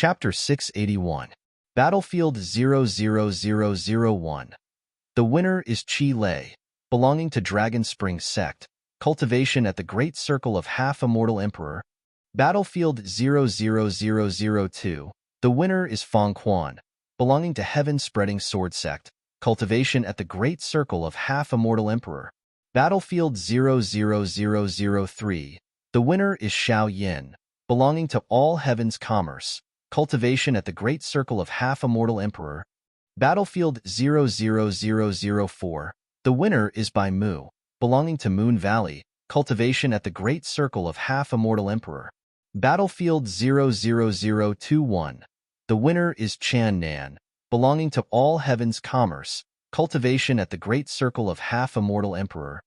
Chapter 681. Battlefield 00001. The winner is Chi Lei, belonging to Dragon Spring Sect, cultivation at the Great Circle of Half-Immortal Emperor. Battlefield 00002. The winner is Fong Quan, belonging to Heaven Spreading Sword Sect, cultivation at the Great Circle of Half-Immortal Emperor. Battlefield 00003. The winner is Xiao Yin, belonging to All Heavens Commerce, cultivation at the Great Circle of Half-Immortal Emperor. Battlefield 00004. The winner is Bai Mu, belonging to Moon Valley, cultivation at the Great Circle of Half-Immortal Emperor. Battlefield 00021. The winner is Chan Nan, belonging to All Heavens Commerce, cultivation at the Great Circle of Half-Immortal Emperor.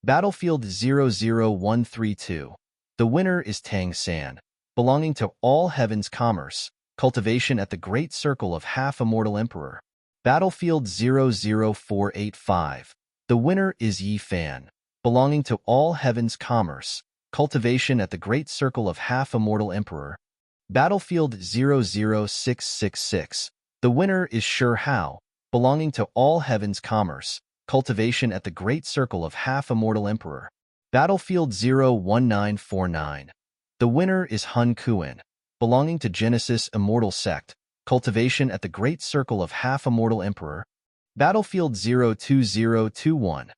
Battlefield 00132. The winner is Tang San, belonging to All Heavens Commerce, cultivation at the Great Circle of Half-Immortal Emperor. Battlefield 00485. The winner is Yi Fan, belonging to All Heavens Commerce, cultivation at the Great Circle of Half-Immortal Emperor. Battlefield 00666. The winner is Shi Hao, belonging to All Heavens Commerce, cultivation at the Great Circle of Half-Immortal Emperor. Battlefield 01949. The winner is Hun Kuan, belonging to Genesis Immortal Sect, cultivation at the Great Circle of Half-Immortal Emperor. Battlefield 02021.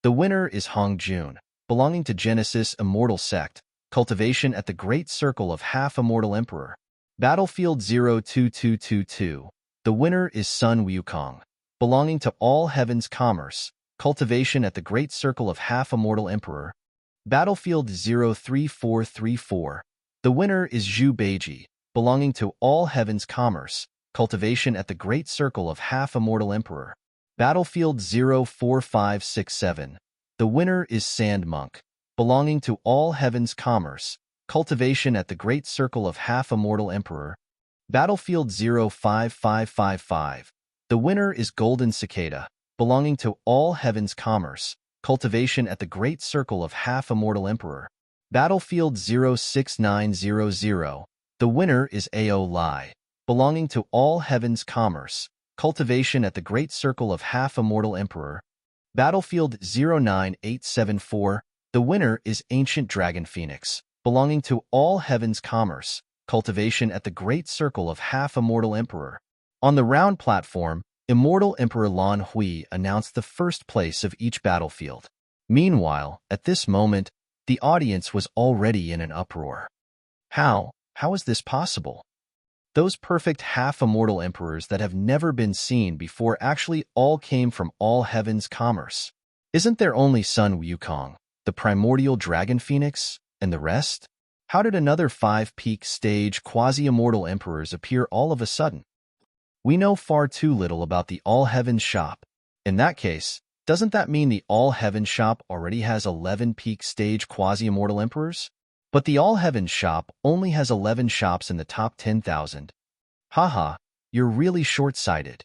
The winner is Hong Jun, belonging to Genesis Immortal Sect, cultivation at the Great Circle of Half-Immortal Emperor. Battlefield 02222. The winner is Sun Wukong, belonging to All Heavens Commerce, cultivation at the Great Circle of Half-Immortal Emperor. Battlefield 03434. The winner is Zhu Beiji, belonging to All Heavens Commerce, cultivation at the Great Circle of Half-Immortal Emperor. Battlefield 04567. The winner is Sand Monk, belonging to All Heavens Commerce, cultivation at the Great Circle of Half-Immortal Emperor. Battlefield 05555. The winner is Golden Cicada, belonging to All Heavens Commerce, cultivation at the Great Circle of Half-Immortal Emperor. Battlefield 06900. The winner is Ao Lai, belonging to All Heavens Commerce, cultivation at the Great Circle of Half-Immortal Emperor. Battlefield 09874. The winner is Ancient Dragon Phoenix, belonging to All Heavens Commerce, cultivation at the Great Circle of Half-Immortal Emperor. On the round platform, Immortal Emperor Lan Hui announced the first place of each battlefield. Meanwhile, at this moment, the audience was already in an uproar. How is this possible? Those perfect half-immortal emperors that have never been seen before actually all came from All Heavens Commerce. Isn't there only Sun Wukong, the primordial dragon phoenix, and the rest? How did another 5-peak stage quasi-immortal emperors appear all of a sudden? We know far too little about the All Heavens shop. In that case, doesn't that mean the All Heavens shop already has 11 peak stage quasi-immortal emperors? But the All Heavens shop only has 11 shops in the top 10,000. Haha, you're really short-sighted.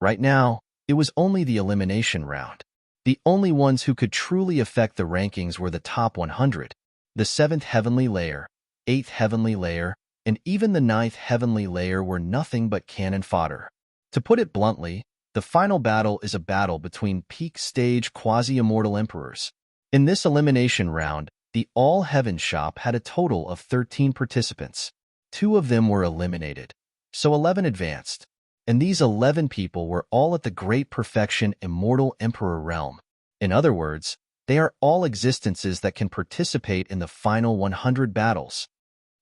Right now, it was only the elimination round. The only ones who could truly affect the rankings were the top 100, the 7th heavenly layer, 8th heavenly layer, and even the 9th heavenly layer were nothing but cannon fodder. To put it bluntly, the final battle is a battle between peak stage quasi-immortal emperors. In this elimination round, the All Heavens shop had a total of 13 participants. 2 of them were eliminated, so 11 advanced. And these 11 people were all at the Great Perfection Immortal Emperor realm. In other words, they are all existences that can participate in the final 100 battles.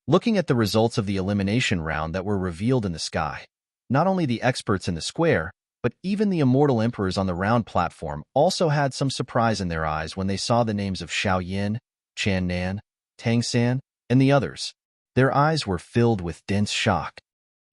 Looking at the results of the elimination round that were revealed in the sky, not only the experts in the square, but even the immortal emperors on the round platform also had some surprise in their eyes when they saw the names of Xiao Yin, Chan Nan, Tang San, and the others. Their eyes were filled with dense shock.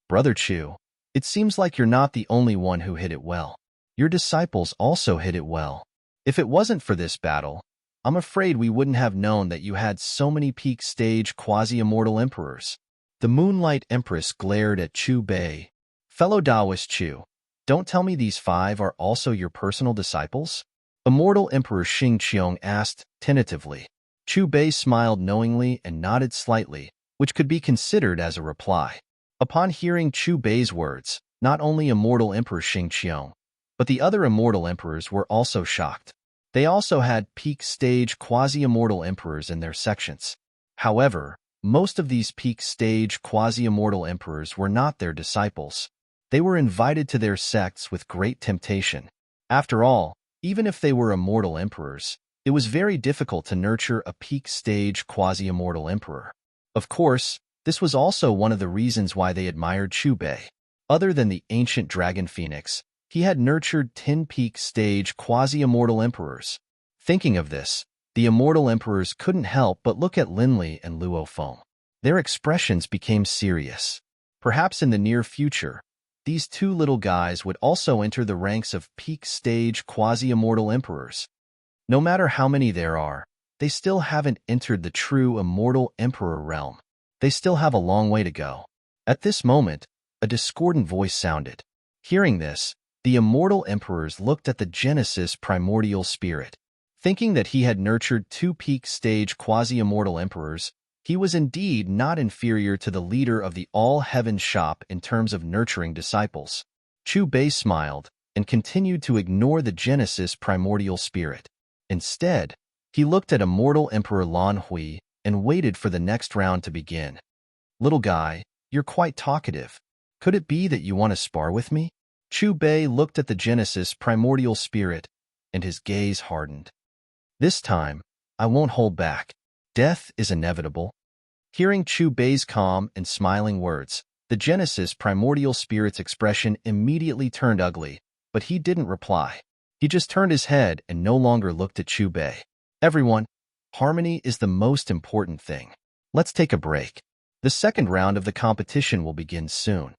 Brother Chu, it seems like you're not the only one who hit it well. Your disciples also hit it well. If it wasn't for this battle, I'm afraid we wouldn't have known that you had so many peak stage quasi-immortal emperors. The Moonlight Empress glared at Chu Bei. Fellow Taoist Chu, don't tell me these 5 are also your personal disciples? Immortal Emperor Xing Qiong asked, tentatively. Chu Bei smiled knowingly and nodded slightly, which could be considered as a reply. Upon hearing Chu Bei's words, not only immortal Emperor Xingqiang, but the other immortal emperors were also shocked. They also had peak stage quasi-immortal emperors in their sections. However, most of these peak stage quasi-immortal emperors were not their disciples. They were invited to their sects with great temptation. After all, even if they were immortal emperors, it was very difficult to nurture a peak stage quasi-immortal emperor. Of course, this was also one of the reasons why they admired Chu Bei. Other than the ancient dragon phoenix, he had nurtured 10 peak stage quasi-immortal emperors. Thinking of this, the immortal emperors couldn't help but look at Linli and Luo Feng. Their expressions became serious. Perhaps in the near future, these two little guys would also enter the ranks of peak stage quasi-immortal emperors. No matter how many there are, they still haven't entered the true immortal emperor realm. They still have a long way to go. At this moment, a discordant voice sounded. Hearing this, the immortal emperors looked at the Genesis primordial spirit. Thinking that he had nurtured 2 peak stage quasi-immortal emperors, he was indeed not inferior to the leader of the all-heaven shop in terms of nurturing disciples. Chu Bei smiled and continued to ignore the Genesis primordial spirit. Instead, he looked at immortal Emperor Lan Hui and waited for the next round to begin. "Little guy, you're quite talkative. Could it be that you want to spar with me?" Chu Bei looked at the Genesis primordial spirit, and his gaze hardened. "This time, I won't hold back. Death is inevitable." Hearing Chu Bei's calm and smiling words, the Genesis primordial spirit's expression immediately turned ugly, but he didn't reply. He just turned his head and no longer looked at Chu Bei. "Everyone, harmony is the most important thing. Let's take a break. The second round of the competition will begin soon."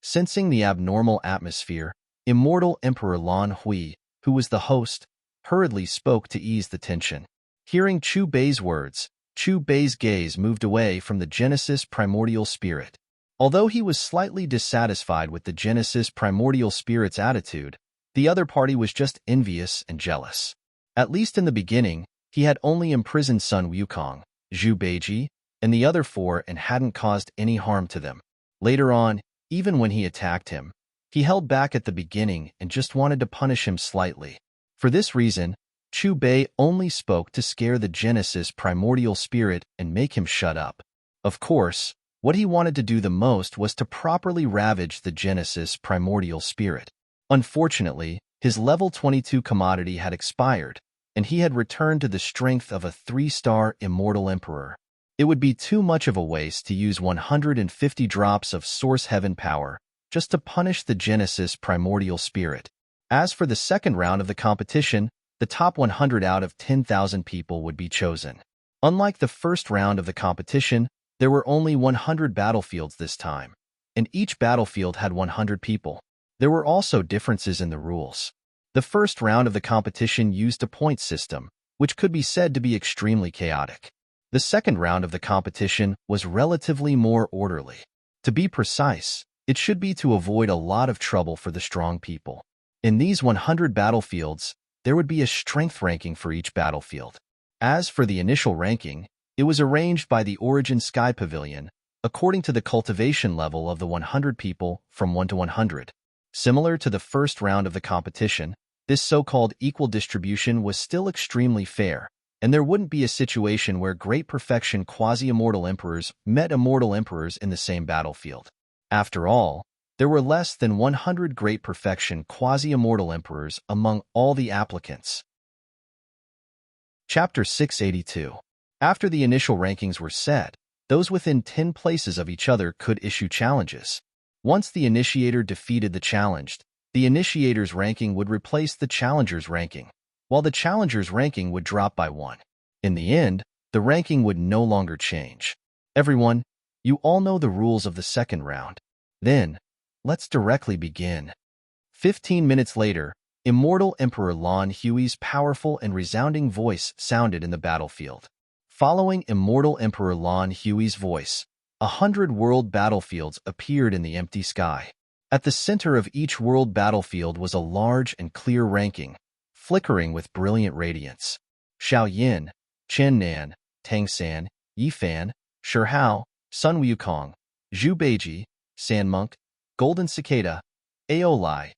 Sensing the abnormal atmosphere, immortal Emperor Lan Hui, who was the host, hurriedly spoke to ease the tension. Hearing Chu Bei's words, Chu Bei's gaze moved away from the Genesis primordial spirit. Although he was slightly dissatisfied with the Genesis primordial spirit's attitude, the other party was just envious and jealous. At least in the beginning, he had only imprisoned Sun Wukong, Zhu Beiji, and the other 4 and hadn't caused any harm to them. Later on, even when he attacked him, he held back at the beginning and just wanted to punish him slightly. For this reason, Chu Bei only spoke to scare the Genesis primordial spirit and make him shut up. Of course, what he wanted to do the most was to properly ravage the Genesis primordial spirit. Unfortunately, his level 22 commodity had expired, and he had returned to the strength of a 3-star immortal emperor. It would be too much of a waste to use 150 drops of Source Heaven power just to punish the Genesis primordial spirit. As for the second round of the competition, the top 100 out of 10,000 people would be chosen. Unlike the first round of the competition, there were only 100 battlefields this time, and each battlefield had 100 people. There were also differences in the rules. The first round of the competition used a point system, which could be said to be extremely chaotic. The second round of the competition was relatively more orderly. To be precise, it should be to avoid a lot of trouble for the strong people. In these 100 battlefields, there would be a strength ranking for each battlefield. As for the initial ranking, it was arranged by the Origin Sky Pavilion, according to the cultivation level of the 100 people from 1 to 100. Similar to the first round of the competition, this so-called equal distribution was still extremely fair, and there wouldn't be a situation where great perfection quasi-immortal emperors met immortal emperors in the same battlefield. After all, there were less than 100 great perfection quasi-immortal emperors among all the applicants. Chapter 682. After the initial rankings were set, those within 10 places of each other could issue challenges. Once the initiator defeated the challenged, the initiator's ranking would replace the challenger's ranking, while the challenger's ranking would drop by 1. In the end, the ranking would no longer change. Everyone, you all know the rules of the second round. Then, let's directly begin. 15 minutes later, immortal Emperor Lan Hui's powerful and resounding voice sounded in the battlefield. Following immortal Emperor Lan Hui's voice, 100 world battlefields appeared in the empty sky. At the center of each world battlefield was a large and clear ranking, flickering with brilliant radiance. Xiaoyin, Chen Nan, Tang San, Yi Fan, Shi Hao, Sun Wukong, Zhu Beiji, sand monk, golden cicada, Aeoli,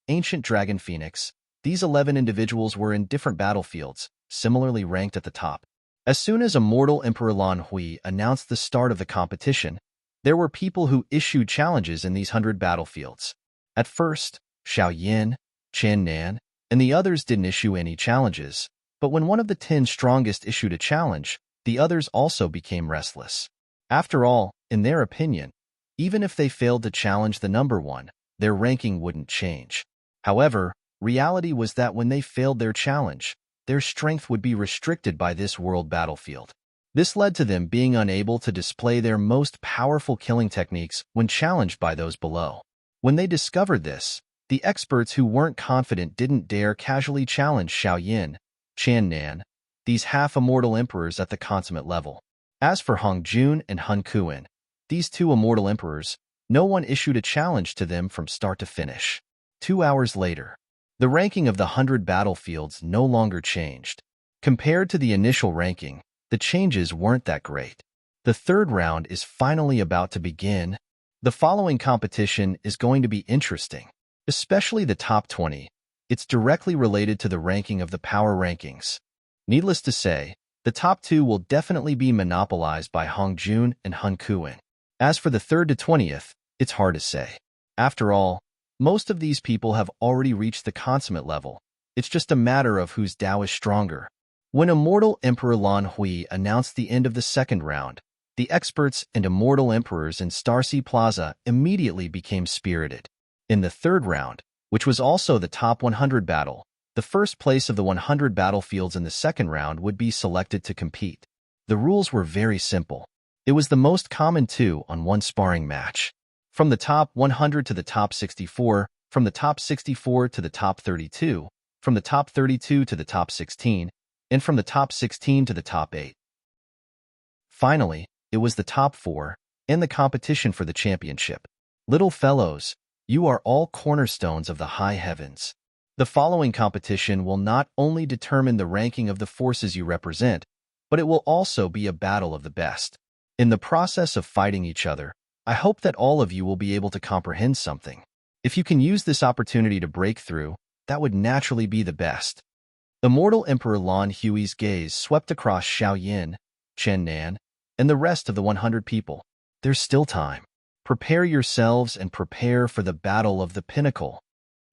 ancient dragon phoenix. These 11 individuals were in different battlefields, similarly ranked at the top. As soon as Immortal Emperor Lan Hui announced the start of the competition, there were people who issued challenges in these 100 battlefields. At first, Xiao Yin, Chen Nan, and the others didn't issue any challenges, but when one of the 10 strongest issued a challenge, the others also became restless. After all, in their opinion, even if they failed to challenge the number one, their ranking wouldn't change. However, reality was that when they failed their challenge, their strength would be restricted by this world battlefield. This led to them being unable to display their most powerful killing techniques when challenged by those below. When they discovered this, the experts who weren't confident didn't dare casually challenge Xiao Yin, Chan Nan, these half-immortal emperors at the consummate level. As for Hong Jun and Hun Kuan, these two immortal emperors, no one issued a challenge to them from start to finish. 2 hours later, the ranking of the 100 battlefields no longer changed. Compared to the initial ranking, the changes weren't that great. The third round is finally about to begin. The following competition is going to be interesting, especially the top 20. It's directly related to the ranking of the power rankings. Needless to say, the top 2 will definitely be monopolized by Hong Jun and Hun Kuan. As for the 3rd to 20th, it's hard to say. After all, most of these people have already reached the consummate level. It's just a matter of whose Dao is stronger. When Immortal Emperor Lan Hui announced the end of the second round, the experts and immortal emperors in Starsea Plaza immediately became spirited. In the third round, which was also the top 100 battle, the first place of the 100 battlefields in the second round would be selected to compete. The rules were very simple. It was the most common 2-on-1 sparring match. From the top 100 to the top 64, from the top 64 to the top 32, from the top 32 to the top 16, and from the top 16 to the top 8. Finally, it was the top 4, and the competition for the championship. Little fellows, you are all cornerstones of the high heavens. The following competition will not only determine the ranking of the forces you represent, but it will also be a battle of the best. In the process of fighting each other, I hope that all of you will be able to comprehend something. If you can use this opportunity to break through, that would naturally be the best. Immortal Emperor Lan Hui's gaze swept across Xiao Yin, Chen Nan, and the rest of the 100 people. There's still time. Prepare yourselves and prepare for the battle of the pinnacle.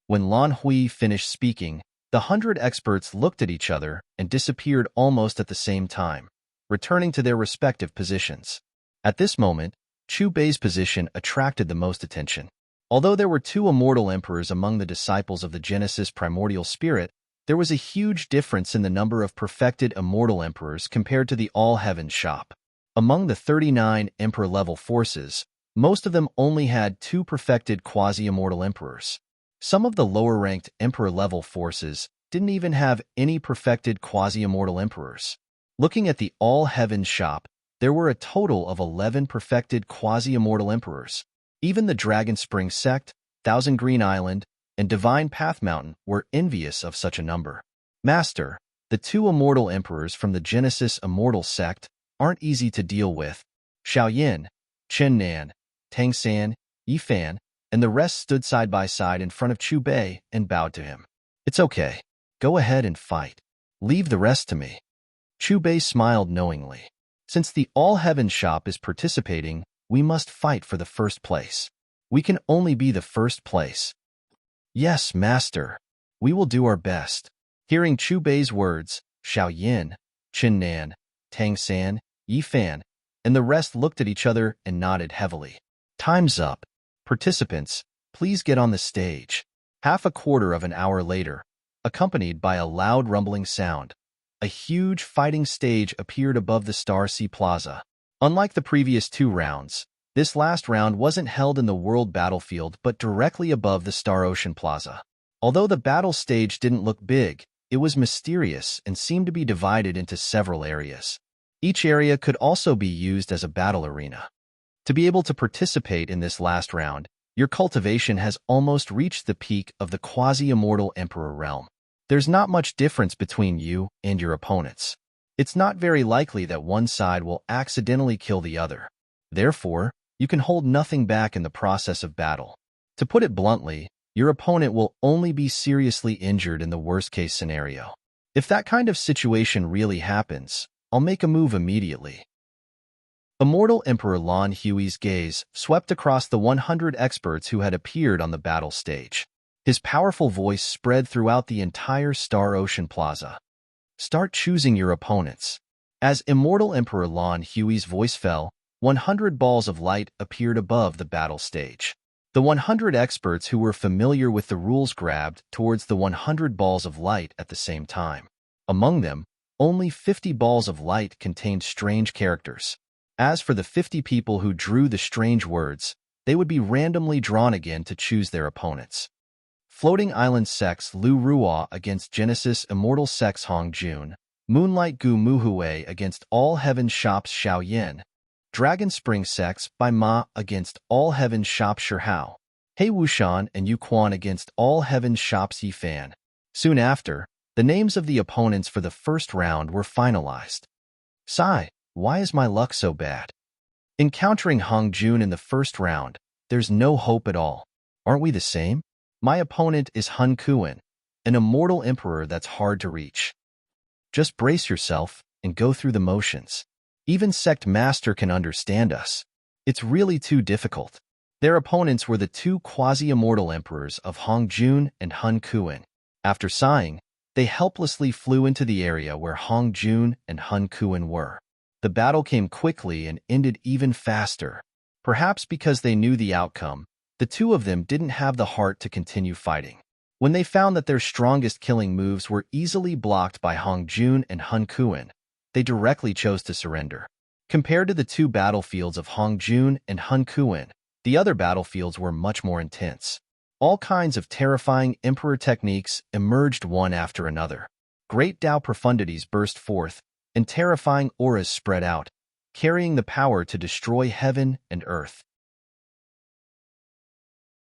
When Lan Hui finished speaking, the 100 experts looked at each other and disappeared almost at the same time, returning to their respective positions. At this moment, Chu Bei's position attracted the most attention. Although there were 2 immortal emperors among the disciples of the Genesis primordial spirit, there was a huge difference in the number of perfected immortal emperors compared to the all-heaven shop. Among the 39 emperor-level forces, most of them only had 2 perfected quasi-immortal emperors. Some of the lower-ranked emperor-level forces didn't even have any perfected quasi-immortal emperors. Looking at the all-heaven shop, there were a total of 11 perfected quasi-immortal emperors. Even the Dragon Spring Sect, Thousand Green Island, and Divine Path Mountain were envious of such a number. Master, the 2 immortal emperors from the Genesis Immortal Sect aren't easy to deal with. Xiao Yin, Chen Nan, Tang San, Yi Fan, and the rest stood side by side in front of Chu Bei and bowed to him. It's okay. Go ahead and fight. Leave the rest to me. Chu Bei smiled knowingly. Since the all-heaven shop is participating, we must fight for the first place. We can only be the first place. Yes, Master. We will do our best. Hearing Chu Bei's words, Xiao Yin, Chen Nan, Tang San, Yi Fan, and the rest looked at each other and nodded heavily. Time's up. Participants, please get on the stage. Half a quarter of an hour later, accompanied by a loud rumbling sound, a huge fighting stage appeared above the Starsea Plaza. Unlike the previous 2 rounds, this last round wasn't held in the world battlefield but directly above the Star Ocean Plaza. Although the battle stage didn't look big, it was mysterious and seemed to be divided into several areas. Each area could also be used as a battle arena. To be able to participate in this last round, your cultivation has almost reached the peak of the quasi-immortal emperor realm. There's not much difference between you and your opponents. It's not very likely that one side will accidentally kill the other. Therefore, You can hold nothing back in the process of battle. To put it bluntly, your opponent will only be seriously injured in the worst-case scenario. If that kind of situation really happens, I'll make a move immediately. Immortal Emperor Lan Hui's gaze swept across the 100 experts who had appeared on the battle stage. His powerful voice spread throughout the entire Star Ocean Plaza. Start choosing your opponents. As Immortal Emperor Lan Hui's voice fell, 100 balls of light appeared above the battle stage. The 100 experts who were familiar with the rules grabbed towards the 100 balls of light at the same time. Among them, only 50 balls of light contained strange characters. As for the 50 people who drew the strange words, they would be randomly drawn again to choose their opponents. Floating Island Sex Lu Ruo against Genesis Immortal Sex Hong Jun, Moonlight Gu Muhue against All Heaven Shops Xiao Yin, Dragon Spring Sex by Ma against All Heaven Shop Shihao, Hei Wushan and Yu Quan against All Heaven Shops Yifan. Soon after, the names of the opponents for the first round were finalized. Sigh, why is my luck so bad? Encountering Hong Jun in the first round, there's no hope at all. Aren't we the same? My opponent is Hun Kuan, an immortal emperor that's hard to reach. Just brace yourself and go through the motions. Even Sect Master can understand us. It's really too difficult. Their opponents were the two quasi-immortal emperors of Hong Jun and Hun Kuan. After sighing, they helplessly flew into the area where Hong Jun and Hun Kuan were. The battle came quickly and ended even faster. Perhaps because they knew the outcome, the two of them didn't have the heart to continue fighting. When they found that their strongest killing moves were easily blocked by Hong Jun and Hun Kuan, they directly chose to surrender. Compared to the two battlefields of Hong Jun and Hun Kuan, the other battlefields were much more intense. All kinds of terrifying emperor techniques emerged one after another. Great Tao profundities burst forth, and terrifying auras spread out, carrying the power to destroy heaven and earth.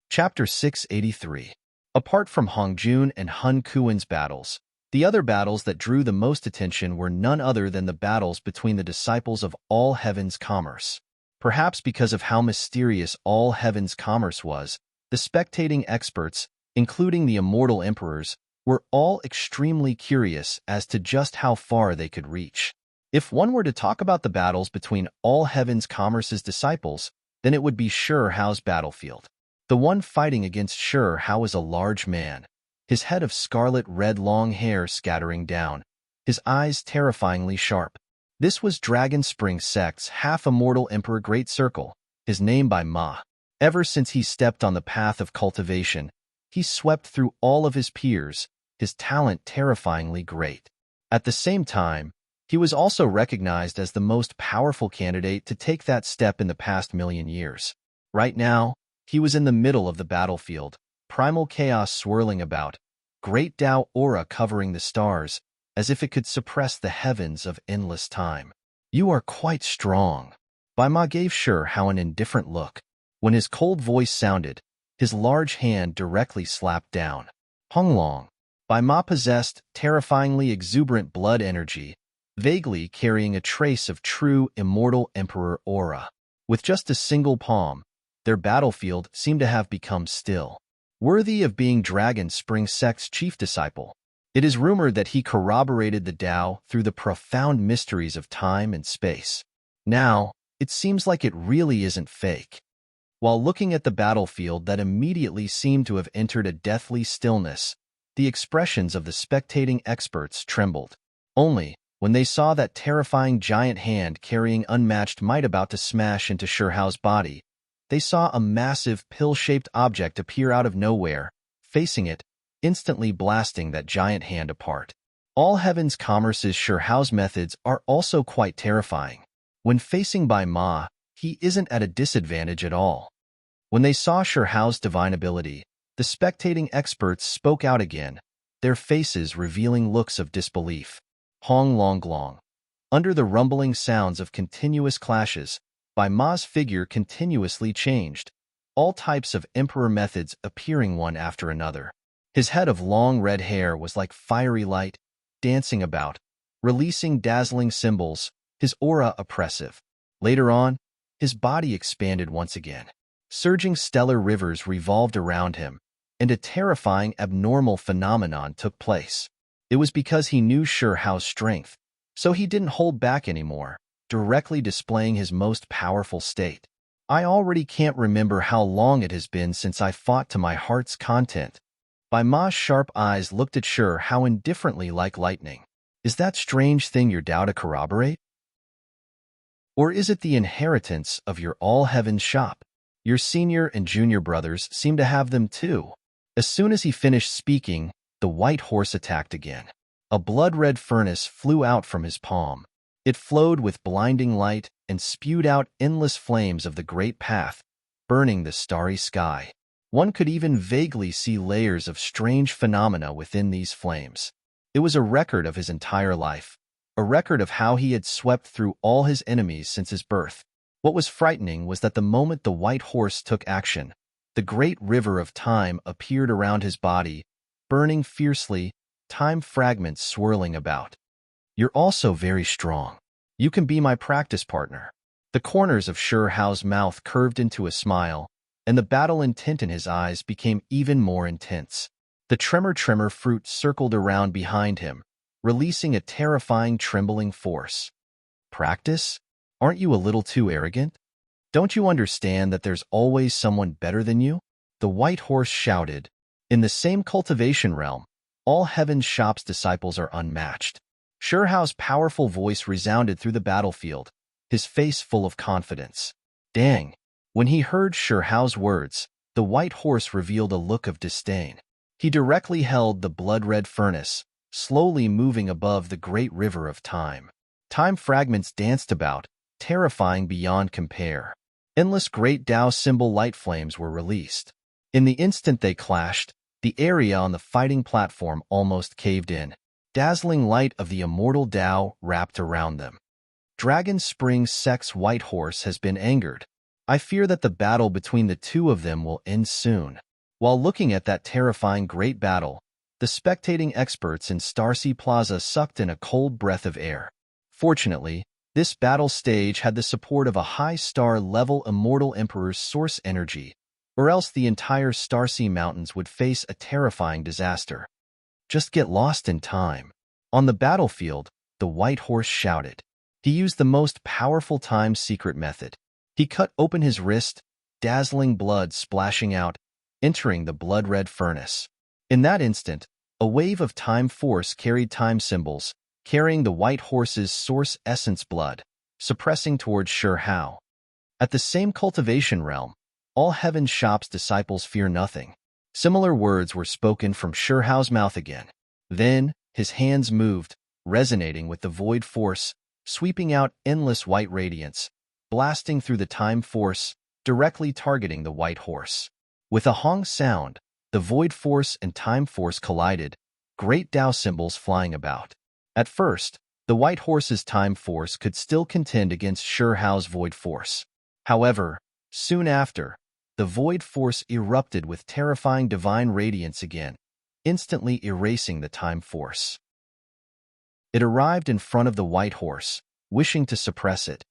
Chapter 683. Apart from Hong Jun and Hun Kuan's battles, the other battles that drew the most attention were none other than the battles between the disciples of All Heaven's Commerce. Perhaps because of how mysterious All Heaven's Commerce was, the spectating experts, including the immortal emperors, were all extremely curious as to just how far they could reach. If one were to talk about the battles between All Heaven's Commerce's disciples, then it would be Hao's battlefield. The one fighting against Hao is a large man, his head of scarlet-red long hair scattering down, his eyes terrifyingly sharp. This was Dragon Spring Sect's half-immortal Emperor Great Circle, his name by Ma. Ever since he stepped on the path of cultivation, he swept through all of his peers, his talent terrifyingly great. At the same time, he was also recognized as the most powerful candidate to take that step in the past million years. Right now, he was in the middle of the battlefield, primal chaos swirling about, great Tao aura covering the stars, as if it could suppress the heavens of endless time. You are quite strong. Bai Ma gave Hao an indifferent look. When his cold voice sounded, his large hand directly slapped down. Hong Long. Bai Ma possessed terrifyingly exuberant blood energy, vaguely carrying a trace of true immortal emperor aura. With just a single palm, their battlefield seemed to have become still. Worthy of being Dragon Spring Sect's chief disciple, it is rumored that he corroborated the Tao through the profound mysteries of time and space. Now, it seems like it really isn't fake. While looking at the battlefield that immediately seemed to have entered a deathly stillness, the expressions of the spectating experts trembled. Only, when they saw that terrifying giant hand carrying unmatched might about to smash into Hao's body, they saw a massive pill-shaped object appear out of nowhere, facing it, instantly blasting that giant hand apart. All Heaven's Commerce's Hao's methods are also quite terrifying. When facing Bai Ma, he isn't at a disadvantage at all. When they saw Hao's divine ability, the spectating experts spoke out again, their faces revealing looks of disbelief. Hong Long Long. Under the rumbling sounds of continuous clashes, Bai Ma's figure continuously changed, all types of emperor methods appearing one after another. His head of long red hair was like fiery light, dancing about, releasing dazzling symbols, his aura oppressive. Later on, his body expanded once again. Surging stellar rivers revolved around him, and a terrifying abnormal phenomenon took place. It was because he knew Hao's strength, so he didn't hold back anymore, directly displaying his most powerful state. I already can't remember how long it has been since I fought to my heart's content. Bai Ma's sharp eyes looked at Hao indifferently like lightning. Is that strange thing your Tao to corroborate? Or is it the inheritance of your all-heavens shop? Your senior and junior brothers seem to have them too. As soon as he finished speaking, the white horse attacked again. A blood-red furnace flew out from his palm. It flowed with blinding light and spewed out endless flames of the great path, burning the starry sky. One could even vaguely see layers of strange phenomena within these flames. It was a record of his entire life, a record of how he had swept through all his enemies since his birth. What was frightening was that the moment the white horse took action, the great river of time appeared around his body, burning fiercely, time fragments swirling about. You're also very strong. You can be my practice partner. The corners of Hao's mouth curved into a smile, and the battle intent in his eyes became even more intense. The tremor fruit circled around behind him, releasing a terrifying trembling force. Practice? Aren't you a little too arrogant? Don't you understand that there's always someone better than you? The white horse shouted. In the same cultivation realm, all Heaven's Shop's disciples are unmatched. Hao's powerful voice resounded through the battlefield, his face full of confidence. Dang! When he heard Hao's words, the white horse revealed a look of disdain. He directly held the blood-red furnace, slowly moving above the great river of time. Time fragments danced about, terrifying beyond compare. Endless great Tao symbol light flames were released. In the instant they clashed, the area on the fighting platform almost caved in. Dazzling light of the immortal Tao wrapped around them. Dragon Spring Sect's white horse has been angered. I fear that the battle between the two of them will end soon. While looking at that terrifying great battle, the spectating experts in Starsea Plaza sucked in a cold breath of air. Fortunately, this battle stage had the support of a high-star-level immortal emperor's source energy, or else the entire Starsea Mountains would face a terrifying disaster. Just get lost in time. On the battlefield, the white horse shouted. He used the most powerful time secret method. He cut open his wrist, dazzling blood splashing out, entering the blood-red furnace. In that instant, a wave of time force carried time symbols, carrying the white horse's source essence blood, suppressing towards Hao. At the same cultivation realm, all Heaven's Shop's disciples fear nothing. Similar words were spoken from Hao's mouth again. Then, his hands moved, resonating with the void force, sweeping out endless white radiance, blasting through the time force, directly targeting the white horse. With a hong sound, the void force and time force collided, great Tao symbols flying about. At first, the white horse's time force could still contend against Hao's void force. However, soon after, the void force erupted with terrifying divine radiance again, instantly erasing the time force. It arrived in front of the white horse, wishing to suppress it.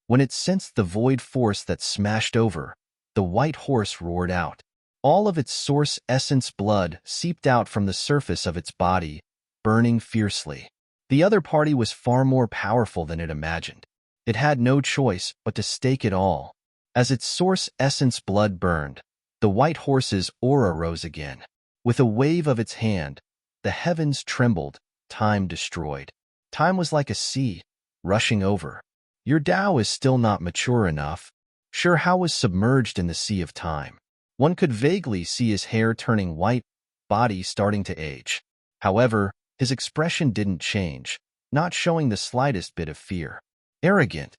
When it sensed the void force that smashed over, the white horse roared out. All of its source essence blood seeped out from the surface of its body, burning fiercely. The other party was far more powerful than it imagined. It had no choice but to stake it all. As its source essence blood burned, the white horse's aura rose again. With a wave of its hand, the heavens trembled, time destroyed. Time was like a sea, rushing over. Your Tao is still not mature enough. Hao was submerged in the sea of time. One could vaguely see his hair turning white, body starting to age. However, his expression didn't change, not showing the slightest bit of fear. Arrogant,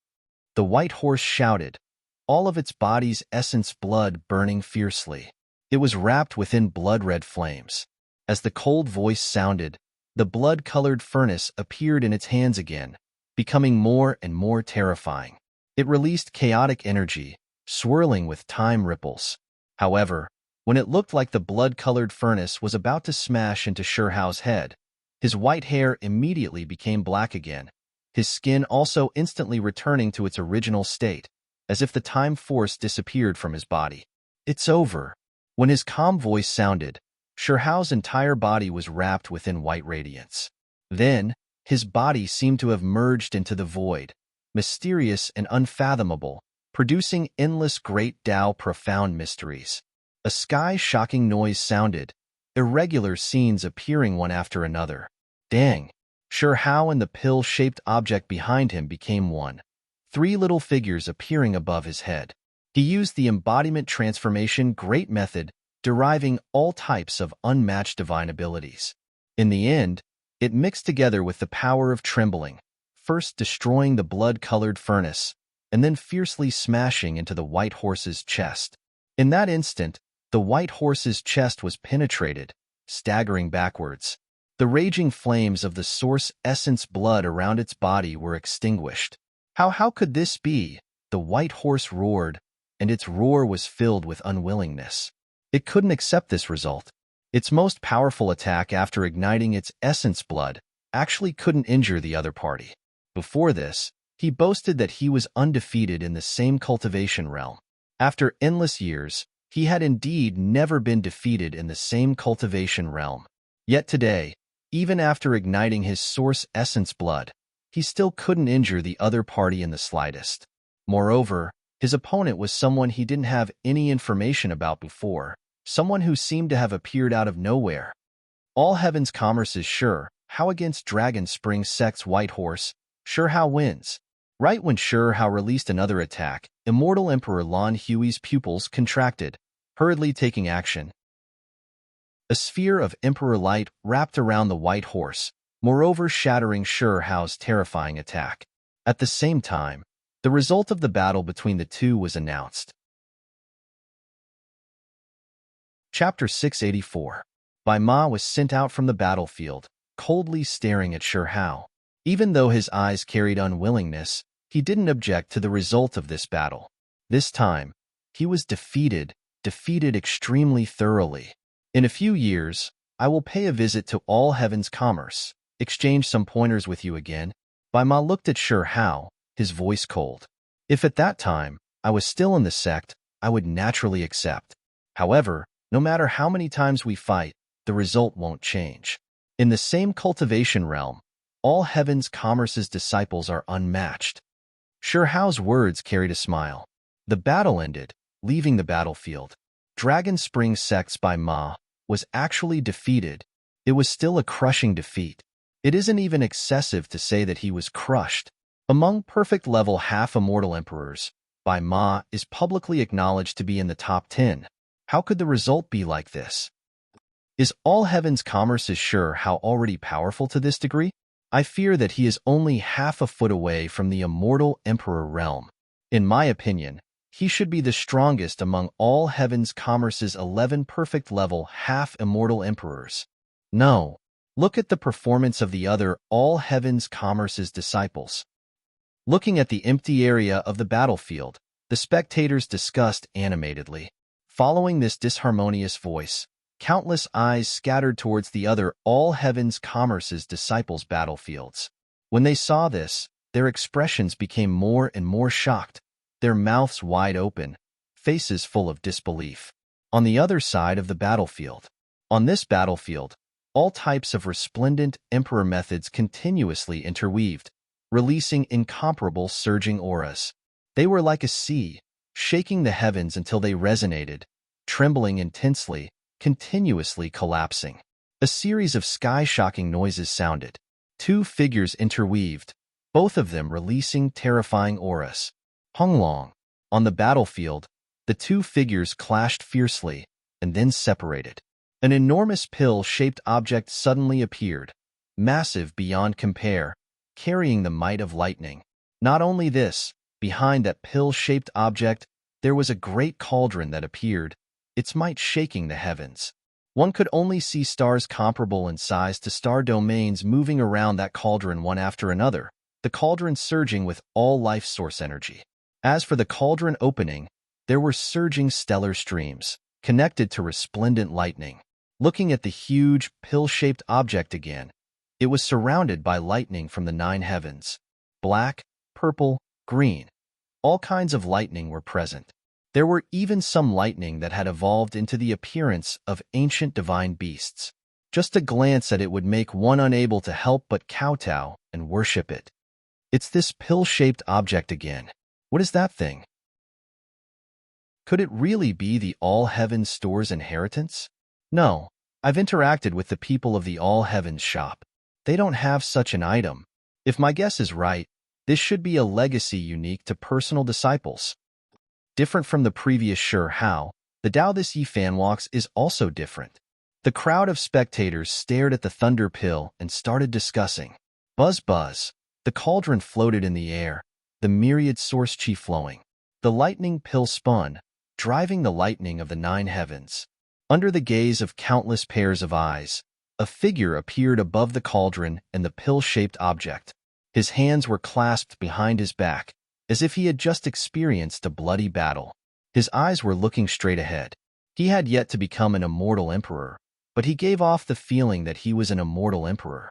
the white horse shouted, all of its body's essence blood burning fiercely. It was wrapped within blood-red flames. As the cold voice sounded, the blood-colored furnace appeared in its hands again, becoming more and more terrifying. It released chaotic energy, swirling with time ripples. However, when it looked like the blood-colored furnace was about to smash into Hao's head, his white hair immediately became black again, his skin also instantly returning to its original state, as if the time force disappeared from his body. It's over. When his calm voice sounded, Shirhao's entire body was wrapped within white radiance. Then, his body seemed to have merged into the void, mysterious and unfathomable, producing endless great Tao profound mysteries. A sky-shocking noise sounded, irregular scenes appearing one after another. Dang! Shirhao and the pill-shaped object behind him became one. 3 little figures appearing above his head. He used the embodiment transformation great method, deriving all types of unmatched divine abilities. In the end, it mixed together with the power of trembling, first destroying the blood-colored furnace, and then fiercely smashing into the white horse's chest. In that instant, the white horse's chest was penetrated, staggering backwards. The raging flames of the source essence blood around its body were extinguished. How could this be? The white horse roared, and its roar was filled with unwillingness. It couldn't accept this result. Its most powerful attack after igniting its essence blood actually couldn't injure the other party. Before this, he boasted that he was undefeated in the same cultivation realm. After endless years, he had indeed never been defeated in the same cultivation realm. Yet today, even after igniting his source essence blood, he still couldn't injure the other party in the slightest. Moreover, his opponent was someone he didn't have any information about before, someone who seemed to have appeared out of nowhere. All Heaven's Commerce is sure, how against Dragon Spring Sect's White Horse, Shirhao wins. Right when Shirhao released another attack, Immortal Emperor Lan Hui's pupils contracted, hurriedly taking action. A sphere of Emperor Light wrapped around the white horse, moreover shattering Shirhao's terrifying attack. At the same time, the result of the battle between the two was announced. Chapter 684. Bai Ma was sent out from the battlefield, coldly staring at Shirhao. Even though his eyes carried unwillingness, he didn't object to the result of this battle. This time, he was defeated extremely thoroughly. In a few years, I will pay a visit to all Heaven's Commerce, exchange some pointers with you again. Bai Ma looked at Shirhao, his voice cold. If at that time, I was still in the sect, I would naturally accept. However, no matter how many times we fight, the result won't change. In the same cultivation realm, all Heaven's Commerce's disciples are unmatched. Shirhao's words carried a smile. The battle ended, leaving the battlefield. Dragon Spring Sect's Bai Ma was actually defeated. It was still a crushing defeat. It isn't even excessive to say that he was crushed. Among perfect-level half-immortal emperors, Bai Ma is publicly acknowledged to be in the top 10. How could the result be like this? Is all Heaven's Commerce sure how already powerful to this degree? I fear that he is only half a foot away from the immortal emperor realm. In my opinion, he should be the strongest among all Heaven's Commerce's 11 perfect-level half-immortal emperors. No. Look at the performance of the other all Heaven's Commerce's disciples. Looking at the empty area of the battlefield, the spectators discussed animatedly. Following this disharmonious voice, countless eyes scattered towards the other all Heaven's Commerce's disciples' battlefields. When they saw this, their expressions became more and more shocked, their mouths wide open, faces full of disbelief. On the other side of the battlefield, on this battlefield, all types of resplendent emperor methods continuously interweaved, releasing incomparable surging auras. They were like a sea, shaking the heavens until they resonated, trembling intensely, continuously collapsing. A series of sky-shocking noises sounded. 2 figures interweaved, both of them releasing terrifying auras. Honglong. On the battlefield, the 2 figures clashed fiercely, and then separated. An enormous pill-shaped object suddenly appeared, massive beyond compare, carrying the might of lightning. Not only this, behind that pill-shaped object, there was a great cauldron that appeared, its might shaking the heavens. One could only see stars comparable in size to star domains moving around that cauldron one after another, the cauldron surging with all life source energy. As for the cauldron opening, there were surging stellar streams, connected to resplendent lightning. Looking at the huge, pill-shaped object again, it was surrounded by lightning from the 9 heavens. Black, purple, green. All kinds of lightning were present. There were even some lightning that had evolved into the appearance of ancient divine beasts. Just a glance at it would make one unable to help but kowtow and worship it. It's this pill-shaped object again. What is that thing? Could it really be the All Heavens Store's inheritance? No, I've interacted with the people of the All Heavens shop. They don't have such an item. If my guess is right, this should be a legacy unique to personal disciples. Different from the previous Sure How, the Tao this Yifan walks is also different. The crowd of spectators stared at the thunder pill and started discussing. Buzz buzz. The cauldron floated in the air, the myriad source chi flowing. The lightning pill spun, driving the lightning of the 9 heavens. Under the gaze of countless pairs of eyes, a figure appeared above the cauldron and the pill-shaped object. His hands were clasped behind his back, as if he had just experienced a bloody battle. His eyes were looking straight ahead. He had yet to become an immortal emperor, but he gave off the feeling that he was an immortal emperor.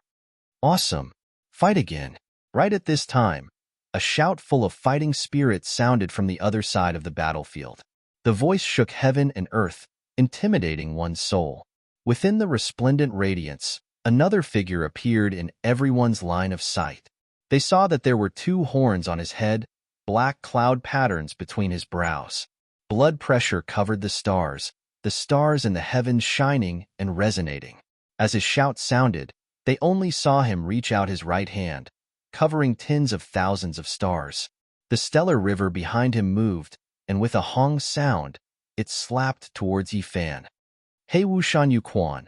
Awesome! Fight again! Right at this time, a shout full of fighting spirit sounded from the other side of the battlefield. The voice shook heaven and earth, intimidating one's soul. Within the resplendent radiance, another figure appeared in everyone's line of sight. They saw that there were 2 horns on his head, black cloud patterns between his brows. Blood pressure covered the stars in the heavens shining and resonating. As his shout sounded, they only saw him reach out his right hand, covering tens of thousands of stars. The stellar river behind him moved, and with a hong sound, it slapped towards Yifan. Hei Wushan Yuquan,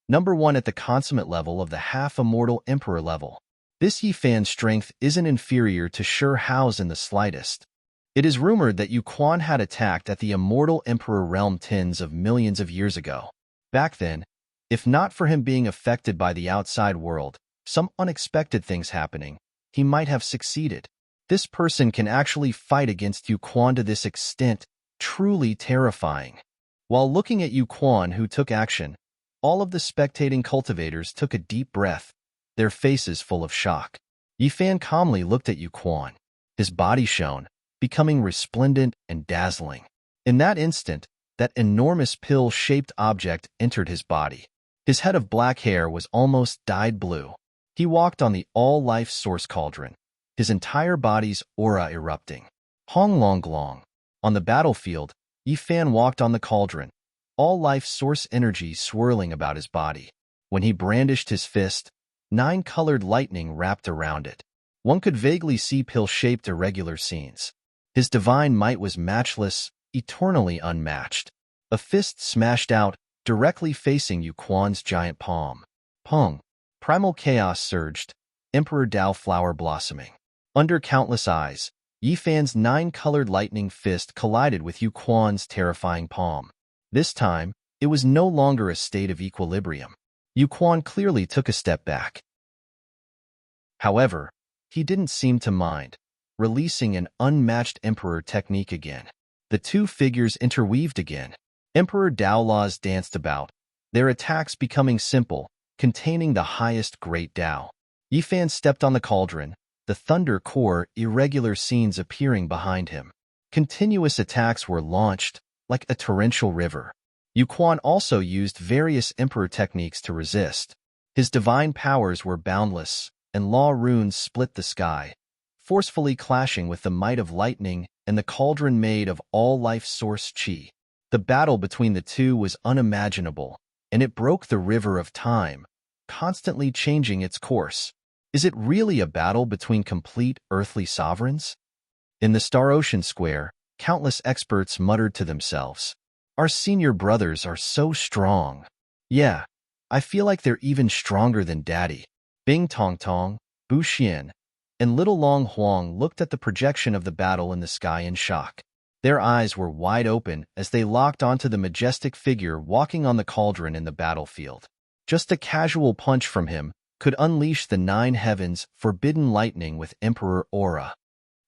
number 1 at the consummate level of the half-immortal emperor level. This Yifan's strength isn't inferior to Sure Hao's in the slightest. It is rumored that Yuquan had attacked at the immortal emperor realm tens of millions of years ago. Back then, if not for him being affected by the outside world, some unexpected things happening, he might have succeeded. This person can actually fight against Yuquan to this extent, truly terrifying. While looking at Yuquan, who took action, all of the spectating cultivators took a deep breath, their faces full of shock. Yifan calmly looked at Yuquan. His body shone, becoming resplendent and dazzling. In that instant, that enormous pill-shaped object entered his body. His head of black hair was almost dyed blue. He walked on the all-life source cauldron, his entire body's aura erupting. Hong Long Long. On the battlefield, Yifan walked on the cauldron, all-life source energy swirling about his body. When he brandished his fist, 9 colored lightning wrapped around it. One could vaguely see pill-shaped irregular scenes. His divine might was matchless, eternally unmatched. A fist smashed out, directly facing Yuquan's giant palm. Pung. Primal chaos surged, Emperor Tao flower blossoming. Under countless eyes, Yifan's 9-colored lightning fist collided with Yuquan's terrifying palm. This time, it was no longer a state of equilibrium. Yuquan clearly took a step back. However, he didn't seem to mind, releasing an unmatched emperor technique again. The 2 figures interweaved again. Emperor Tao laws danced about, their attacks becoming simple, containing the highest great Tao. Yifan stepped on the cauldron, the thunder core irregular scenes appearing behind him. Continuous attacks were launched, like a torrential river. Yuquan also used various emperor techniques to resist. His divine powers were boundless, and law runes split the sky, forcefully clashing with the might of lightning and the cauldron made of all-life source chi. The battle between the 2 was unimaginable, and it broke the river of time, constantly changing its course. Is it really a battle between complete earthly sovereigns? In the Star Ocean Square, countless experts muttered to themselves, "Our senior brothers are so strong. Yeah, I feel like they're even stronger than Daddy." Bing Tong Tong, Bu Xian, and Little Long Huang looked at the projection of the battle in the sky in shock. Their eyes were wide open as they locked onto the majestic figure walking on the cauldron in the battlefield. Just a casual punch from him could unleash the 9 heavens' forbidden lightning with Emperor aura.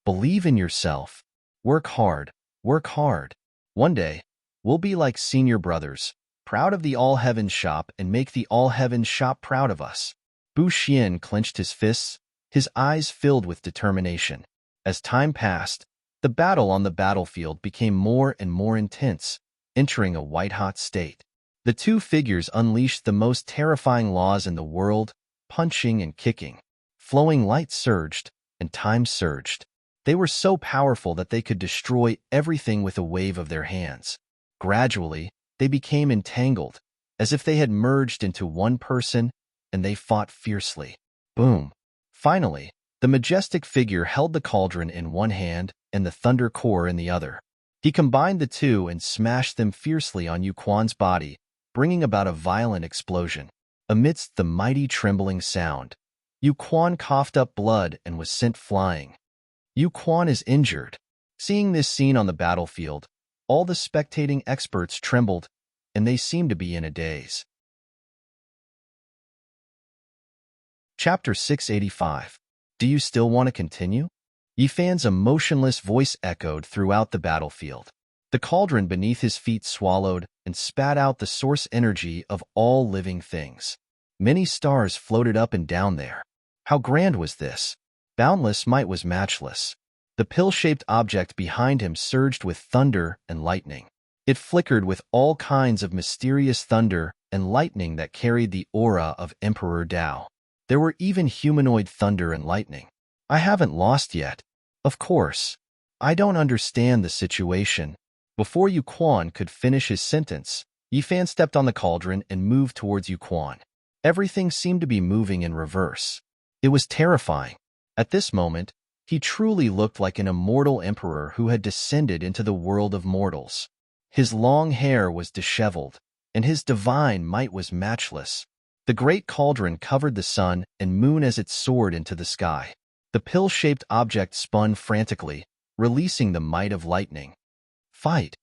Believe in yourself. Work hard. Work hard. One day, we'll be like senior brothers, proud of the All Heavens shop and make the All Heavens shop proud of us. Bu Xian clenched his fists, his eyes filled with determination. As time passed, The battle on the battlefield became more and more intense, entering a white-hot state. The two figures unleashed the most terrifying laws in the world, punching and kicking. Flowing light surged, and time surged. They were so powerful that they could destroy everything with a wave of their hands. Gradually, they became entangled, as if they had merged into one person, and they fought fiercely. Boom! Finally, the majestic figure held the cauldron in one hand and the thunder core in the other. He combined the two and smashed them fiercely on Yuquan's body, bringing about a violent explosion. Amidst the mighty trembling sound, Yuquan coughed up blood and was sent flying. Yuquan is injured. Seeing this scene on the battlefield, all the spectating experts trembled, and they seemed to be in a daze. Chapter 685. Do you still want to continue? Yifan's emotionless voice echoed throughout the battlefield. The cauldron beneath his feet swallowed and spat out the source energy of all living things. Many stars floated up and down there. How grand was this? Boundless might was matchless. The pill-shaped object behind him surged with thunder and lightning. It flickered with all kinds of mysterious thunder and lightning that carried the aura of Emperor Dao. There were even humanoid thunder and lightning. I haven't lost yet. Of course. I don't understand the situation. Before Yuquan could finish his sentence, Yifan stepped on the cauldron and moved towards Yuquan. Everything seemed to be moving in reverse. It was terrifying. At this moment, he truly looked like an immortal emperor who had descended into the world of mortals. His long hair was disheveled, and his divine might was matchless. The great cauldron covered the sun and moon as it soared into the sky. The pill-shaped object spun frantically, releasing the might of lightning. Fight!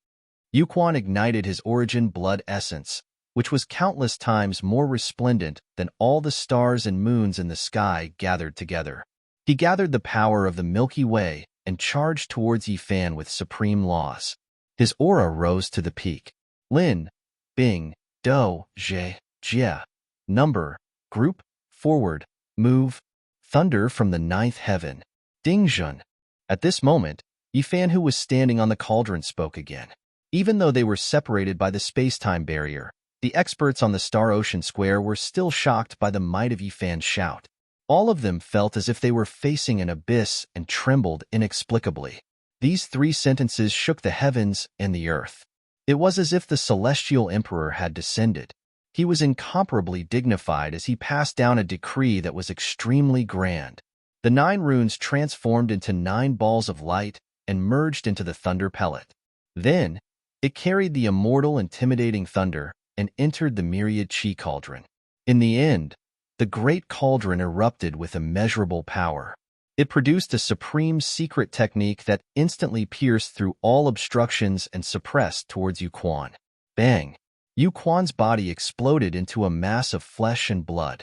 Yuquan ignited his origin blood essence, which was countless times more resplendent than all the stars and moons in the sky gathered together. He gathered the power of the Milky Way and charged towards Yifan with supreme laws. His aura rose to the peak. Lin, Bing, Do, Zhe, Jia. Number, group, forward, move, thunder from the ninth heaven. Dingjun. At this moment, Yifan, who was standing on the cauldron, spoke again. Even though they were separated by the space-time barrier, the experts on the Star Ocean Square were still shocked by the might of Yifan's shout. All of them felt as if they were facing an abyss and trembled inexplicably. These 3 sentences shook the heavens and the earth. It was as if the celestial emperor had descended. He was incomparably dignified as he passed down a decree that was extremely grand. The 9 runes transformed into 9 balls of light and merged into the thunder pellet. Then, it carried the immortal intimidating thunder and entered the myriad chi cauldron. In the end, the great cauldron erupted with immeasurable power. It produced a supreme secret technique that instantly pierced through all obstructions and suppressed towards Yuquan. Bang! Yuquan's body exploded into a mass of flesh and blood.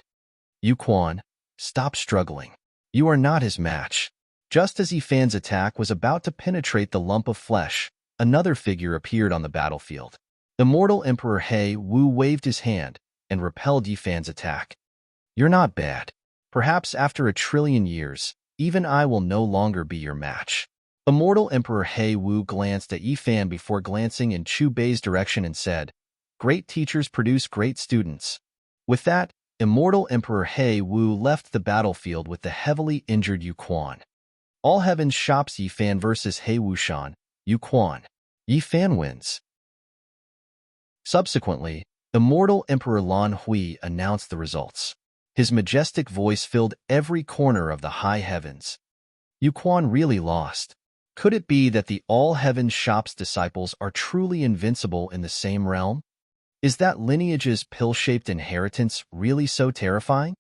Yuquan, stop struggling. You are not his match. Just as Yifan's attack was about to penetrate the lump of flesh, another figure appeared on the battlefield. Immortal Emperor He Wu waved his hand and repelled Yifan's attack. You're not bad. Perhaps after 1,000,000,000,000 years, even I will no longer be your match. Immortal Emperor He Wu glanced at Yifan before glancing in Chu Bei's direction and said, Great teachers produce great students. With that, Immortal Emperor He Wu left the battlefield with the heavily injured Yuquan. All Heavens shops Yifan versus He Wushan, Yuquan. Yifan wins. Subsequently, Immortal Emperor Lan Hui announced the results. His majestic voice filled every corner of the high heavens. Yuquan really lost. Could it be that the All Heavens Shop's disciples are truly invincible in the same realm? Is that lineage's pill-shaped inheritance really so terrifying?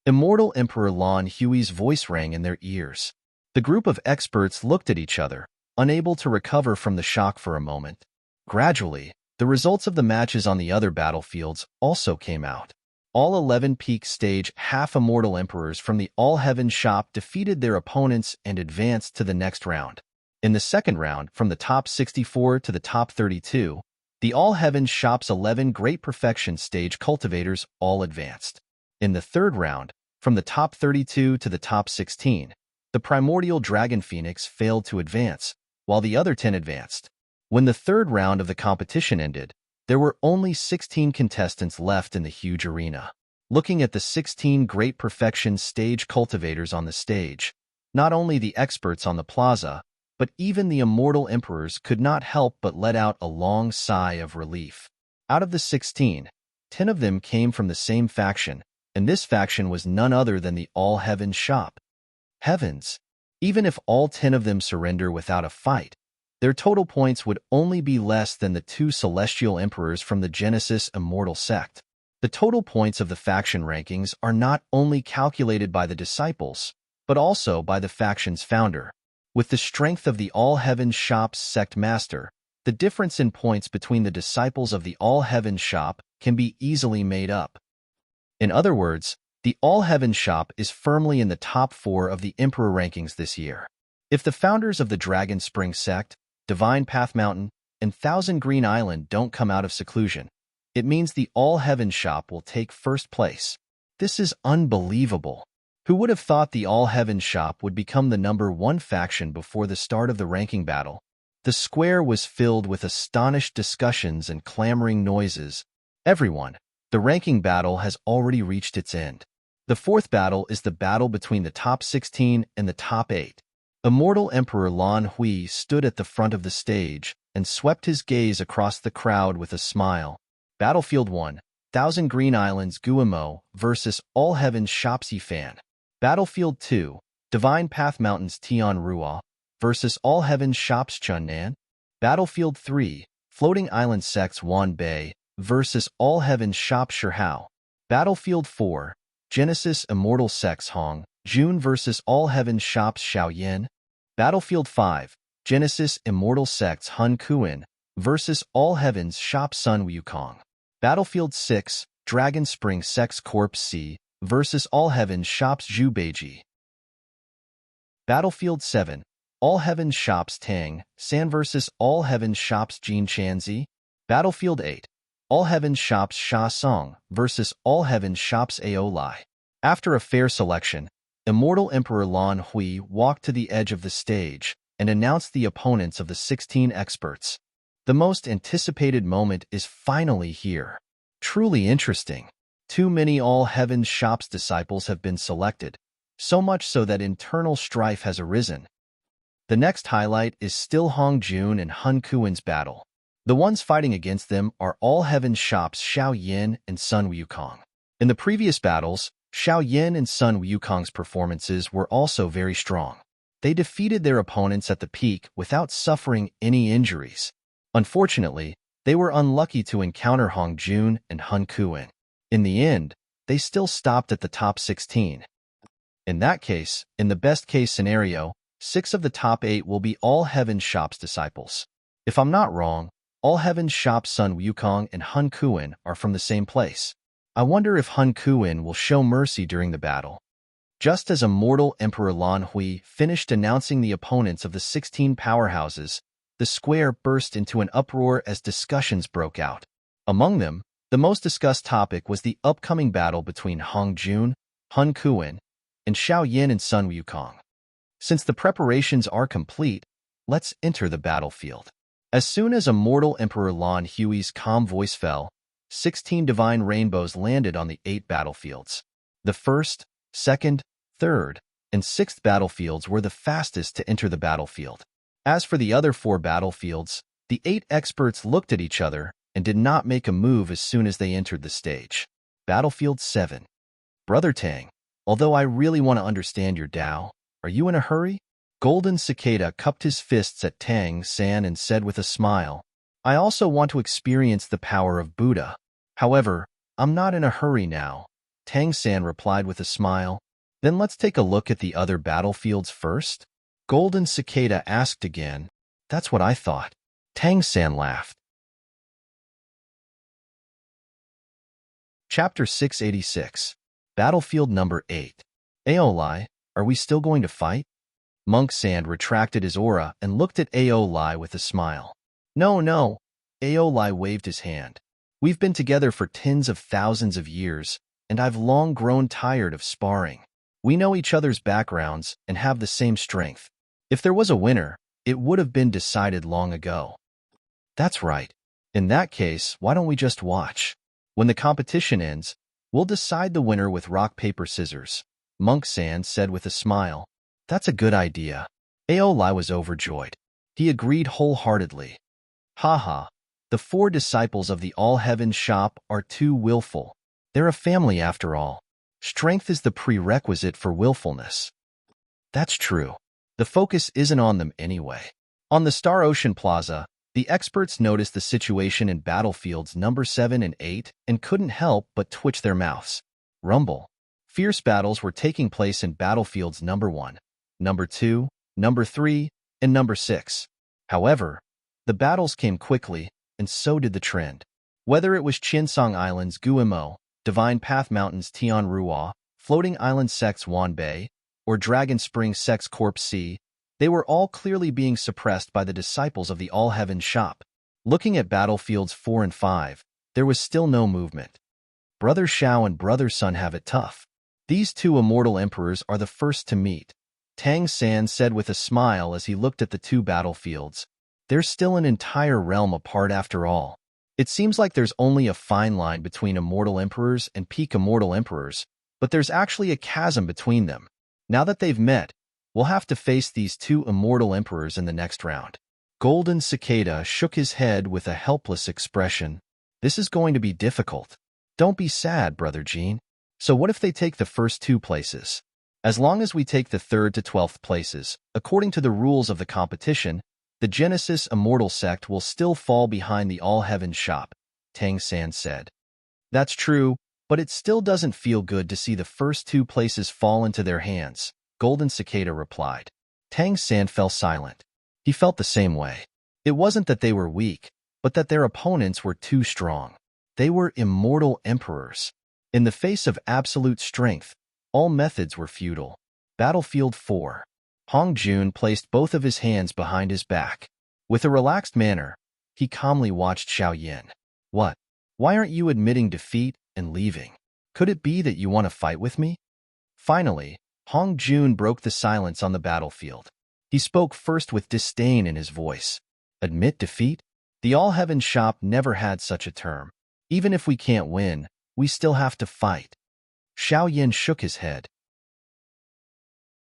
Immortal Emperor Lan Hui's voice rang in their ears. The group of experts looked at each other, unable to recover from the shock for a moment. Gradually, the results of the matches on the other battlefields also came out. All 11 peak stage half-immortal emperors from the All Heavens Shop defeated their opponents and advanced to the next round. In the second round, from the top 64 to the top 32, the All Heavens Shop's 11 Great Perfection stage cultivators all advanced. In the third round, from the top 32 to the top 16, the Primordial Dragon Phoenix failed to advance, while the other 10 advanced. When the third round of the competition ended, there were only 16 contestants left in the huge arena. Looking at the 16 great perfection stage cultivators on the stage, not only the experts on the plaza, but even the immortal emperors could not help but let out a long sigh of relief. Out of the 16, 10 of them came from the same faction, and this faction was none other than the All Heavens shop. Heavens! Even if all 10 of them surrender without a fight, their total points would only be less than the 2 celestial emperors from the Genesis immortal sect. The total points of the faction rankings are not only calculated by the disciples, but also by the faction's founder. With the strength of the All Heavens shop's sect master, the difference in points between the disciples of the All Heavens shop can be easily made up. In other words, the All Heavens shop is firmly in the top 4 of the Emperor rankings this year. If the founders of the Dragon Spring sect, Divine Path Mountain, and Thousand Green Island don't come out of seclusion, it means the All Heavens shop will take first place. This is unbelievable. Who would have thought the All Heavens shop would become the #1 faction before the start of the ranking battle? The square was filled with astonished discussions and clamoring noises. Everyone, the ranking battle has already reached its end. The fourth battle is the battle between the top 16 and the top 8. Immortal Emperor Lan Hui stood at the front of the stage and swept his gaze across the crowd with a smile. Battlefield 1, Thousand Green Islands Guillemot versus All Heavens Shopsy Fan. Battlefield 2, Divine Path Mountains Tian Rua versus All Heavens Shops Chunnan. Battlefield 3, Floating Island Sects Wan Bei versus All Heavens Shop Shihao. Battlefield 4, Genesis Immortal Sects Hong Jun versus All Heavens Shops Xiaoyan. Battlefield 5, Genesis Immortal Sects Hun Kuan versus All Heavens Shop Sun Wukong. Battlefield 6, Dragon Spring Sects Corp C versus All Heavens Shops Zhu Beiji. Battlefield 7, All Heavens Shops Tang San versus All Heavens Shops Jin Chanzi. Battlefield 8, All Heavens Shops Sha Song versus All Heavens Shops Ao Lai. After a fair selection, Immortal Emperor Lan Hui walked to the edge of the stage and announced the opponents of the 16 experts. The most anticipated moment is finally here. Truly interesting. Too many All Heavens Shops disciples have been selected, so much so that internal strife has arisen. The next highlight is still Hong Jun and Hun Kuan's battle. The ones fighting against them are All Heavens Shops Xiao Yin and Sun Wukong. In the previous battles, Xiao Yin and Sun Wukong's performances were also very strong. They defeated their opponents at the peak without suffering any injuries. Unfortunately, they were unlucky to encounter Hong Jun and Hun Kuan. In the end, they still stopped at the top 16. In that case, in the best-case scenario, 6 of the top 8 will be All Heavens Shops disciples. If I'm not wrong, All Heavens Shops Sun Wukong and Hun Kuan are from the same place. I wonder if Hun Kuan will show mercy during the battle. Just as Immortal Emperor Lan Hui finished announcing the opponents of the 16 powerhouses, the square burst into an uproar as discussions broke out. Among them, the most discussed topic was the upcoming battle between Hong Jun, Hun Kuan, and Xiao Yin and Sun Wukong. Since the preparations are complete, let's enter the battlefield. As soon as Immortal Emperor Lan Hui's calm voice fell, 16 divine rainbows landed on the 8 battlefields. The first, second, third, and sixth battlefields were the fastest to enter the battlefield. As for the other 4 battlefields, the 8 experts looked at each other and did not make a move as soon as they entered the stage. Battlefield 7. Brother Tang, although I really want to understand your Tao, are you in a hurry? Golden Cicada cupped his fists at Tang San and said with a smile, I also want to experience the power of Buddha. However, I'm not in a hurry now. Tang San replied with a smile. Then let's take a look at the other battlefields first. Golden Cicada asked again. That's what I thought. Tang San laughed. Chapter 686. Battlefield number 8. Aolai, are we still going to fight? Monk Sand retracted his aura and looked at Aolai with a smile. No. Aolai waved his hand. We've been together for tens of thousands of years, and I've long grown tired of sparring. We know each other's backgrounds and have the same strength. If there was a winner, it would have been decided long ago. That's right. In that case, why don't we just watch? When the competition ends, we'll decide the winner with rock, paper, scissors, Monk Sand said with a smile. That's a good idea. Aolai was overjoyed. He agreed wholeheartedly. Haha, the 4 disciples of the All-Heaven Shop are too willful. They're a family after all. Strength is the prerequisite for willfulness. That's true. The focus isn't on them anyway. On the Star Ocean Plaza, the experts noticed the situation in battlefields number 7 and 8 and couldn't help but twitch their mouths. Rumble. Fierce battles were taking place in battlefields number 1, number 2, number 3, and number 6. However, the battles came quickly, and so did the trend. Whether it was Chinsong Island's Guimo, Divine Path Mountains Tian Rua, Floating Island Sects Wan Bay, or Dragon Spring Sects Corp C, they were all clearly being suppressed by the disciples of the All-Heaven Shop. Looking at battlefields 4 and 5, there was still no movement. Brother Shao and Brother Sun have it tough. These 2 immortal emperors are the first to meet, Tang San said with a smile as he looked at the 2 battlefields. They're still an entire realm apart after all. It seems like there's only a fine line between immortal emperors and peak immortal emperors, but there's actually a chasm between them. Now that they've met, we'll have to face these 2 immortal emperors in the next round. Golden Cicada shook his head with a helpless expression. This is going to be difficult. Don't be sad, Brother Jean. So what if they take the first 2 places? As long as we take the 3rd to 12th places, according to the rules of the competition, the Genesis Immortal Sect will still fall behind the All-Heaven Shop, Tang San said. That's true, but it still doesn't feel good to see the first 2 places fall into their hands, Golden Cicada replied. Tang San fell silent. He felt the same way. It wasn't that they were weak, but that their opponents were too strong. They were immortal emperors. In the face of absolute strength, all methods were futile. Battlefield 4. Hong Jun placed both of his hands behind his back. With a relaxed manner, he calmly watched Xiao Yin. What? Why aren't you admitting defeat and leaving? Could it be that you want to fight with me? Finally, Hong Jun broke the silence on the battlefield. He spoke first with disdain in his voice. Admit defeat? The All-Heaven Shop never had such a term. Even if we can't win, we still have to fight. Xiao Yin shook his head.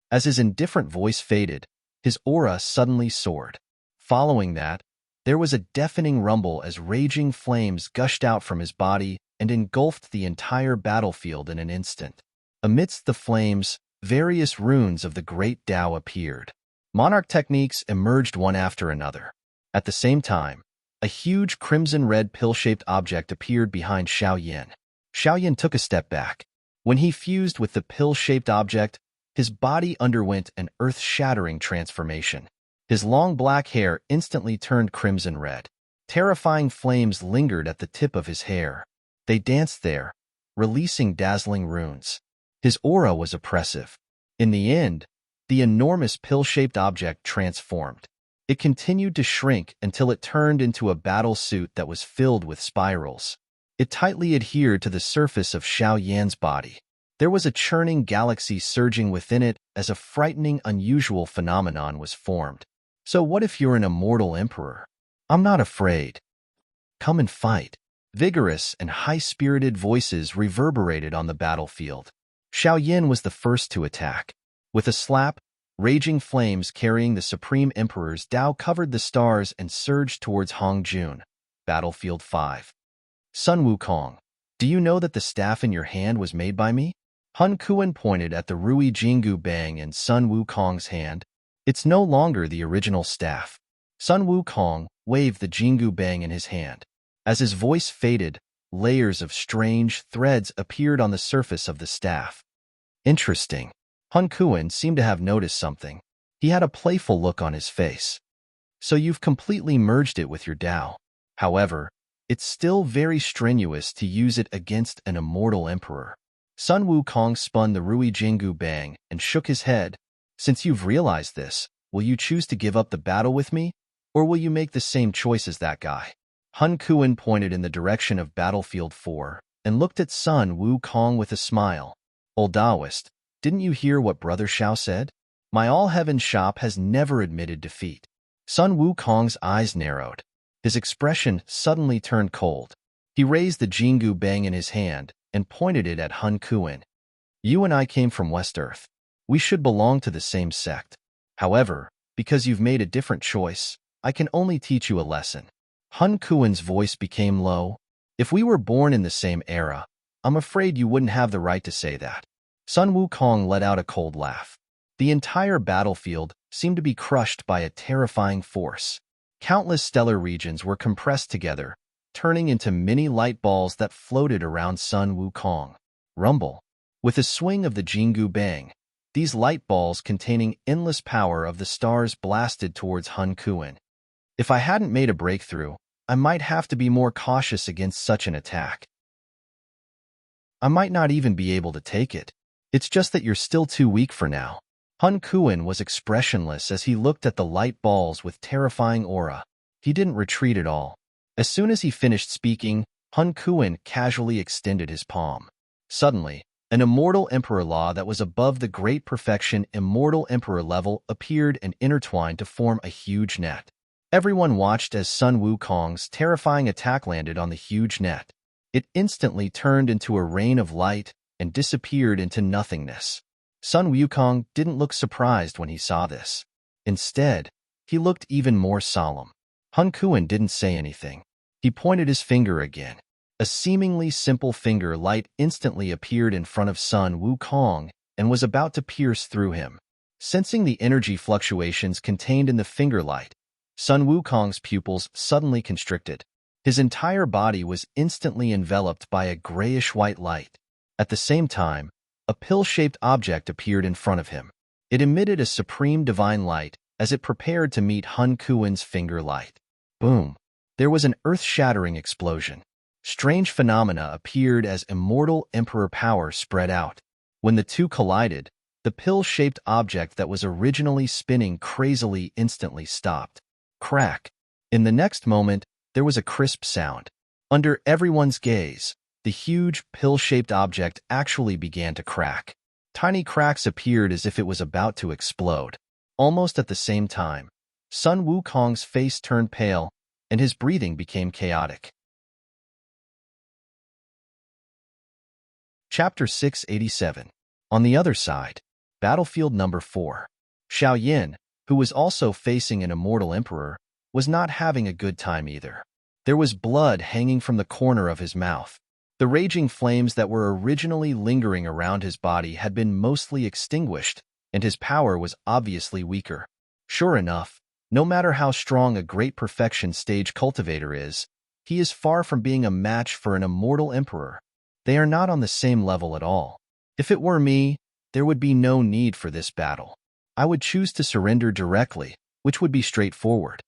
As his indifferent voice faded, his aura suddenly soared. Following that, there was a deafening rumble as raging flames gushed out from his body and engulfed the entire battlefield in an instant. Amidst the flames, various runes of the Great Tao appeared. Monarch techniques emerged one after another. At the same time, a huge crimson-red pill-shaped object appeared behind Xiao Yin. Xiao Yin took a step back. When he fused with the pill-shaped object, his body underwent an earth-shattering transformation. His long black hair instantly turned crimson red. Terrifying flames lingered at the tip of his hair. They danced there, releasing dazzling runes. His aura was oppressive. In the end, the enormous pill-shaped object transformed. It continued to shrink until it turned into a battle suit that was filled with spirals. It tightly adhered to the surface of Xiao Yan's body. There was a churning galaxy surging within it as a frightening, unusual phenomenon was formed. So what if you're an immortal emperor? I'm not afraid. Come and fight. Vigorous and high-spirited voices reverberated on the battlefield. Xiao Yin was the first to attack. With a slap, raging flames carrying the Supreme Emperor's Tao covered the stars and surged towards Hong Jun. Battlefield 5. Sun Wukong, do you know that the staff in your hand was made by me? Hun Kuan pointed at the Rui Jingu Bang in Sun Wukong's hand. It's no longer the original staff. Sun Wukong waved the Jingu Bang in his hand. As his voice faded, layers of strange threads appeared on the surface of the staff. Interesting. Hun Kuan seemed to have noticed something. He had a playful look on his face. So you've completely merged it with your Tao. However, it's still very strenuous to use it against an immortal emperor. Sun Wukong spun the Rui Jingu Bang and shook his head. Since you've realized this, will you choose to give up the battle with me, or will you make the same choice as that guy? Hun Kuan pointed in the direction of Battlefield 4 and looked at Sun Wukong with a smile. Old Taoist, didn't you hear what Brother Xiao said? My All-Heaven Shop has never admitted defeat. Sun Wukong's eyes narrowed. His expression suddenly turned cold. He raised the Jingu Bang in his hand and pointed it at Hun Kuan. You and I came from West Earth. We should belong to the same sect. However, because you've made a different choice, I can only teach you a lesson. Hun Kuan's voice became low. If we were born in the same era, I'm afraid you wouldn't have the right to say that. Sun Wukong let out a cold laugh. The entire battlefield seemed to be crushed by a terrifying force. Countless stellar regions were compressed together, turning into mini light balls that floated around Sun Wukong. Rumble. With a swing of the Jingu Bang, these light balls containing endless power of the stars blasted towards Hun Kuan. If I hadn't made a breakthrough, I might have to be more cautious against such an attack. I might not even be able to take it. It's just that you're still too weak for now. Hun Kuan was expressionless as he looked at the light balls with terrifying aura. He didn't retreat at all. As soon as he finished speaking, Hun Kuan casually extended his palm. Suddenly, an immortal emperor law that was above the great perfection immortal emperor level appeared and intertwined to form a huge net. Everyone watched as Sun Wukong's terrifying attack landed on the huge net. It instantly turned into a rain of light and disappeared into nothingness. Sun Wukong didn't look surprised when he saw this. Instead, he looked even more solemn. Hun Kuan didn't say anything. He pointed his finger again. A seemingly simple finger light instantly appeared in front of Sun Wukong and was about to pierce through him. Sensing the energy fluctuations contained in the finger light, Sun Wukong's pupils suddenly constricted. His entire body was instantly enveloped by a grayish-white light. At the same time, a pill-shaped object appeared in front of him. It emitted a supreme divine light as it prepared to meet Hun Kuan's finger light. Boom! There was an earth-shattering explosion. Strange phenomena appeared as immortal emperor power spread out. When the two collided, the pill-shaped object that was originally spinning crazily instantly stopped. Crack! In the next moment, there was a crisp sound. Under everyone's gaze, the huge, pill-shaped object actually began to crack. Tiny cracks appeared as if it was about to explode. Almost at the same time, Sun Wukong's face turned pale, and his breathing became chaotic. Chapter 687. On the other side, Battlefield Number 4. Xiao Yin, who was also facing an immortal emperor, was not having a good time either. There was blood hanging from the corner of his mouth. The raging flames that were originally lingering around his body had been mostly extinguished, and his power was obviously weaker. Sure enough, no matter how strong a great perfection stage cultivator is, he is far from being a match for an immortal emperor. They are not on the same level at all. If it were me, there would be no need for this battle. I would choose to surrender directly, which would be straightforward.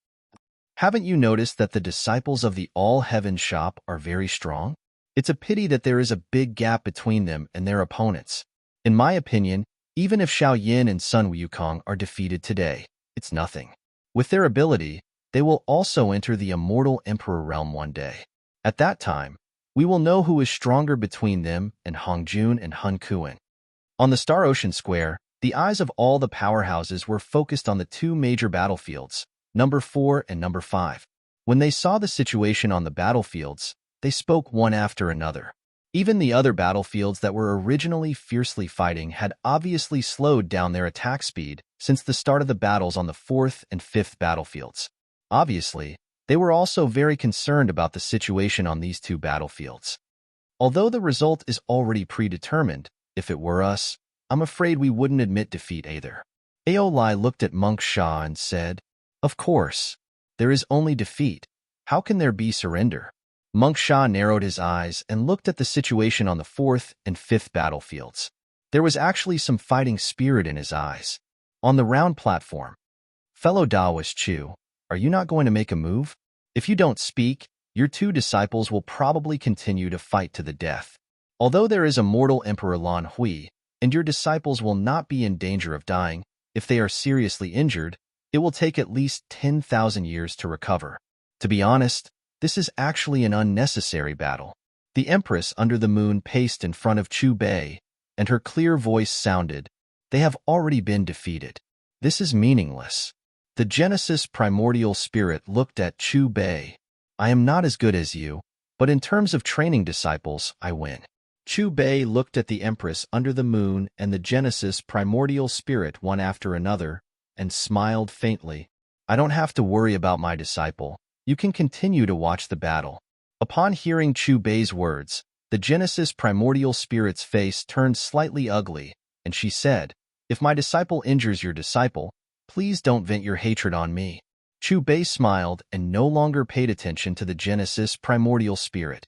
Haven't you noticed that the disciples of the All-Heaven Shop are very strong? It's a pity that there is a big gap between them and their opponents. In my opinion, even if Xiao Yin and Sun Wukong are defeated today, it's nothing. With their ability, they will also enter the immortal emperor realm one day. At that time, we will know who is stronger between them and Hongjun and Hun Kuan. On the Star Ocean Square, the eyes of all the powerhouses were focused on the two major battlefields, Number 4 and Number 5. When they saw the situation on the battlefields, they spoke one after another. Even the other battlefields that were originally fiercely fighting had obviously slowed down their attack speed since the start of the battles on the 4th and 5th battlefields. Obviously, they were also very concerned about the situation on these two battlefields. Although the result is already predetermined, if it were us, I'm afraid we wouldn't admit defeat either. Aolai looked at Monk Sha and said, "Of course. There is only defeat. How can there be surrender?" Monk Sha narrowed his eyes and looked at the situation on the 4th and 5th battlefields. There was actually some fighting spirit in his eyes. On the round platform, "Fellow Daoist Chu, are you not going to make a move? If you don't speak, your two disciples will probably continue to fight to the death. Although there is a mortal Emperor Lan Hui, and your disciples will not be in danger of dying, if they are seriously injured, it will take at least 10,000 years to recover. To be honest, this is actually an unnecessary battle." The Empress under the moon paced in front of Chu Bei, and her clear voice sounded, "They have already been defeated. This is meaningless." The Genesis primordial spirit looked at Chu Bei. I am not as good as you, but in terms of training disciples, I win. Chu Bei looked at the Empress under the moon and the Genesis primordial spirit one after another, and smiled faintly. I don't have to worry about my disciple. You can continue to watch the battle. Upon hearing Chu Bei's words, the Genesis primordial spirit's face turned slightly ugly, and she said, "If my disciple injures your disciple, please don't vent your hatred on me." Chu Bei smiled and no longer paid attention to the Genesis primordial spirit.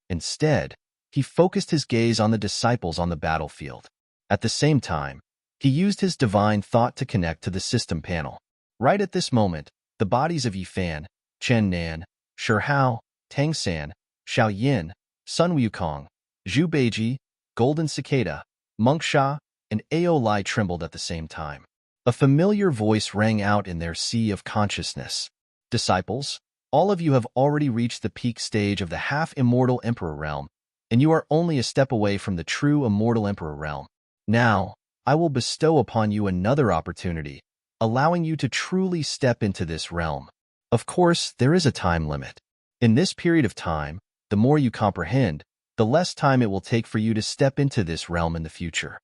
Instead, he focused his gaze on the disciples on the battlefield. At the same time, he used his divine thought to connect to the system panel. Right at this moment, the bodies of Yifan, Chen Nan, Shi Hao, Tang San, Xiao Yin, Sun Wukong, Zhu Beiji, Golden Cicada, Monk Sha, and Ao Lai trembled at the same time. A familiar voice rang out in their sea of consciousness. Disciples, all of you have already reached the peak stage of the half-immortal Emperor realm, and you are only a step away from the true immortal Emperor realm. Now, I will bestow upon you another opportunity, allowing you to truly step into this realm. Of course, there is a time limit. In this period of time, the more you comprehend, the less time it will take for you to step into this realm in the future.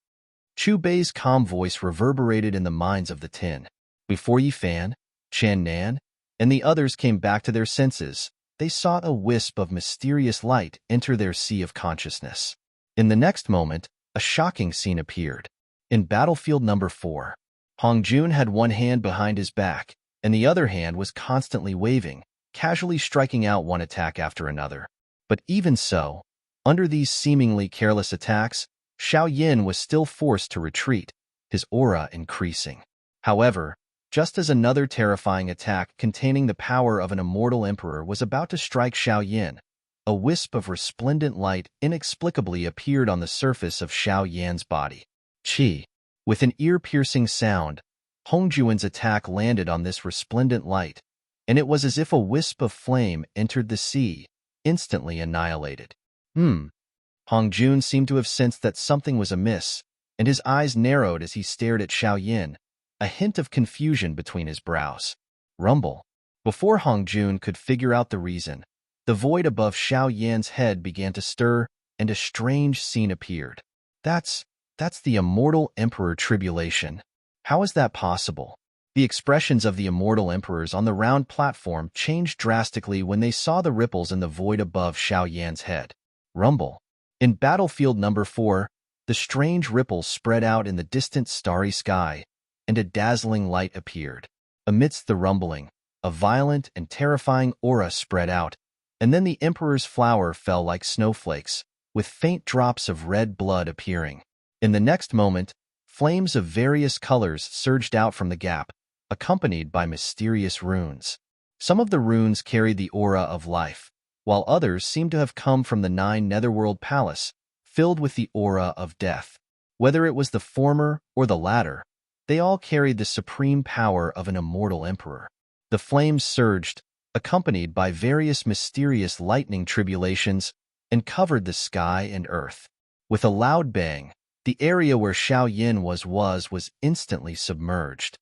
Chu Bei's calm voice reverberated in the minds of the 10. Before Yifan, Chen Nan, and the others came back to their senses, they saw a wisp of mysterious light enter their sea of consciousness. In the next moment, a shocking scene appeared. In battlefield number 4, Hong Jun had one hand behind his back, and the other hand was constantly waving, casually striking out one attack after another. But even so, under these seemingly careless attacks, Xiao Yin was still forced to retreat, his aura increasing. However, just as another terrifying attack containing the power of an immortal emperor was about to strike Xiao Yin, a wisp of resplendent light inexplicably appeared on the surface of Xiao Yan's body. Qi. With an ear-piercing sound, Hongjuan's attack landed on this resplendent light, and it was as if a wisp of flame entered the sea, instantly annihilated. Hongjun seemed to have sensed that something was amiss, and his eyes narrowed as he stared at Xiao Yin, a hint of confusion between his brows. Rumble. Before Hongjun could figure out the reason, the void above Xiao Yan's head began to stir, and a strange scene appeared. That's the immortal emperor tribulation. How is that possible? The expressions of the immortal emperors on the round platform changed drastically when they saw the ripples in the void above Xiao Yan's head. Rumble. In battlefield number 4, the strange ripples spread out in the distant starry sky, and a dazzling light appeared. Amidst the rumbling, a violent and terrifying aura spread out, and then the emperor's flower fell like snowflakes, with faint drops of red blood appearing. In the next moment, flames of various colors surged out from the gap, accompanied by mysterious runes. Some of the runes carried the aura of life, while others seemed to have come from the 9 Netherworld Palace, filled with the aura of death. Whether it was the former or the latter, they all carried the supreme power of an immortal emperor. The flames surged, accompanied by various mysterious lightning tribulations, and covered the sky and earth. With a loud bang, the area where Xiao Yin was instantly submerged.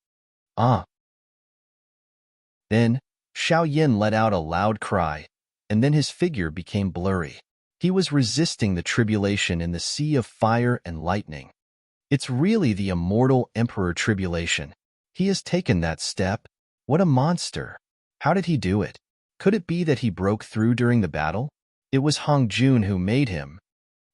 Then, Xiao Yin let out a loud cry, and then his figure became blurry. He was resisting the tribulation in the sea of fire and lightning. It's really the immortal emperor tribulation. He has taken that step. What a monster. How did he do it? Could it be that he broke through during the battle? It was Hongjun who made him.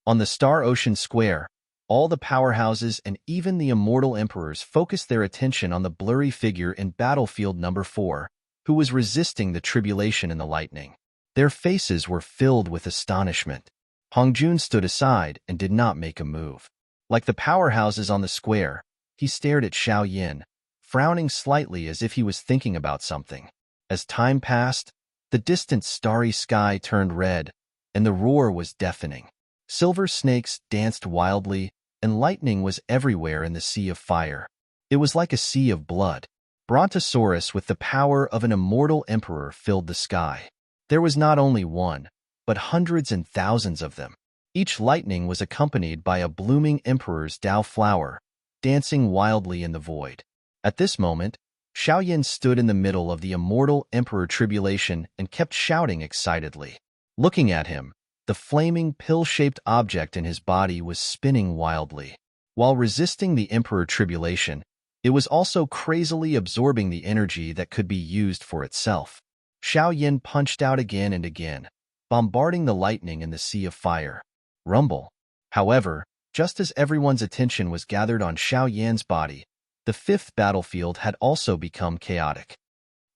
On the Star Ocean Square, all the powerhouses and even the immortal emperors focused their attention on the blurry figure in battlefield number 4, who was resisting the tribulation in the lightning. Their faces were filled with astonishment. Hongjun stood aside and did not make a move. Like the powerhouses on the square, he stared at Xiao Yin, frowning slightly as if he was thinking about something. As time passed, the distant starry sky turned red, and the roar was deafening. Silver snakes danced wildly, and lightning was everywhere in the sea of fire. It was like a sea of blood. Brontosaurus with the power of an immortal emperor filled the sky. There was not only one, but hundreds and thousands of them. Each lightning was accompanied by a blooming emperor's Dao flower, dancing wildly in the void. At this moment, Xiaoyan stood in the middle of the immortal Emperor Tribulation and kept shouting excitedly. Looking at him, the flaming pill-shaped object in his body was spinning wildly. While resisting the Emperor Tribulation, it was also crazily absorbing the energy that could be used for itself. Xiaoyan punched out again and again, bombarding the lightning in the sea of fire. Rumble. However, just as everyone's attention was gathered on Xiaoyan's body, the fifth battlefield had also become chaotic.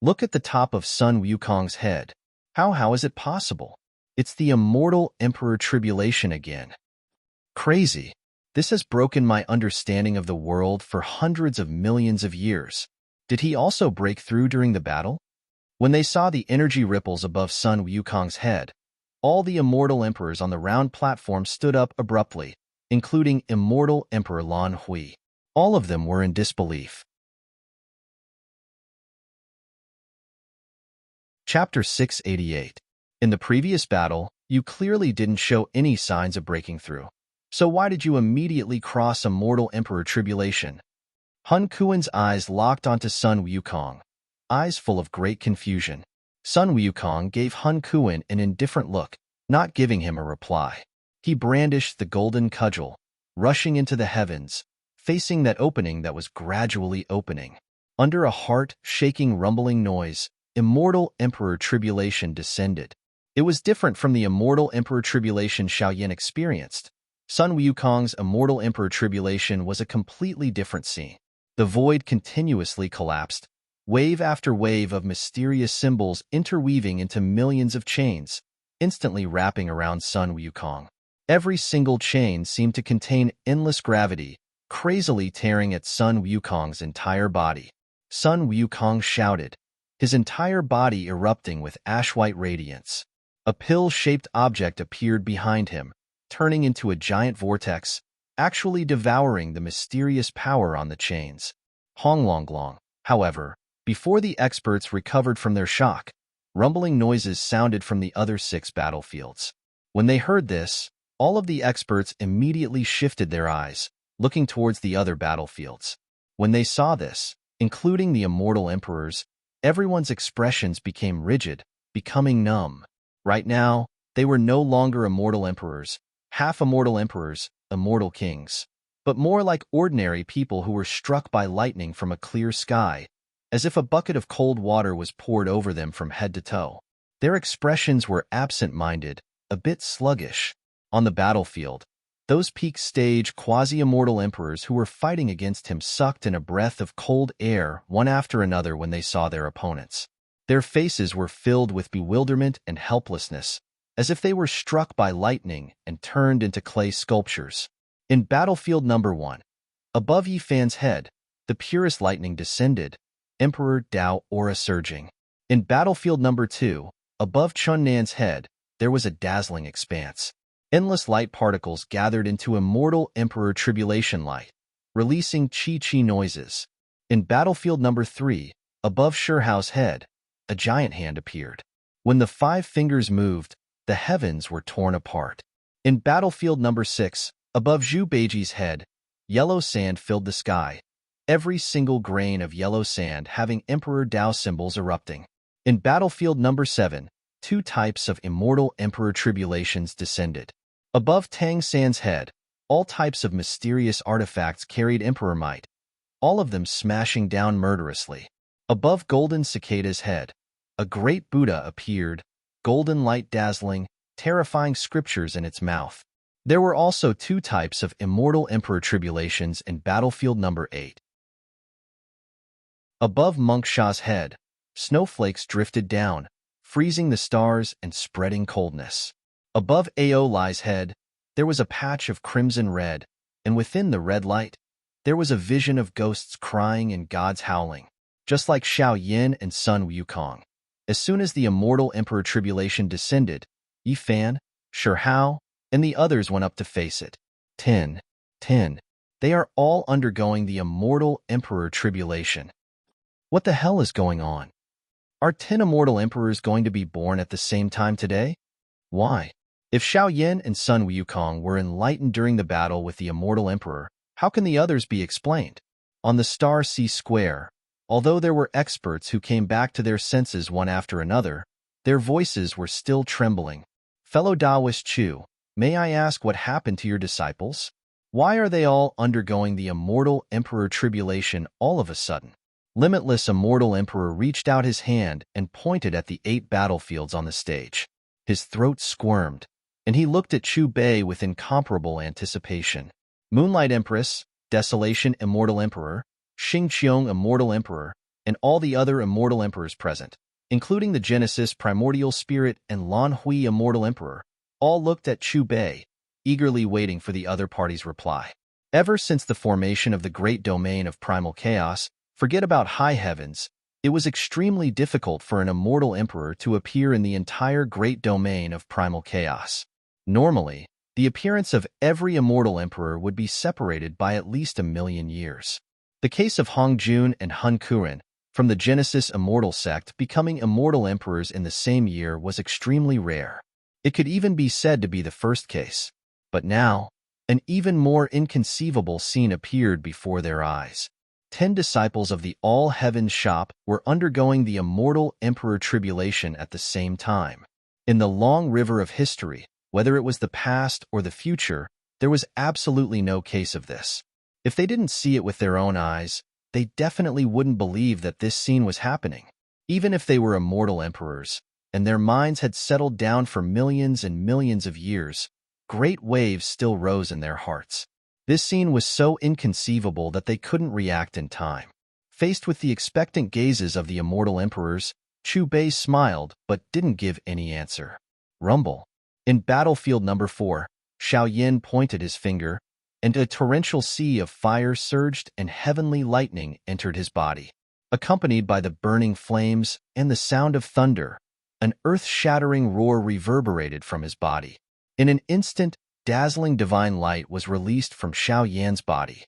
Look at the top of Sun Wukong's head. How is it possible? It's the immortal Emperor Tribulation again. Crazy. This has broken my understanding of the world for hundreds of millions of years. Did he also break through during the battle? When they saw the energy ripples above Sun Wukong's head, all the immortal emperors on the round platform stood up abruptly, including immortal Emperor Lan Hui. All of them were in disbelief. Chapter 688. In the previous battle, you clearly didn't show any signs of breaking through. So why did you immediately cross immortal Emperor Tribulation? Hun Kuan's eyes locked onto Sun Wukong, eyes full of great confusion. Sun Wukong gave Hun Kuan an indifferent look, not giving him a reply. He brandished the golden cudgel, rushing into the heavens, facing that opening that was gradually opening. Under a heart-shaking rumbling noise, immortal Emperor Tribulation descended. It was different from the immortal Emperor Tribulation Xiaoyan experienced. Sun Wukong's immortal Emperor Tribulation was a completely different scene. The void continuously collapsed, wave after wave of mysterious symbols interweaving into millions of chains, instantly wrapping around Sun Wukong. Every single chain seemed to contain endless gravity, crazily tearing at Sun Wukong's entire body. Sun Wukong shouted, his entire body erupting with ash-white radiance. A pill-shaped object appeared behind him, turning into a giant vortex, actually devouring the mysterious power on the chains. Honglonglong. However, before the experts recovered from their shock, rumbling noises sounded from the other 6 battlefields. When they heard this, all of the experts immediately shifted their eyes, looking towards the other battlefields. When they saw this, including the immortal emperors, everyone's expressions became rigid, becoming numb. Right now, they were no longer immortal emperors, half-immortal emperors, immortal kings, but more like ordinary people who were struck by lightning from a clear sky, as if a bucket of cold water was poured over them from head to toe. Their expressions were absent-minded, a bit sluggish. On the battlefield, those peak stage quasi-immortal emperors who were fighting against him sucked in a breath of cold air one after another when they saw their opponents. Their faces were filled with bewilderment and helplessness, as if they were struck by lightning and turned into clay sculptures. In battlefield number 1, above Yi Fan's head, the purest lightning descended, Emperor Dao aura surging. In battlefield number 2, above Chun Nan's head, there was a dazzling expanse. Endless light particles gathered into immortal Emperor Tribulation light, releasing chi-chi noises. In battlefield number 3, above Shihao's head, a giant hand appeared. When the 5 fingers moved, the heavens were torn apart. In battlefield number 6, above Zhu Beiji's head, yellow sand filled the sky, every single grain of yellow sand having Emperor Dao symbols erupting. In battlefield number 7, 2 types of immortal Emperor Tribulations descended. Above Tang San's head, all types of mysterious artifacts carried Emperor might, all of them smashing down murderously. Above Golden Cicada's head, a great Buddha appeared, golden light dazzling, terrifying scriptures in its mouth. There were also 2 types of immortal Emperor Tribulations in battlefield number 8. Above Monk Sha's head, snowflakes drifted down, freezing the stars and spreading coldness. Above Ao Lai's head, there was a patch of crimson red, and within the red light, there was a vision of ghosts crying and gods howling, just like Xiao Yin and Sun Wukong. As soon as the immortal Emperor Tribulation descended, Yi Fan, Shihao, and the others went up to face it. 10. They are all undergoing the immortal Emperor Tribulation. What the hell is going on? Are 10 immortal emperors going to be born at the same time today? Why? If Xiao Yin and Sun Wukong were enlightened during the battle with the immortal emperor, how can the others be explained? On the star C square, although there were experts who came back to their senses one after another, their voices were still trembling. Fellow Taoist Chu, may I ask what happened to your disciples? Why are they all undergoing the immortal emperor tribulation all of a sudden? Limitless immortal emperor reached out his hand and pointed at the 8 battlefields on the stage. His throat squirmed, and he looked at Chu Bei with incomparable anticipation. Moonlight Empress, Desolation Immortal Emperor, Xingqiong Immortal Emperor, and all the other immortal emperors present, including the Genesis Primordial Spirit and Lan Hui Immortal Emperor, all looked at Chu Bei, eagerly waiting for the other party's reply. Ever since the formation of the great domain of primal chaos, forget about high heavens, it was extremely difficult for an immortal emperor to appear in the entire great domain of primal chaos. Normally, the appearance of every immortal emperor would be separated by at least 1,000,000 years. The case of Hong Jun and Hun Kuren, from the Genesis Immortal sect becoming immortal emperors in the same year was extremely rare. It could even be said to be the first case. But now, an even more inconceivable scene appeared before their eyes. 10 disciples of the all-heavens shop were undergoing the immortal emperor tribulation at the same time. In the long river of history, whether it was the past or the future, there was absolutely no case of this. If they didn't see it with their own eyes, they definitely wouldn't believe that this scene was happening. Even if they were immortal emperors, and their minds had settled down for millions and millions of years, great waves still rose in their hearts. This scene was so inconceivable that they couldn't react in time. Faced with the expectant gazes of the immortal emperors, Chu Bei smiled but didn't give any answer. Rumble. In battlefield number 4, Xiao Yin pointed his finger, and a torrential sea of fire surged and heavenly lightning entered his body. Accompanied by the burning flames and the sound of thunder, an earth-shattering roar reverberated from his body. In an instant, dazzling divine light was released from Xiao Yan's body.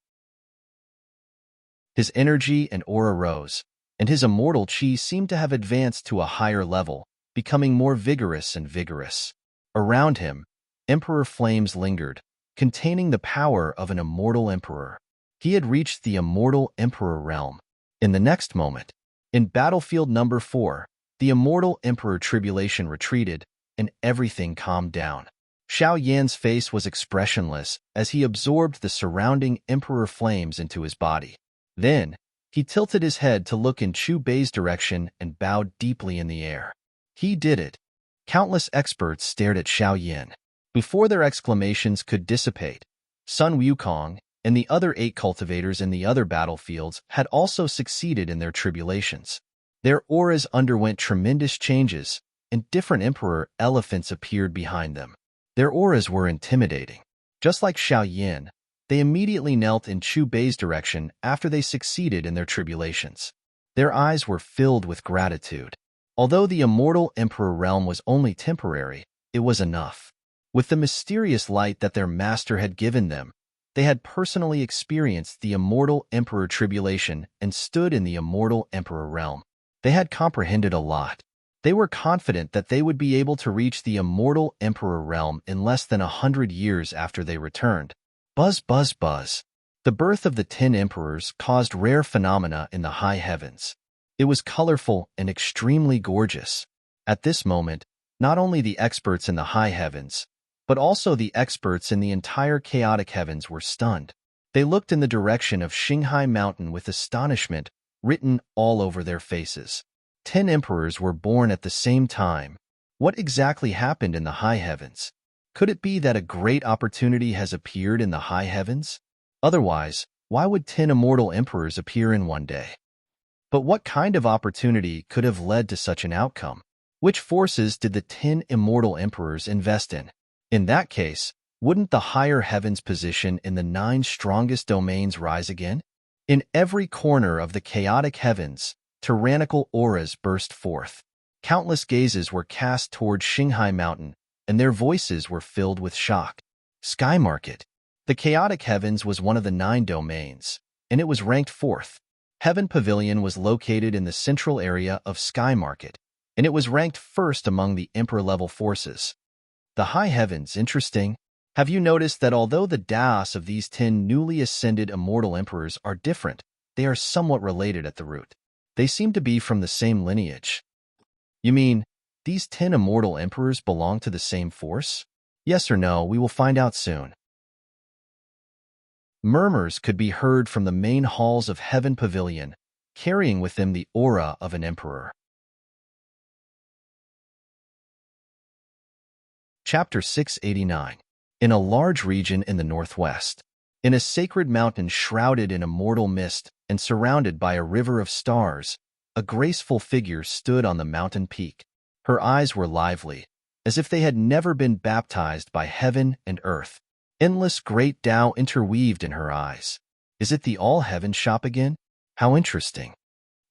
His energy and aura rose, and his immortal qi seemed to have advanced to a higher level, becoming more vigorous and vigorous. Around him, emperor flames lingered, containing the power of an immortal emperor. He had reached the immortal emperor realm. In the next moment, in battlefield number 4, the immortal emperor tribulation retreated, and everything calmed down. Xiao Yan's face was expressionless as he absorbed the surrounding emperor flames into his body. Then, he tilted his head to look in Chu Bei's direction and bowed deeply in the air. He did it. Countless experts stared at Xiao Yan. Before their exclamations could dissipate, Sun Wukong and the other 8 cultivators in the other battlefields had also succeeded in their tribulations. Their auras underwent tremendous changes, and different emperor elephants appeared behind them. Their auras were intimidating. Just like Xiao Yan, they immediately knelt in Chu Bei's direction after they succeeded in their tribulations. Their eyes were filled with gratitude. Although the immortal emperor realm was only temporary, it was enough. With the mysterious light that their master had given them, they had personally experienced the immortal emperor tribulation and stood in the immortal emperor realm. They had comprehended a lot. They were confident that they would be able to reach the immortal emperor realm in less than 100 years after they returned. Buzz, buzz, buzz. The birth of the 10 emperors caused rare phenomena in the high heavens. It was colorful and extremely gorgeous. At this moment, not only the experts in the high heavens, but also the experts in the entire chaotic heavens were stunned. They looked in the direction of Xinghai Mountain with astonishment written all over their faces. 10 emperors were born at the same time. What exactly happened in the high heavens? Could it be that a great opportunity has appeared in the high heavens? Otherwise, why would 10 immortal emperors appear in one day? But what kind of opportunity could have led to such an outcome? Which forces did the 10 immortal emperors invest in? In that case, wouldn't the higher heavens position in the 9 strongest domains rise again? In every corner of the chaotic heavens, tyrannical auras burst forth. Countless gazes were cast toward Xinghai Mountain, and their voices were filled with shock. Sky Market. The chaotic heavens was one of the 9 domains, and it was ranked 4th. Heaven Pavilion was located in the central area of Sky Market, and it was ranked 1st among the emperor-level forces. The high heavens, interesting. Have you noticed that although the daos of these 10 newly ascended immortal emperors are different, they are somewhat related at the root. They seem to be from the same lineage. You mean, these 10 immortal emperors belong to the same force? Yes or no, we will find out soon. Murmurs could be heard from the main halls of Heaven Pavilion, carrying with them the aura of an emperor. Chapter 689. In a large region in the northwest, in a sacred mountain shrouded in immortal mist and surrounded by a river of stars, a graceful figure stood on the mountain peak. Her eyes were lively, as if they had never been baptized by heaven and earth. Endless great Tao interweaved in her eyes. Is it the all-heaven shop again? How interesting.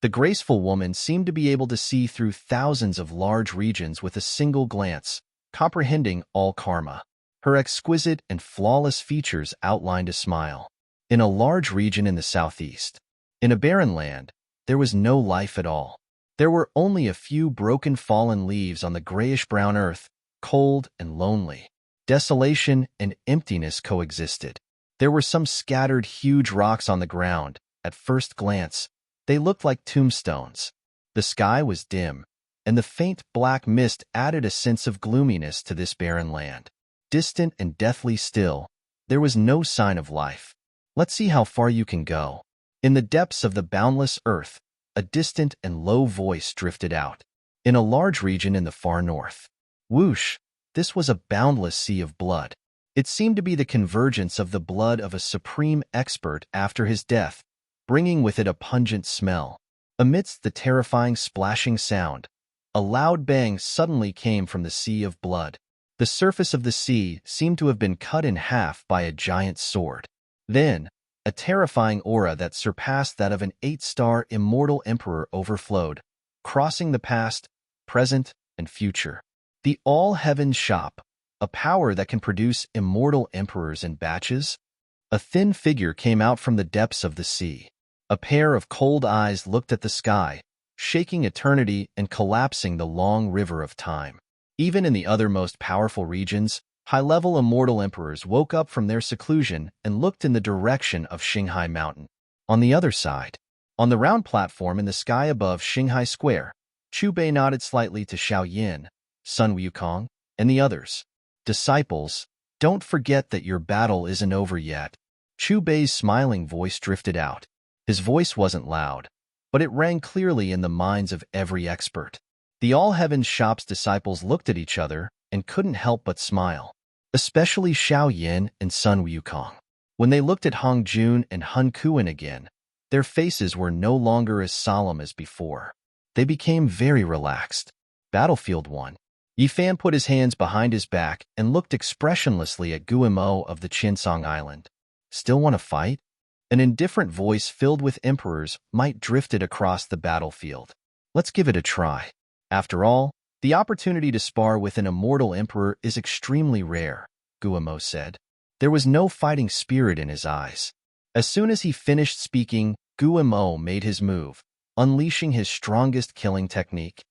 The graceful woman seemed to be able to see through thousands of large regions with a single glance, comprehending all karma. Her exquisite and flawless features outlined a smile. In a large region in the southeast, in a barren land, there was no life at all. There were only a few broken fallen leaves on the grayish-brown earth, cold and lonely. Desolation and emptiness coexisted. There were some scattered huge rocks on the ground. At first glance, they looked like tombstones. The sky was dim, and the faint black mist added a sense of gloominess to this barren land. Distant and deathly still, there was no sign of life. Let's see how far you can go. In the depths of the boundless earth, a distant and low voice drifted out. In a large region in the far north. Whoosh! This was a boundless sea of blood. It seemed to be the convergence of the blood of a supreme expert after his death, bringing with it a pungent smell. Amidst the terrifying splashing sound, a loud bang suddenly came from the sea of blood. The surface of the sea seemed to have been cut in half by a giant sword. Then, a terrifying aura that surpassed that of an 8-star immortal emperor overflowed, crossing the past, present, and future. The all-heaven shop, a power that can produce immortal emperors in batches? A thin figure came out from the depths of the sea. A pair of cold eyes looked at the sky, shaking eternity and collapsing the long river of time. Even in the other most powerful regions, high-level immortal emperors woke up from their seclusion and looked in the direction of Xinghai Mountain. On the other side, on the round platform in the sky above Xinghai Square, Chu Bei nodded slightly to Xiao Yin, Sun Wukong, and the others. Disciples, don't forget that your battle isn't over yet. Chu Bei's smiling voice drifted out. His voice wasn't loud, but it rang clearly in the minds of every expert. The all-heaven shop's disciples looked at each other and couldn't help but smile, especially Xiao Yin and Sun Wukong. When they looked at Hong Jun and Hun Kuan again, their faces were no longer as solemn as before. They became very relaxed. Battlefield 1. Yi Fan put his hands behind his back and looked expressionlessly at Guimo of the Qinsong Island. Still want to fight? An indifferent voice filled with emperors might drifted across the battlefield. Let's give it a try. After all, the opportunity to spar with an immortal emperor is extremely rare, Guimo said. There was no fighting spirit in his eyes. As soon as he finished speaking, Guimo made his move, unleashing his strongest killing technique.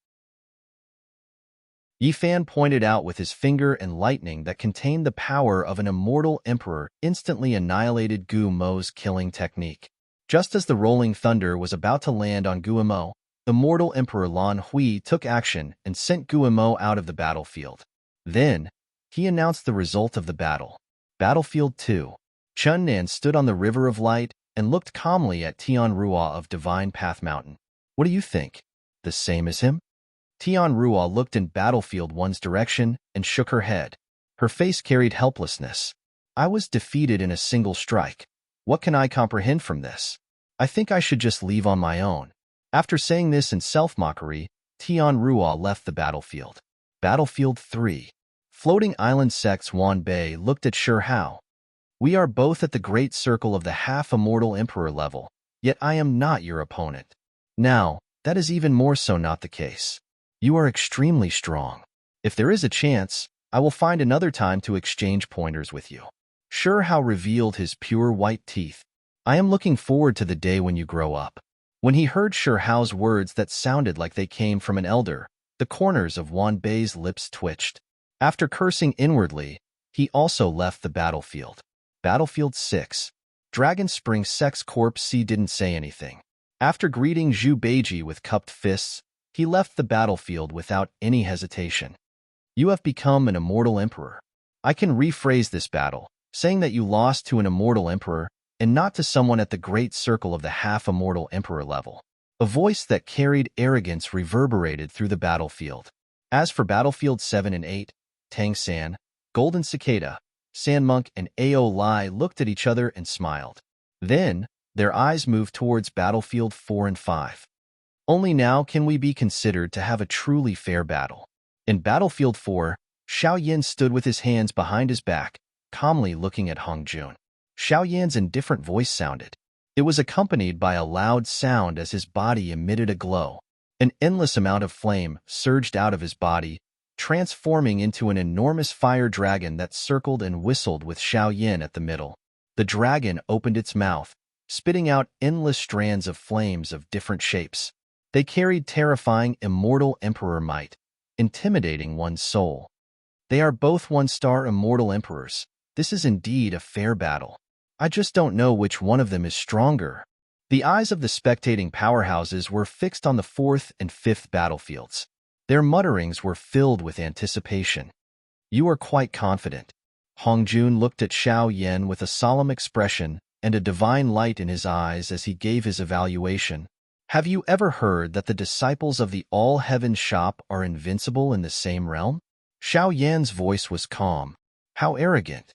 Yi Fan pointed out with his finger, and lightning that contained the power of an immortal emperor instantly annihilated Guimo's killing technique. Just as the rolling thunder was about to land on Guimo, immortal Emperor Lan Hui took action and sent Guimo out of the battlefield. Then, he announced the result of the battle. Battlefield 2. Chun Nan stood on the River of Light and looked calmly at Tian Rua of Divine Path Mountain. What do you think? The same as him? Tian Rua looked in Battlefield 1's direction and shook her head. Her face carried helplessness. I was defeated in a single strike. What can I comprehend from this? I think I should just leave on my own. After saying this in self-mockery, Tian Rua left the battlefield. Battlefield 3. Floating Island Sect's Wan Bei looked at Shi Hao. We are both at the great circle of the half-immortal emperor level, yet I am not your opponent. Now, that is even more so not the case. You are extremely strong. If there is a chance, I will find another time to exchange pointers with you. Shi Hao revealed his pure white teeth. I am looking forward to the day when you grow up. When he heard Shi Hao's words that sounded like they came from an elder, the corners of Wan Bei's lips twitched. After cursing inwardly, he also left the battlefield. Battlefield 6. Dragon Spring Sex Corp C didn't say anything. After greeting Zhu Beiji with cupped fists, he left the battlefield without any hesitation. You have become an immortal emperor. I can rephrase this battle, saying that you lost to an immortal emperor and not to someone at the great circle of the half-immortal emperor level. A voice that carried arrogance reverberated through the battlefield. As for Battlefield 7 and 8, Tang San, Golden Cicada, Sandmonk, and Ao Lai looked at each other and smiled. Then, their eyes moved towards Battlefield 4 and 5. Only now can we be considered to have a truly fair battle. In Battlefield 4, Xiao Yan stood with his hands behind his back, calmly looking at Hong Jun. Xiao Yan's indifferent voice sounded. It was accompanied by a loud sound as his body emitted a glow. An endless amount of flame surged out of his body, transforming into an enormous fire dragon that circled and whistled with Xiao Yan at the middle. The dragon opened its mouth, spitting out endless strands of flames of different shapes. They carried terrifying immortal emperor might, intimidating one's soul. They are both one-star immortal emperors. This is indeed a fair battle. I just don't know which one of them is stronger. The eyes of the spectating powerhouses were fixed on the 4th and 5th battlefields. Their mutterings were filled with anticipation. You are quite confident. Hong Jun looked at Xiao Yan with a solemn expression and a divine light in his eyes as he gave his evaluation. Have you ever heard that the disciples of the All-Heaven Shop are invincible in the same realm? Xiao Yan's voice was calm. How arrogant.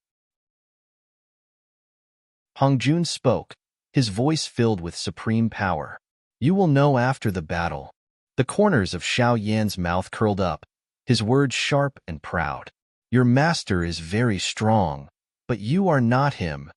Hong Jun spoke, his voice filled with supreme power. You will know after the battle. The corners of Xiao Yan's mouth curled up, his words sharp and proud. Your master is very strong, but you are not him.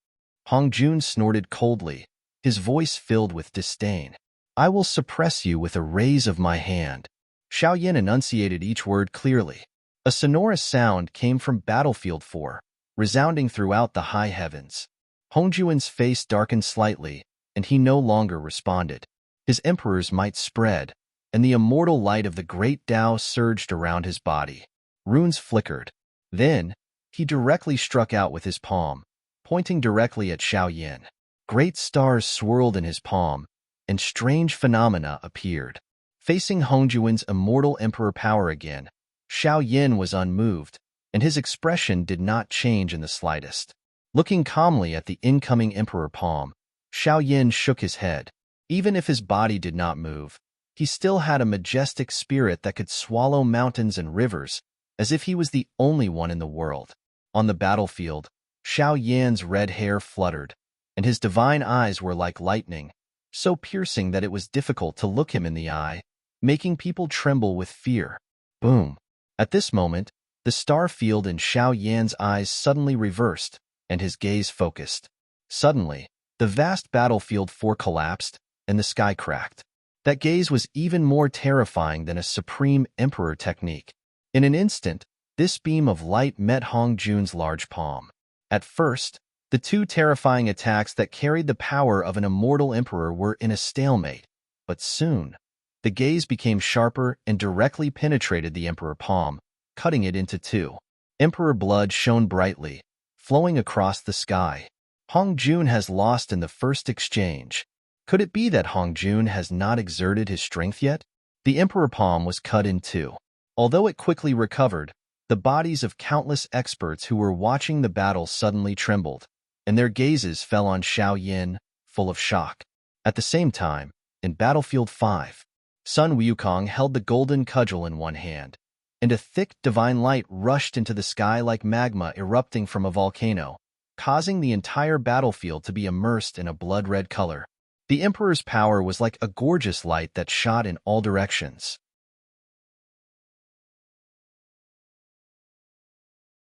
Hong Jun snorted coldly, his voice filled with disdain. I will suppress you with a raise of my hand. Xiao Yan enunciated each word clearly. A sonorous sound came from Battlefield 4, resounding throughout the high heavens. Hong Jun's face darkened slightly, and he no longer responded. His emperor's might spread, and the immortal light of the great Tao surged around his body. Runes flickered. Then, he directly struck out with his palm, pointing directly at Xiao Yan. Great stars swirled in his palm, and strange phenomena appeared. Facing Hong Jun's immortal emperor power again, Xiao Yan was unmoved, and his expression did not change in the slightest. Looking calmly at the incoming emperor palm, Xiao Yan shook his head. Even if his body did not move, he still had a majestic spirit that could swallow mountains and rivers, as if he was the only one in the world. On the battlefield, Xiao Yan's red hair fluttered, and his divine eyes were like lightning, so piercing that it was difficult to look him in the eye, making people tremble with fear. Boom! At this moment, the star field in Xiao Yan's eyes suddenly reversed, and his gaze focused. Suddenly, the vast battlefield 4 collapsed, and the sky cracked. That gaze was even more terrifying than a supreme emperor technique. In an instant, this beam of light met Hong Jun's large palm. At first, the two terrifying attacks that carried the power of an immortal emperor were in a stalemate, but soon, the gaze became sharper and directly penetrated the emperor palm, cutting it into two. Emperor blood shone brightly, flowing across the sky. Hong Jun has lost in the first exchange. Could it be that Hong Jun has not exerted his strength yet? The emperor palm was cut in two. Although it quickly recovered, the bodies of countless experts who were watching the battle suddenly trembled, and their gazes fell on Xiao Yan, full of shock. At the same time, in Battlefield 5, Sun Wukong held the golden cudgel in one hand, and a thick divine light rushed into the sky like magma erupting from a volcano, causing the entire battlefield to be immersed in a blood-red color. The Emperor's power was like a gorgeous light that shot in all directions.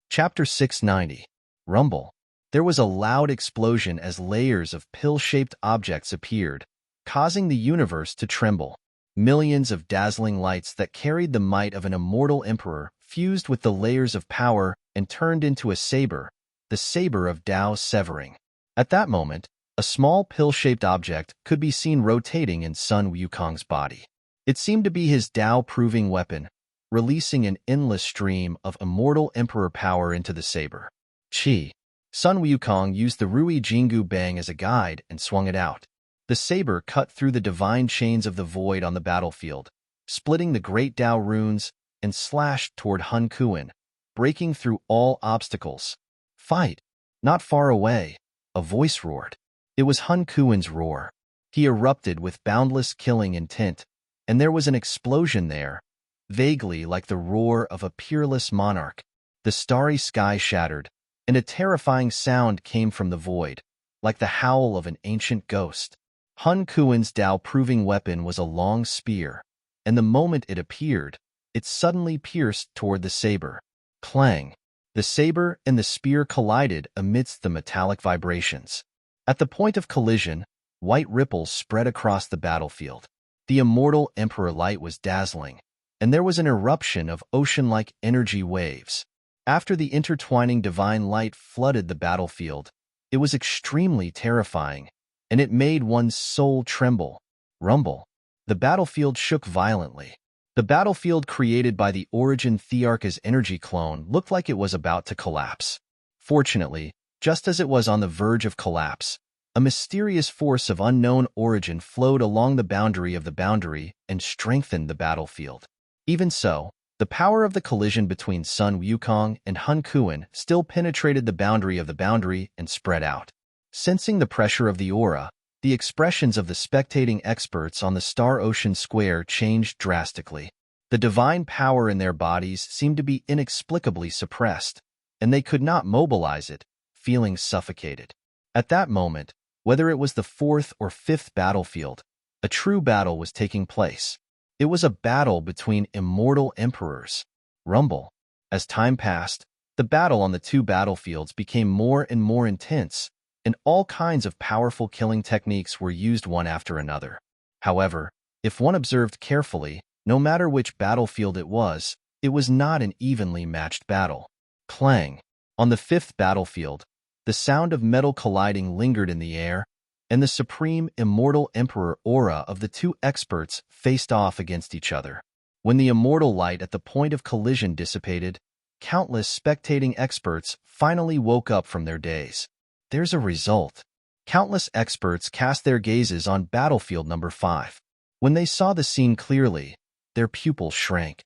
Chapter 690. Rumble. There was a loud explosion as layers of pill-shaped objects appeared, causing the universe to tremble. Millions of dazzling lights that carried the might of an immortal emperor fused with the layers of power and turned into a saber, the saber of Tao Severing. At that moment, a small pill-shaped object could be seen rotating in Sun Wukong's body. It seemed to be his Tao-proving weapon, releasing an endless stream of immortal emperor power into the saber. Qi. Sun Wukong used the Rui Jingu Bang as a guide and swung it out. The saber cut through the divine chains of the void on the battlefield, splitting the great Dao runes, and slashed toward Hun Kuan, breaking through all obstacles. Fight! Not far away, a voice roared. It was Hun Kuan's roar. He erupted with boundless killing intent, and there was an explosion there, vaguely like the roar of a peerless monarch. The starry sky shattered, and a terrifying sound came from the void, like the howl of an ancient ghost. Hun Kuan's Dao-proving weapon was a long spear, and the moment it appeared, it suddenly pierced toward the saber. Clang! The saber and the spear collided amidst the metallic vibrations. At the point of collision, white ripples spread across the battlefield. The immortal Emperor light was dazzling, and there was an eruption of ocean-like energy waves. After the intertwining divine light flooded the battlefield, it was extremely terrifying, and it made one's soul tremble. Rumble. The battlefield shook violently. The battlefield created by the Origin Thearch's energy clone looked like it was about to collapse. Fortunately, just as it was on the verge of collapse, a mysterious force of unknown origin flowed along the boundary and strengthened the battlefield. Even so, the power of the collision between Sun Wukong and Hun Kuan still penetrated the boundary and spread out. Sensing the pressure of the aura, the expressions of the spectating experts on the Star Ocean Square changed drastically. The divine power in their bodies seemed to be inexplicably suppressed, and they could not mobilize it, feeling suffocated. At that moment, whether it was the fourth or fifth battlefield, a true battle was taking place. It was a battle between immortal emperors. Rumble. As time passed, the battle on the two battlefields became more and more intense, and all kinds of powerful killing techniques were used one after another. However, if one observed carefully, no matter which battlefield it was not an evenly matched battle. Clang! On the fifth battlefield, the sound of metal colliding lingered in the air, and the supreme immortal emperor aura of the two experts faced off against each other. When the immortal light at the point of collision dissipated, countless spectating experts finally woke up from their daze. There's a result. Countless experts cast their gazes on battlefield number 5. When they saw the scene clearly, their pupils shrank.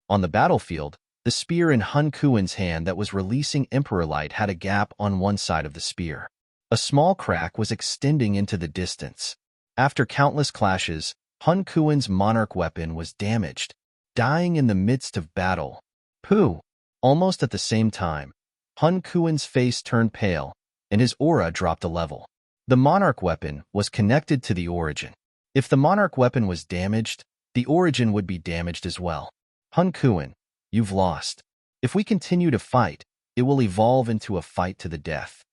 On the battlefield, the spear in Hun Kuan's hand that was releasing Emperor Light had a gap on one side of the spear. A small crack was extending into the distance. After countless clashes, Hun Kuan's monarch weapon was damaged, dying in the midst of battle. Pooh! Almost at the same time, Hun Kuan's face turned pale, and his aura dropped a level. The monarch weapon was connected to the origin. If the monarch weapon was damaged, the origin would be damaged as well. Hun Kuan, you've lost. If we continue to fight, it will evolve into a fight to the death.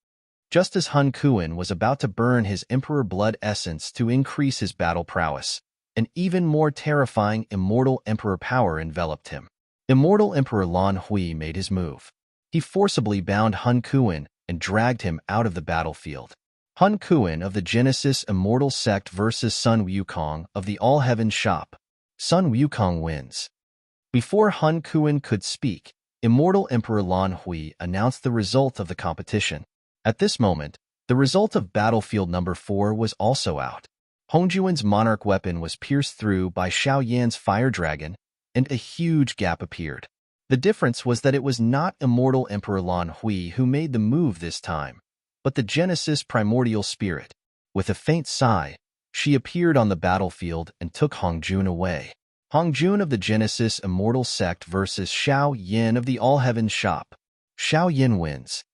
Just as Hun Kuan was about to burn his Emperor Blood essence to increase his battle prowess, an even more terrifying immortal Emperor power enveloped him. Immortal Emperor Lan Hui made his move. He forcibly bound Hun Kuan and dragged him out of the battlefield. Hun Kuan of the Genesis Immortal Sect versus Sun Wukong of the All Heaven Shop. Sun Wukong wins. Before Hun Kuan could speak, Immortal Emperor Lan Hui announced the result of the competition. At this moment, the result of battlefield number 4 was also out. Hongjuan's monarch weapon was pierced through by Xiao Yan's fire dragon, and a huge gap appeared. The difference was that it was not Immortal Emperor Lan Hui who made the move this time, but the Genesis primordial spirit. With a faint sigh, she appeared on the battlefield and took Hongjun away. Hongjun of the Genesis Immortal Sect versus Xiao Yan of the All Heaven Shop. Xiao Yan wins.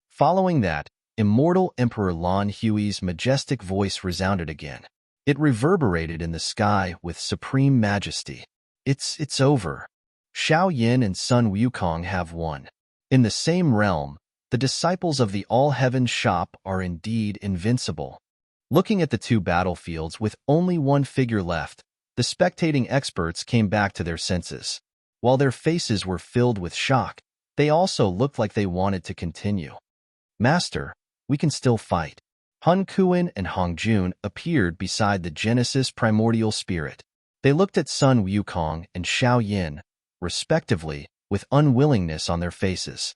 Following that, Immortal Emperor Lan Hui's majestic voice resounded again. It reverberated in the sky with supreme majesty. It's over. Xiao Yan and Sun Wukong have won. In the same realm, the disciples of the All Heaven Shop are indeed invincible. Looking at the two battlefields with only one figure left, the spectating experts came back to their senses. While their faces were filled with shock, they also looked like they wanted to continue. Master, we can still fight. Hun Kuan and Hongjun appeared beside the Genesis primordial spirit. They looked at Sun Wukong and Xiao Yan, respectively, with unwillingness on their faces.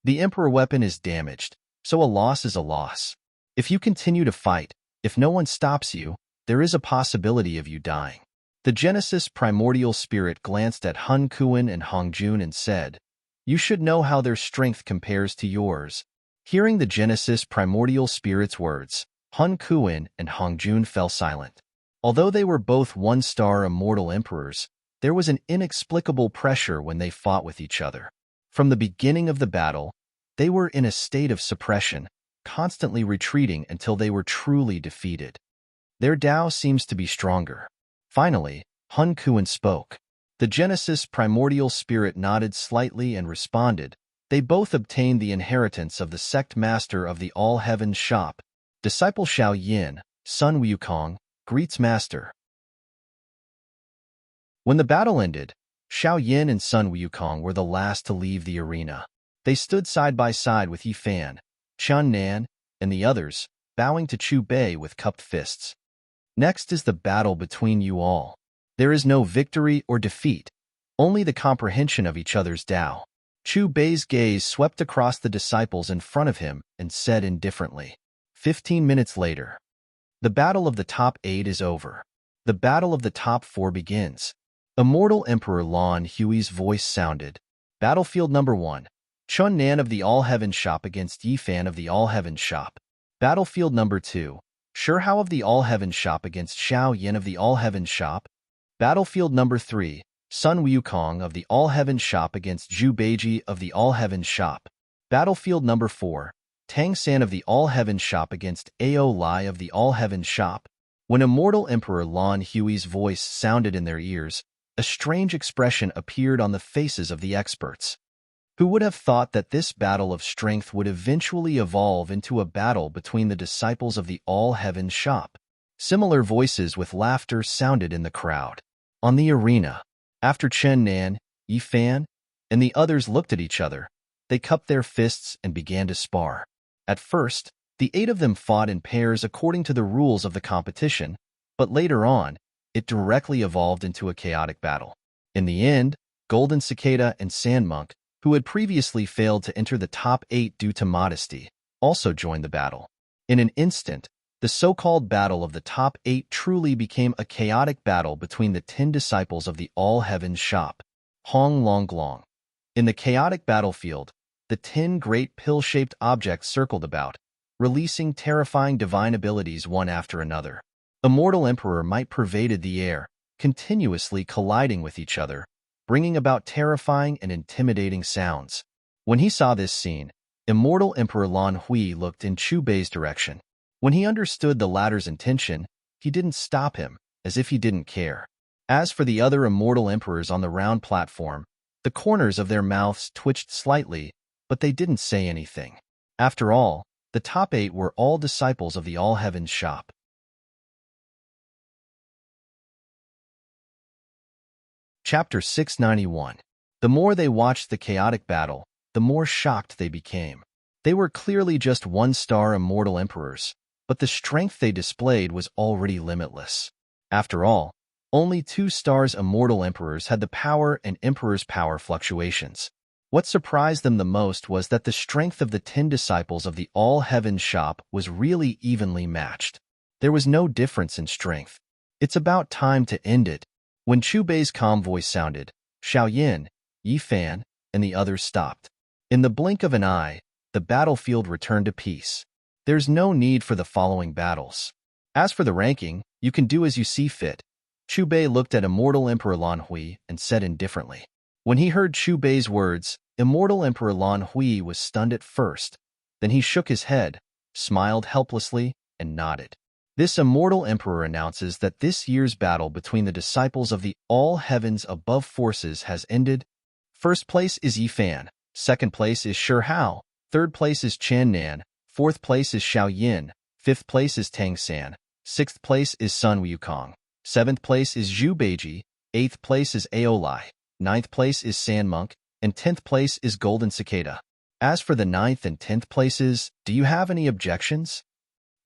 The Emperor weapon is damaged, so a loss is a loss. If you continue to fight, if no one stops you, there is a possibility of you dying. The Genesis primordial spirit glanced at Hun Kuan and Hong Jun and said, "You should know how their strength compares to yours." Hearing the Genesis primordial spirit's words, Hun Kuan and Hong Jun fell silent. Although they were both one-star immortal emperors, there was an inexplicable pressure when they fought with each other. From the beginning of the battle, they were in a state of suppression, constantly retreating until they were truly defeated. Their Tao seems to be stronger. Finally, Hun Kuan spoke. The Genesis primordial spirit nodded slightly and responded. They both obtained the inheritance of the sect master of the All-Heavens shop. Disciple Xiao Yin, Sun Wukong, greets master. When the battle ended, Xiao Yin and Sun Wukong were the last to leave the arena. They stood side by side with Yi Fan, Chun Nan, and the others, bowing to Chu Bei with cupped fists. Next is the battle between you all. There is no victory or defeat, only the comprehension of each other's Tao. Chu Bei's gaze swept across the disciples in front of him and said indifferently. 15 minutes later. The battle of the top 8 is over. The battle of the top 4 begins. Immortal Emperor Lon Hui's voice sounded. Battlefield number 1. Chun Nan of the All-Heavens shop against Yi Fan of the All-Heavens shop. Battlefield number 2. Shihao of the All-Heavens shop against Xiao Yin of the All-Heavens shop. Battlefield number 3. Sun Wukong of the All-Heavens shop against Zhu Beiji of the All-Heavens shop. Battlefield number 4. Tang San of the All-Heavens shop against Ao Lai of the All-Heavens shop. When Immortal Emperor Lon Hui's voice sounded in their ears, a strange expression appeared on the faces of the experts. Who would have thought that this battle of strength would eventually evolve into a battle between the disciples of the All-Heavens shop? Similar voices with laughter sounded in the crowd. On the arena, after Chen Nan, Yi Fan, and the others looked at each other, they cupped their fists and began to spar. At first, the 8 of them fought in pairs according to the rules of the competition, but later on, it directly evolved into a chaotic battle. In the end, Golden Cicada and Sandmonk, who had previously failed to enter the top 8 due to modesty, also joined the battle. In an instant, the so-called battle of the top 8 truly became a chaotic battle between the 10 disciples of the All-Heavens shop. Hong Long Glong. In the chaotic battlefield, the 10 great pill-shaped objects circled about, releasing terrifying divine abilities one after another. Immortal Emperor might pervaded the air, continuously colliding with each other, bringing about terrifying and intimidating sounds. When he saw this scene, Immortal Emperor Lon Hui looked in Chu Bei's direction. When he understood the latter's intention, he didn't stop him, as if he didn't care. As for the other immortal emperors on the round platform, the corners of their mouths twitched slightly, but they didn't say anything. After all, the top 8 were all disciples of the All-Heavens shop. Chapter 691. The more they watched the chaotic battle, the more shocked they became. They were clearly just one-star immortal emperors, but the strength they displayed was already limitless. After all, only 2 stars immortal emperors had the power and emperor's power fluctuations. What surprised them the most was that the strength of the 10 disciples of the All-Heavens shop was really evenly matched. There was no difference in strength. It's about time to end it. When Chu Bei's calm voice sounded, Xiao Yin, Yi Fan, and the others stopped. In the blink of an eye, the battlefield returned to peace. There's no need for the following battles. As for the ranking, you can do as you see fit. Chu Bei looked at Immortal Emperor Lon Hui and said indifferently. When he heard Chu Bei's words, Immortal Emperor Lon Hui was stunned at first. Then he shook his head, smiled helplessly, and nodded. This immortal emperor announces that this year's battle between the disciples of the All-Heavens above forces has ended. First place is Yi Fan, second place is Shihao, third place is Chen Nan, fourth place is Xiao Yin, fifth place is Tang San, sixth place is Sun Wukong, seventh place is Zhu Beiji, eighth place is Ao Lai, ninth place is Sandmonk, and 10th place is Golden Cicada. As for the 9th and 10th places, do you have any objections?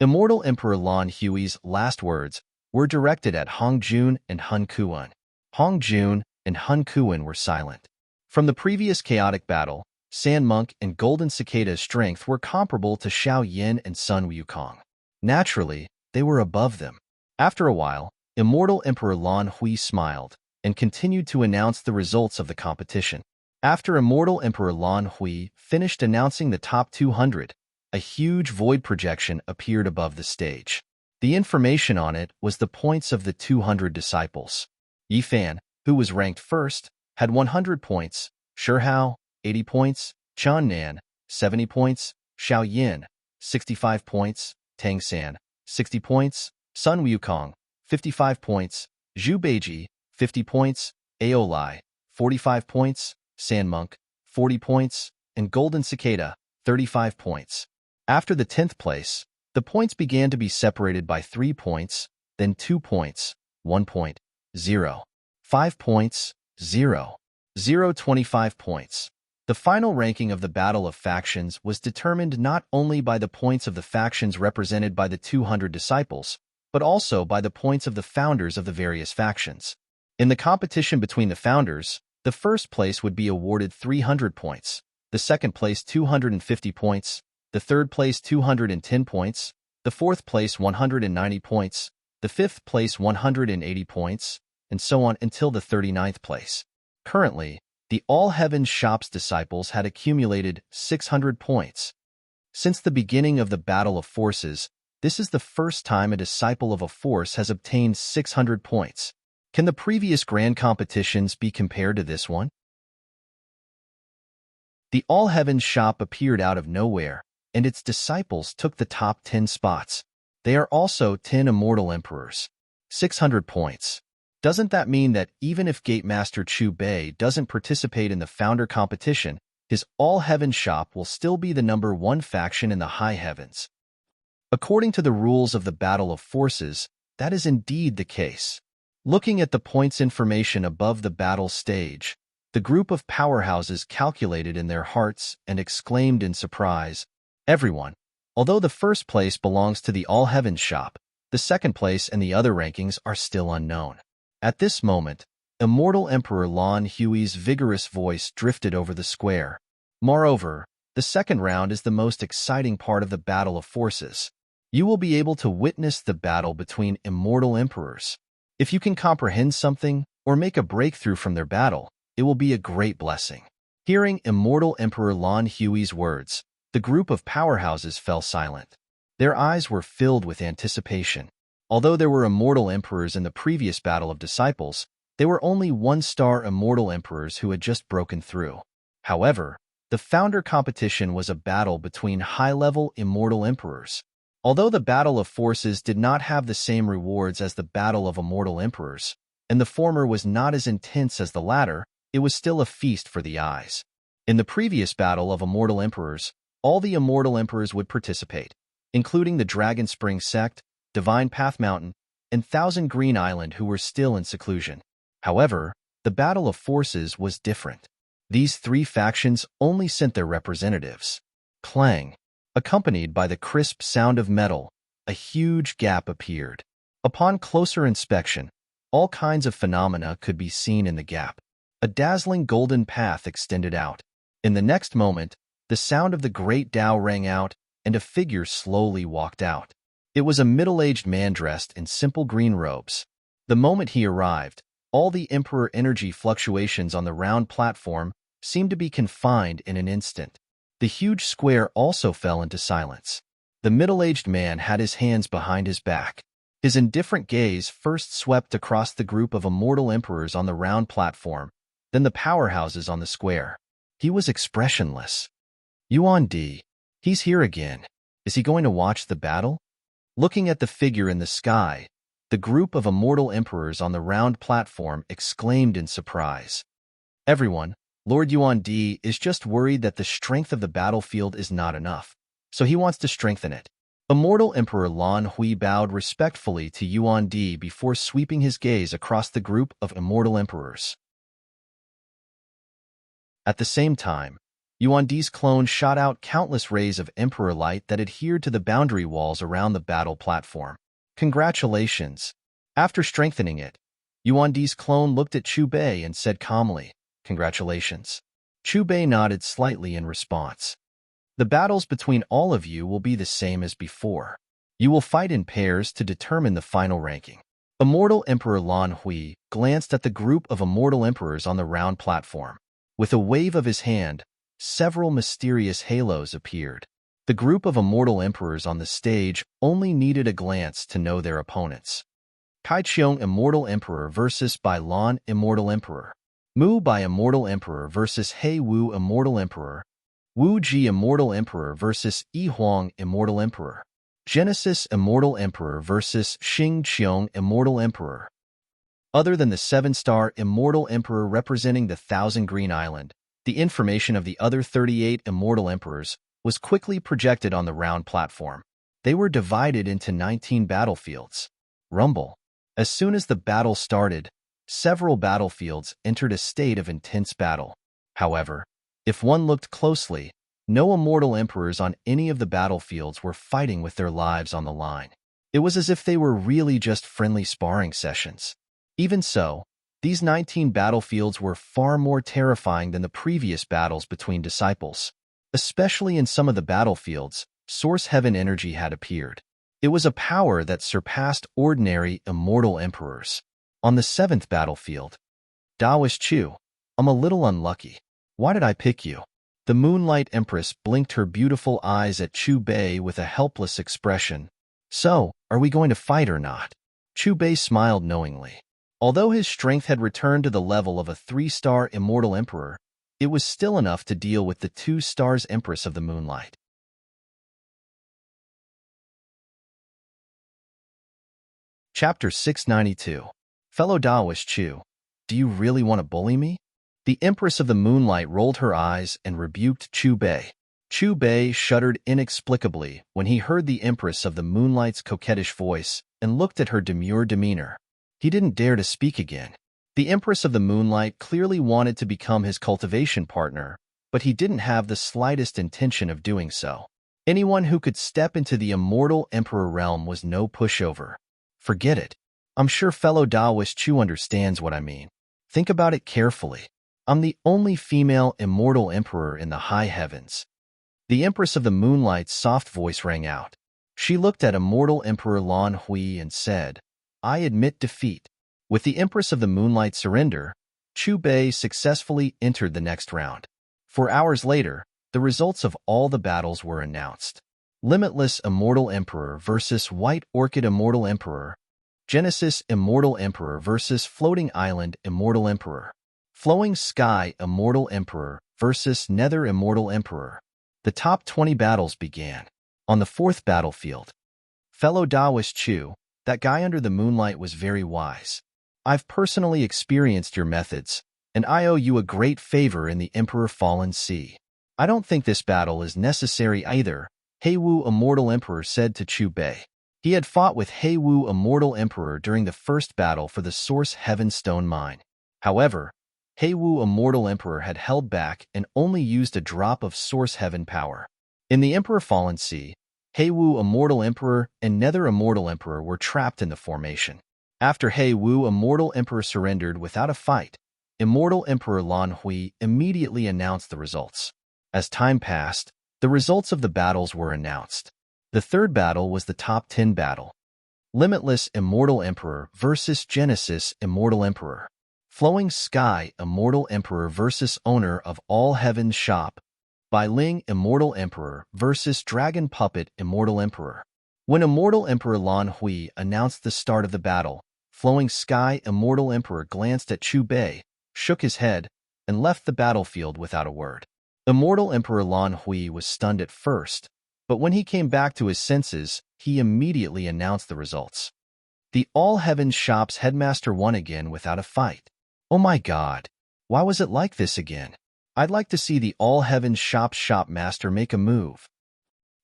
Immortal Emperor Lon Hui's last words were directed at Hong Jun and Hun Kuan. Hong Jun and Hun Kuan were silent. From the previous chaotic battle, Sand Monk, and Golden Cicada's strength were comparable to Xiao Yin and Sun Wukong. Naturally, they were above them. After a while, Immortal Emperor Lan Hui smiled and continued to announce the results of the competition. After Immortal Emperor Lan Hui finished announcing the top 200, a huge void projection appeared above the stage. The information on it was the points of the 200 disciples. Yi Fan, who was ranked first, had 100 points, Shihao, 80 points, Chan Nan, 70 points, Xiao Yin, 65 points, Tang San, 60 points, Sun Wukong, 55 points, Zhu Beiji, 50 points, Aolai, 45 points, Sand Monk, 40 points, and Golden Cicada, 35 points. After the 10th place, the points began to be separated by 3 points, then 2 points, 1 point, 0, 5 points, 0, 0, 25 points. The final ranking of the Battle of Factions was determined not only by the points of the factions represented by the 200 disciples, but also by the points of the founders of the various factions. In the competition between the founders, the first place would be awarded 300 points, the second place 250 points, the third place 210 points, the fourth place 190 points, the fifth place 180 points, and so on until the 39th place. Currently, the All Heavens Shop's disciples had accumulated 600 points. Since the beginning of the Battle of Forces, this is the first time a disciple of a force has obtained 600 points. Can the previous grand competitions be compared to this one? The All Heavens Shop appeared out of nowhere, and its disciples took the top 10 spots. They are also 10 Immortal Emperors. 600 points. Doesn't that mean that even if Gate Master Chu Bei doesn't participate in the founder competition, his All Heavens Shop will still be the number 1 faction in the High Heavens? According to the rules of the Battle of Forces, that is indeed the case. Looking at the points information above the battle stage, the group of powerhouses calculated in their hearts and exclaimed in surprise, "Everyone, although the first place belongs to the All Heavens Shop, the second place and the other rankings are still unknown." At this moment, Immortal Emperor Lan Hui's vigorous voice drifted over the square. Moreover, the second round is the most exciting part of the Battle of Forces. You will be able to witness the battle between Immortal Emperors. If you can comprehend something or make a breakthrough from their battle, it will be a great blessing. Hearing Immortal Emperor Lan Hui's words, the group of powerhouses fell silent. Their eyes were filled with anticipation. Although there were Immortal Emperors in the previous Battle of Disciples, they were only 1-star Immortal Emperors who had just broken through. However, the founder competition was a battle between high-level Immortal Emperors. Although the Battle of Forces did not have the same rewards as the Battle of Immortal Emperors, and the former was not as intense as the latter, it was still a feast for the eyes. In the previous Battle of Immortal Emperors, all the Immortal Emperors would participate, including the Dragon Spring Sect, Divine Path Mountain, and Thousand Green Island who were still in seclusion. However, the Battle of Forces was different. These 3 factions only sent their representatives. Clang. Accompanied by the crisp sound of metal, a huge gap appeared. Upon closer inspection, all kinds of phenomena could be seen in the gap. A dazzling golden path extended out. In the next moment, the sound of the great Tao rang out, and a figure slowly walked out. It was a middle-aged man dressed in simple green robes. The moment he arrived, all the Emperor energy fluctuations on the round platform seemed to be confined in an instant. The huge square also fell into silence. The middle-aged man had his hands behind his back. His indifferent gaze first swept across the group of Immortal Emperors on the round platform, then the powerhouses on the square. He was expressionless. Yuan Di. He's here again. Is he going to watch the battle? Looking at the figure in the sky, the group of Immortal Emperors on the round platform exclaimed in surprise. Everyone, Lord Yuan Di is just worried that the strength of the battlefield is not enough, so he wants to strengthen it. Immortal Emperor Lan Hui bowed respectfully to Yuan Di before sweeping his gaze across the group of Immortal Emperors. At the same time, Yuan Di's clone shot out countless rays of Emperor light that adhered to the boundary walls around the battle platform. Congratulations! After strengthening it, Yuan Di's clone looked at Chu Bei and said calmly, "Congratulations." Chubei nodded slightly in response. The battles between all of you will be the same as before. You will fight in pairs to determine the final ranking. Immortal Emperor Lan Hui glanced at the group of immortal emperors on the round platform. With a wave of his hand, several mysterious halos appeared. The group of immortal emperors on the stage only needed a glance to know their opponents. Kai Qiong Immortal Emperor versus Bai Lan Immortal Emperor. Mu Bai Immortal Emperor versus He Wu Immortal Emperor. Wu Ji Immortal Emperor versus Yi Huang Immortal Emperor. Genesis Immortal Emperor versus Xing Qiong Immortal Emperor. Other than the 7-star Immortal Emperor representing the Thousand Green Island, the information of the other 38 Immortal Emperors was quickly projected on the round platform. They were divided into 19 battlefields. Rumble. As soon as the battle started, several battlefields entered a state of intense battle. However, if one looked closely, no immortal emperors on any of the battlefields were fighting with their lives on the line. It was as if they were really just friendly sparring sessions. Even so, these 19 battlefields were far more terrifying than the previous battles between disciples. Especially in some of the battlefields, Source Heaven energy had appeared. It was a power that surpassed ordinary immortal emperors. On the 7th battlefield, Daoist Chu, I'm a little unlucky. Why did I pick you? The Moonlight Empress blinked her beautiful eyes at Chu Bei with a helpless expression. So, are we going to fight or not? Chu Bei smiled knowingly. Although his strength had returned to the level of a 3-star immortal emperor, it was still enough to deal with the 2 stars Empress of the Moonlight. Chapter 692. Fellow Daoist Chu, do you really want to bully me? The Empress of the Moonlight rolled her eyes and rebuked Chu Bei. Chu Bei shuddered inexplicably when he heard the Empress of the Moonlight's coquettish voice and looked at her demure demeanor. He didn't dare to speak again. The Empress of the Moonlight clearly wanted to become his cultivation partner, but he didn't have the slightest intention of doing so. Anyone who could step into the immortal emperor realm was no pushover. Forget it. I'm sure fellow Daoist Chu understands what I mean. Think about it carefully. I'm the only female immortal emperor in the high heavens. The Empress of the Moonlight's soft voice rang out. She looked at Immortal Emperor Lan Hui and said, I admit defeat. With the Empress of the Moonlight surrender, Chu Bei successfully entered the next round. 4 hours later, the results of all the battles were announced. Limitless Immortal Emperor versus White Orchid Immortal Emperor. Genesis Immortal Emperor versus Floating Island Immortal Emperor. Flowing Sky Immortal Emperor versus Nether Immortal Emperor. The top 20 battles began. On the 4th battlefield, fellow Daoist Chu, that guy under the moonlight was very wise. I've personally experienced your methods, and I owe you a great favor in the Emperor Fallen Sea. I don't think this battle is necessary either, He Wu Immortal Emperor said to Chu Bei. He had fought with He Wu Immortal Emperor during the first battle for the Source Heaven Stone Mine. However, He Wu Immortal Emperor had held back and only used a drop of Source Heaven power. In the Emperor Fallen Sea, He Wu Immortal Emperor and Nether Immortal Emperor were trapped in the formation. After He Wu Immortal Emperor surrendered without a fight, Immortal Emperor Lan Hui immediately announced the results. As time passed, the results of the battles were announced. The 3rd battle was the top 10 battle. Limitless Immortal Emperor versus Genesis Immortal Emperor. Flowing Sky Immortal Emperor versus Owner of All Heaven's Shop. Bai Ling Immortal Emperor versus Dragon Puppet Immortal Emperor. When Immortal Emperor Lan Hui announced the start of the battle, Flowing Sky Immortal Emperor glanced at Chu Bei, shook his head, and left the battlefield without a word. Immortal Emperor Lan Hui was stunned at first, but when he came back to his senses, he immediately announced the results. The All Heaven's Shop's headmaster won again without a fight. Oh my God! Why was it like this again? I'd like to see the All Heaven's shop master make a move.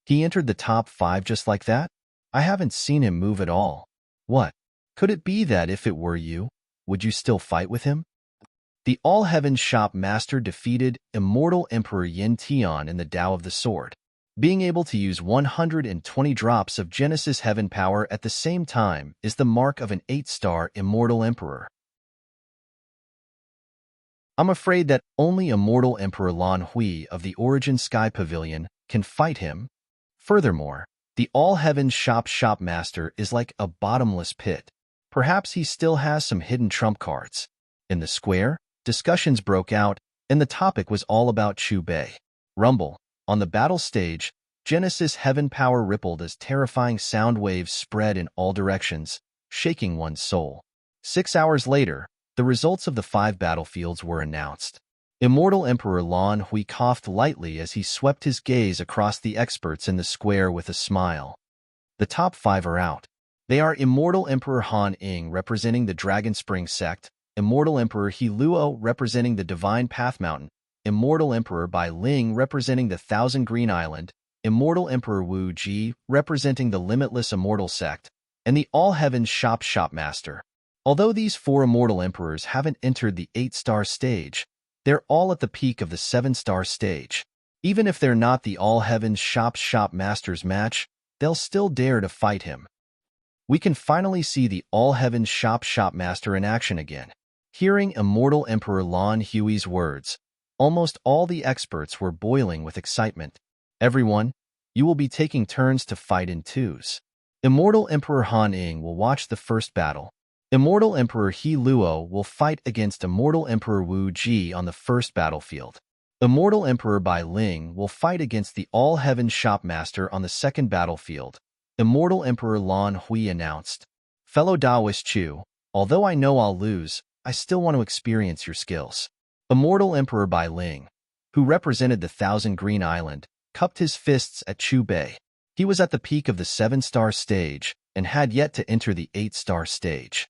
He entered the top 5 just like that? I haven't seen him move at all. What? Could it be that if it were you, would you still fight with him? The All Heaven's Shop Master defeated Immortal Emperor Yin Tian in the Tao of the Sword. Being able to use 120 drops of Genesis Heaven power at the same time is the mark of an 8-star Immortal Emperor. I'm afraid that only immortal Emperor Lan Hui of the Origin Sky Pavilion can fight him. Furthermore, the All-Heavens Shop Master is like a bottomless pit. Perhaps he still has some hidden trump cards. In the square, discussions broke out, and the topic was all about Chu Bei. Rumble. On the battle stage, Genesis Heaven power rippled as terrifying sound waves spread in all directions, shaking one's soul. 6 hours later, the results of the 5 battlefields were announced. Immortal Emperor Lan Hui coughed lightly as he swept his gaze across the experts in the square with a smile. The top 5 are out. They are Immortal Emperor Han Ying representing the Dragon Spring sect, Immortal Emperor He Luo representing the Divine Path Mountain, Immortal Emperor Bai Ling representing the Thousand Green Island, Immortal Emperor Wu Ji representing the Limitless Immortal sect, and the All-Heavens Shop Master. Although these 4 immortal emperors haven't entered the 8-star stage, they're all at the peak of the 7-star stage. Even if they're not the All-Heavens Shop Master's match, they'll still dare to fight him. We can finally see the All-Heavens Shop Master in action again. Hearing Immortal Emperor Lan Hui's words, almost all the experts were boiling with excitement. Everyone, you will be taking turns to fight in twos. Immortal Emperor Han Ying will watch the first battle. Immortal Emperor He Luo will fight against Immortal Emperor Wu Ji on the first battlefield. Immortal Emperor Bai Ling will fight against the All-Heavens Shop Master on the second battlefield. Immortal Emperor Lan Hui announced, "Fellow Taoist Chu, although I know I'll lose, I still want to experience your skills." Immortal Emperor Bai Ling, who represented the Thousand Green Island, cupped his fists at Chu Bei. He was at the peak of the 7-star stage and had yet to enter the 8-star stage.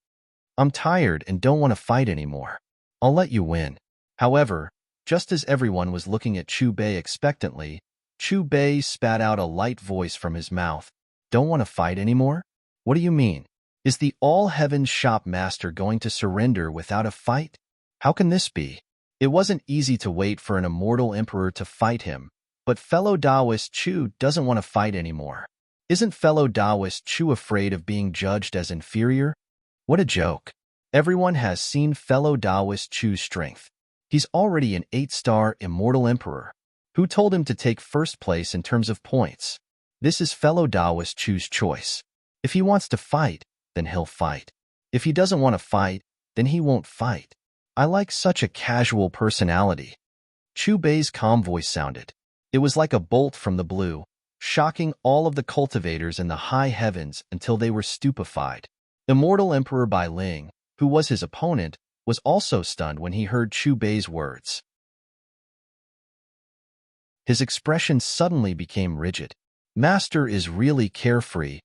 "I'm tired and don't want to fight anymore. I'll let you win." However, just as everyone was looking at Chu Bei expectantly, Chu Bei spat out a light voice from his mouth. "Don't want to fight anymore? What do you mean? Is the All-Heavens Shop Master going to surrender without a fight? How can this be?" It wasn't easy to wait for an immortal emperor to fight him, but fellow Taoist Chu doesn't want to fight anymore. Isn't fellow Taoist Chu afraid of being judged as inferior? What a joke. Everyone has seen fellow Taoist Chu's strength. He's already an 8-star immortal emperor. Who told him to take first place in terms of points? This is fellow Taoist Chu's choice. If he wants to fight, then he'll fight. If he doesn't want to fight, then he won't fight. I like such a casual personality. Chu Bei's calm voice sounded. It was like a bolt from the blue, shocking all of the cultivators in the high heavens until they were stupefied. Immortal Emperor Bai Ling, who was his opponent, was also stunned when he heard Chu Bei's words. His expression suddenly became rigid. Master is really carefree.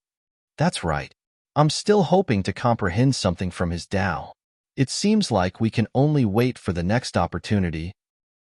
That's right. I'm still hoping to comprehend something from his Tao. It seems like we can only wait for the next opportunity.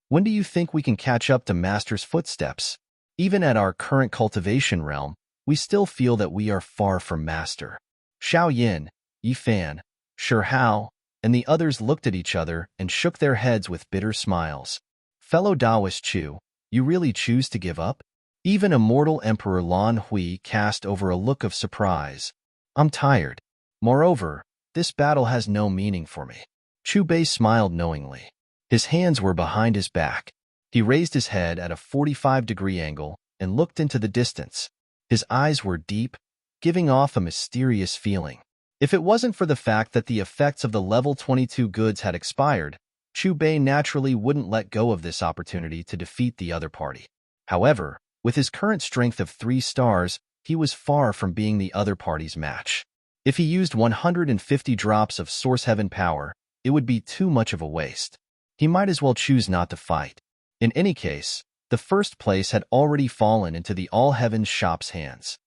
When do you think we can catch up to Master's footsteps? Even at our current cultivation realm, we still feel that we are far from Master. Xiao Yin, Yi Fan, Shi Hao, and the others looked at each other and shook their heads with bitter smiles. Fellow Taoist Chu, you really choose to give up? Even immortal Emperor Lan Hui cast over a look of surprise. I'm tired. Moreover, this battle has no meaning for me. Chu Bei smiled knowingly. His hands were behind his back. He raised his head at a 45-degree angle and looked into the distance. His eyes were deep, giving off a mysterious feeling. If it wasn't for the fact that the effects of the level 22 goods had expired, Chu Bei naturally wouldn't let go of this opportunity to defeat the other party. However, with his current strength of 3 stars, he was far from being the other party's match. If he used 150 drops of Source Heaven power, it would be too much of a waste. He might as well choose not to fight. In any case, the first place had already fallen into the All-Heavens Shop's hands.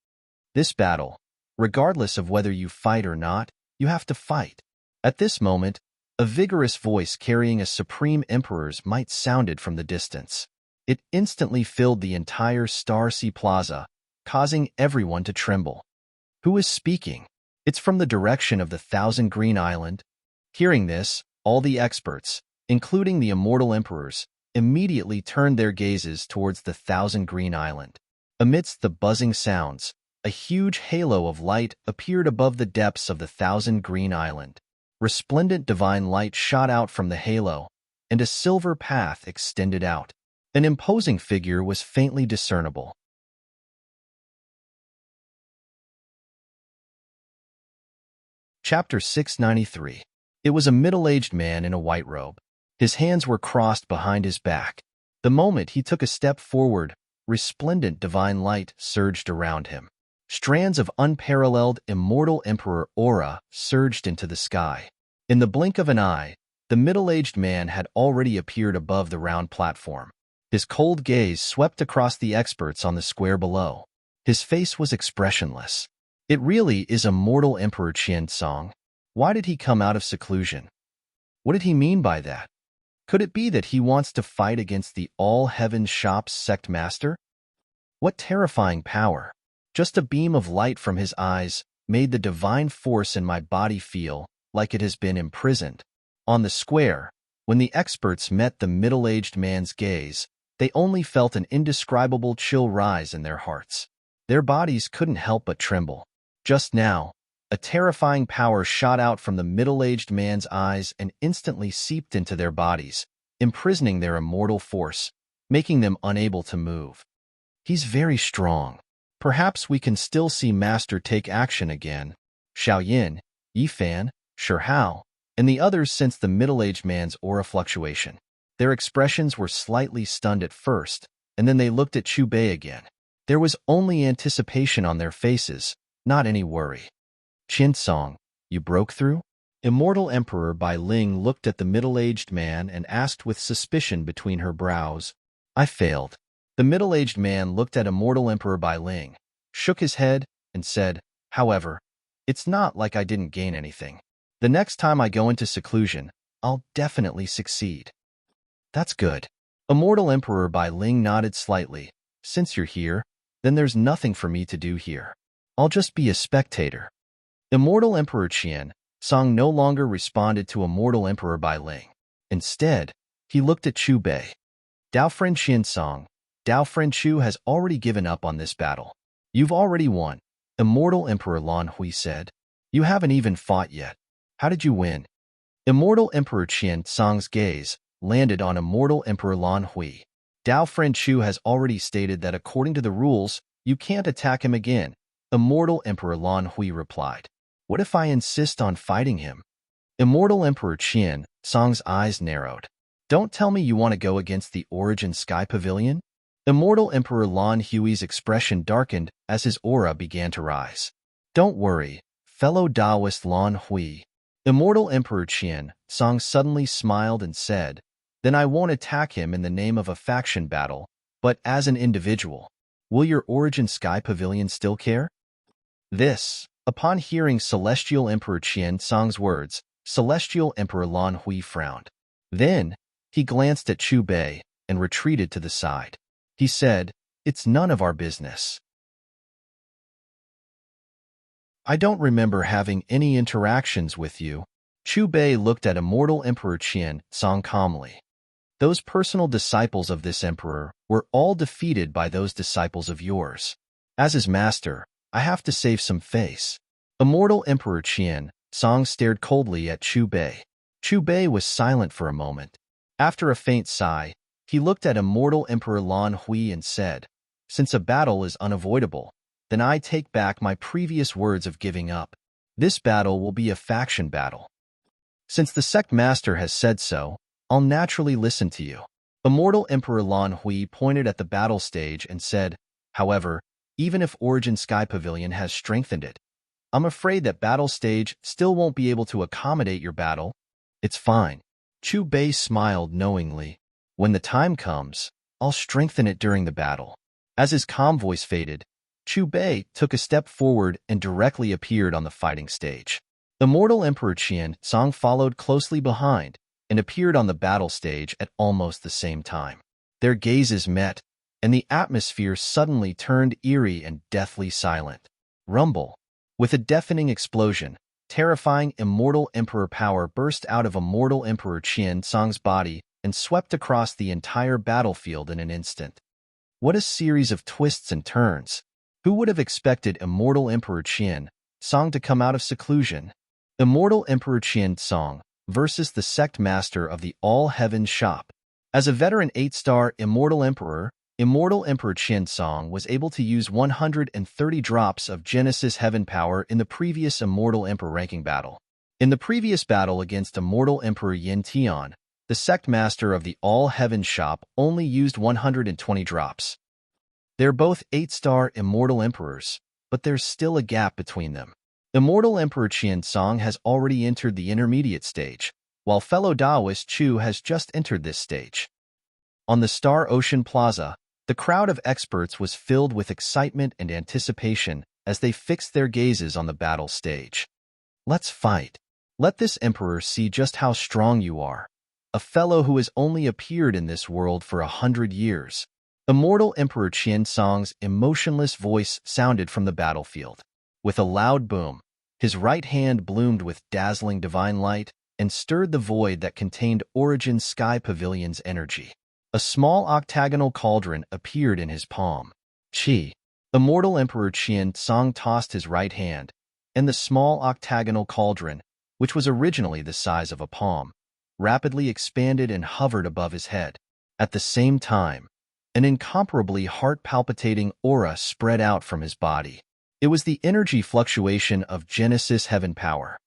This battle, regardless of whether you fight or not, you have to fight. At this moment, a vigorous voice carrying a Supreme Emperor's might sounded from the distance. It instantly filled the entire Star Sea Plaza, causing everyone to tremble. Who is speaking? It's from the direction of the Thousand Green Island. Hearing this, all the experts, including the immortal emperors, immediately turned their gazes towards the Thousand Green Island. Amidst the buzzing sounds, a huge halo of light appeared above the depths of the Thousand Green Island. Resplendent divine light shot out from the halo, and a silver path extended out. An imposing figure was faintly discernible. Chapter 693. It was a middle-aged man in a white robe. His hands were crossed behind his back. The moment he took a step forward, resplendent divine light surged around him. Strands of unparalleled immortal emperor aura surged into the sky. In the blink of an eye, the middle-aged man had already appeared above the round platform. His cold gaze swept across the experts on the square below. His face was expressionless. It really is immortal Emperor Qian. Why did he come out of seclusion? What did he mean by that? Could it be that he wants to fight against the all-heaven shop's sect master? What terrifying power! Just a beam of light from his eyes made the divine force in my body feel like it has been imprisoned. On the square, when the experts met the middle-aged man's gaze, they only felt an indescribable chill rise in their hearts. Their bodies couldn't help but tremble. Just now, a terrifying power shot out from the middle-aged man's eyes and instantly seeped into their bodies, imprisoning their immortal force, making them unable to move. He's very strong. Perhaps we can still see Master take action again. Xiaoyin, Yifan, Shihao, and the others sensed the middle-aged man's aura fluctuation. Their expressions were slightly stunned at first, and then they looked at Chu Bei again. There was only anticipation on their faces, not any worry. Qian, you broke through? Immortal Emperor Bai Ling looked at the middle-aged man and asked with suspicion between her brows. I failed. The middle-aged man looked at Immortal Emperor Bai Ling, shook his head, and said, however, it's not like I didn't gain anything. The next time I go into seclusion, I'll definitely succeed. That's good. Immortal Emperor Bai Ling nodded slightly. Since you're here, then there's nothing for me to do here. I'll just be a spectator. Immortal Emperor Qian no longer responded to Immortal Emperor Bai Ling. Instead, he looked at Chu Bei. Dao friend Qian, Dao friend Chu has already given up on this battle. You've already won, Immortal Emperor Lan Hui said. You haven't even fought yet. How did you win? Immortal Emperor Qian's gaze landed on Immortal Emperor Lan Hui. Dao friend Chu has already stated that according to the rules, you can't attack him again, Immortal Emperor Lan Hui replied. What if I insist on fighting him? Immortal Emperor Qian's eyes narrowed. Don't tell me you want to go against the Origin Sky Pavilion? Immortal Emperor Lan Hui's expression darkened as his aura began to rise. Don't worry, fellow Taoist Lan Hui. Immortal Emperor Qian suddenly smiled and said, then I won't attack him in the name of a faction battle, but as an individual. Will your Origin Sky Pavilion still care? Upon hearing Celestial Emperor Qian's words, Celestial Emperor Lan Hui frowned. Then, he glanced at Chu Bei and retreated to the side. He said, it's none of our business. I don't remember having any interactions with you. Chu Bei looked at Immortal Emperor Qian calmly. Those personal disciples of this emperor were all defeated by those disciples of yours. As his master, I have to save some face. Immortal Emperor Qian stared coldly at Chu Bei. Chu Bei was silent for a moment. After a faint sigh, he looked at Immortal Emperor Lan Hui and said, since a battle is unavoidable, then I take back my previous words of giving up. This battle will be a faction battle. Since the sect master has said so, I'll naturally listen to you. Immortal Emperor Lan Hui pointed at the battle stage and said, however, even if Origin Sky Pavilion has strengthened it, I'm afraid that battle stage still won't be able to accommodate your battle. It's fine. Chu Bei smiled knowingly. When the time comes, I'll strengthen it during the battle. As his calm voice faded, Chu Bei took a step forward and directly appeared on the fighting stage. Immortal Emperor Qian followed closely behind and appeared on the battle stage at almost the same time. Their gazes met, and the atmosphere suddenly turned eerie and deathly silent. Rumble. With a deafening explosion, terrifying immortal emperor power burst out of Immortal Emperor Qian's body and swept across the entire battlefield in an instant. What a series of twists and turns! Who would have expected Immortal Emperor Qian to come out of seclusion? Immortal Emperor Qian versus the sect master of the all-heavens shop. As a veteran 8-star Immortal Emperor Qian Song was able to use 130 drops of Genesis Heaven Power in the previous Immortal Emperor ranking battle. In the previous battle against Immortal Emperor Yin Tian, the sect master of the all-heavens shop only used 120 drops. They're both 8-star Immortal Emperors, but there's still a gap between them. Immortal Emperor Qian Song has already entered the intermediate stage, while fellow Daoist Chu has just entered this stage. On the Star Ocean Plaza, the crowd of experts was filled with excitement and anticipation as they fixed their gazes on the battle stage. Let's fight. Let this emperor see just how strong you are. A fellow who has only appeared in this world for 100 years. Immortal Emperor Qian Song's emotionless voice sounded from the battlefield. With a loud boom, his right hand bloomed with dazzling divine light and stirred the void that contained Origin Sky Pavilion's energy. A small octagonal cauldron appeared in his palm. Qi. Immortal Emperor Qian Song tossed his right hand, and the small octagonal cauldron, which was originally the size of a palm, rapidly expanded and hovered above his head. At the same time, an incomparably heart-palpitating aura spread out from his body. It was the energy fluctuation of Genesis Heaven Power.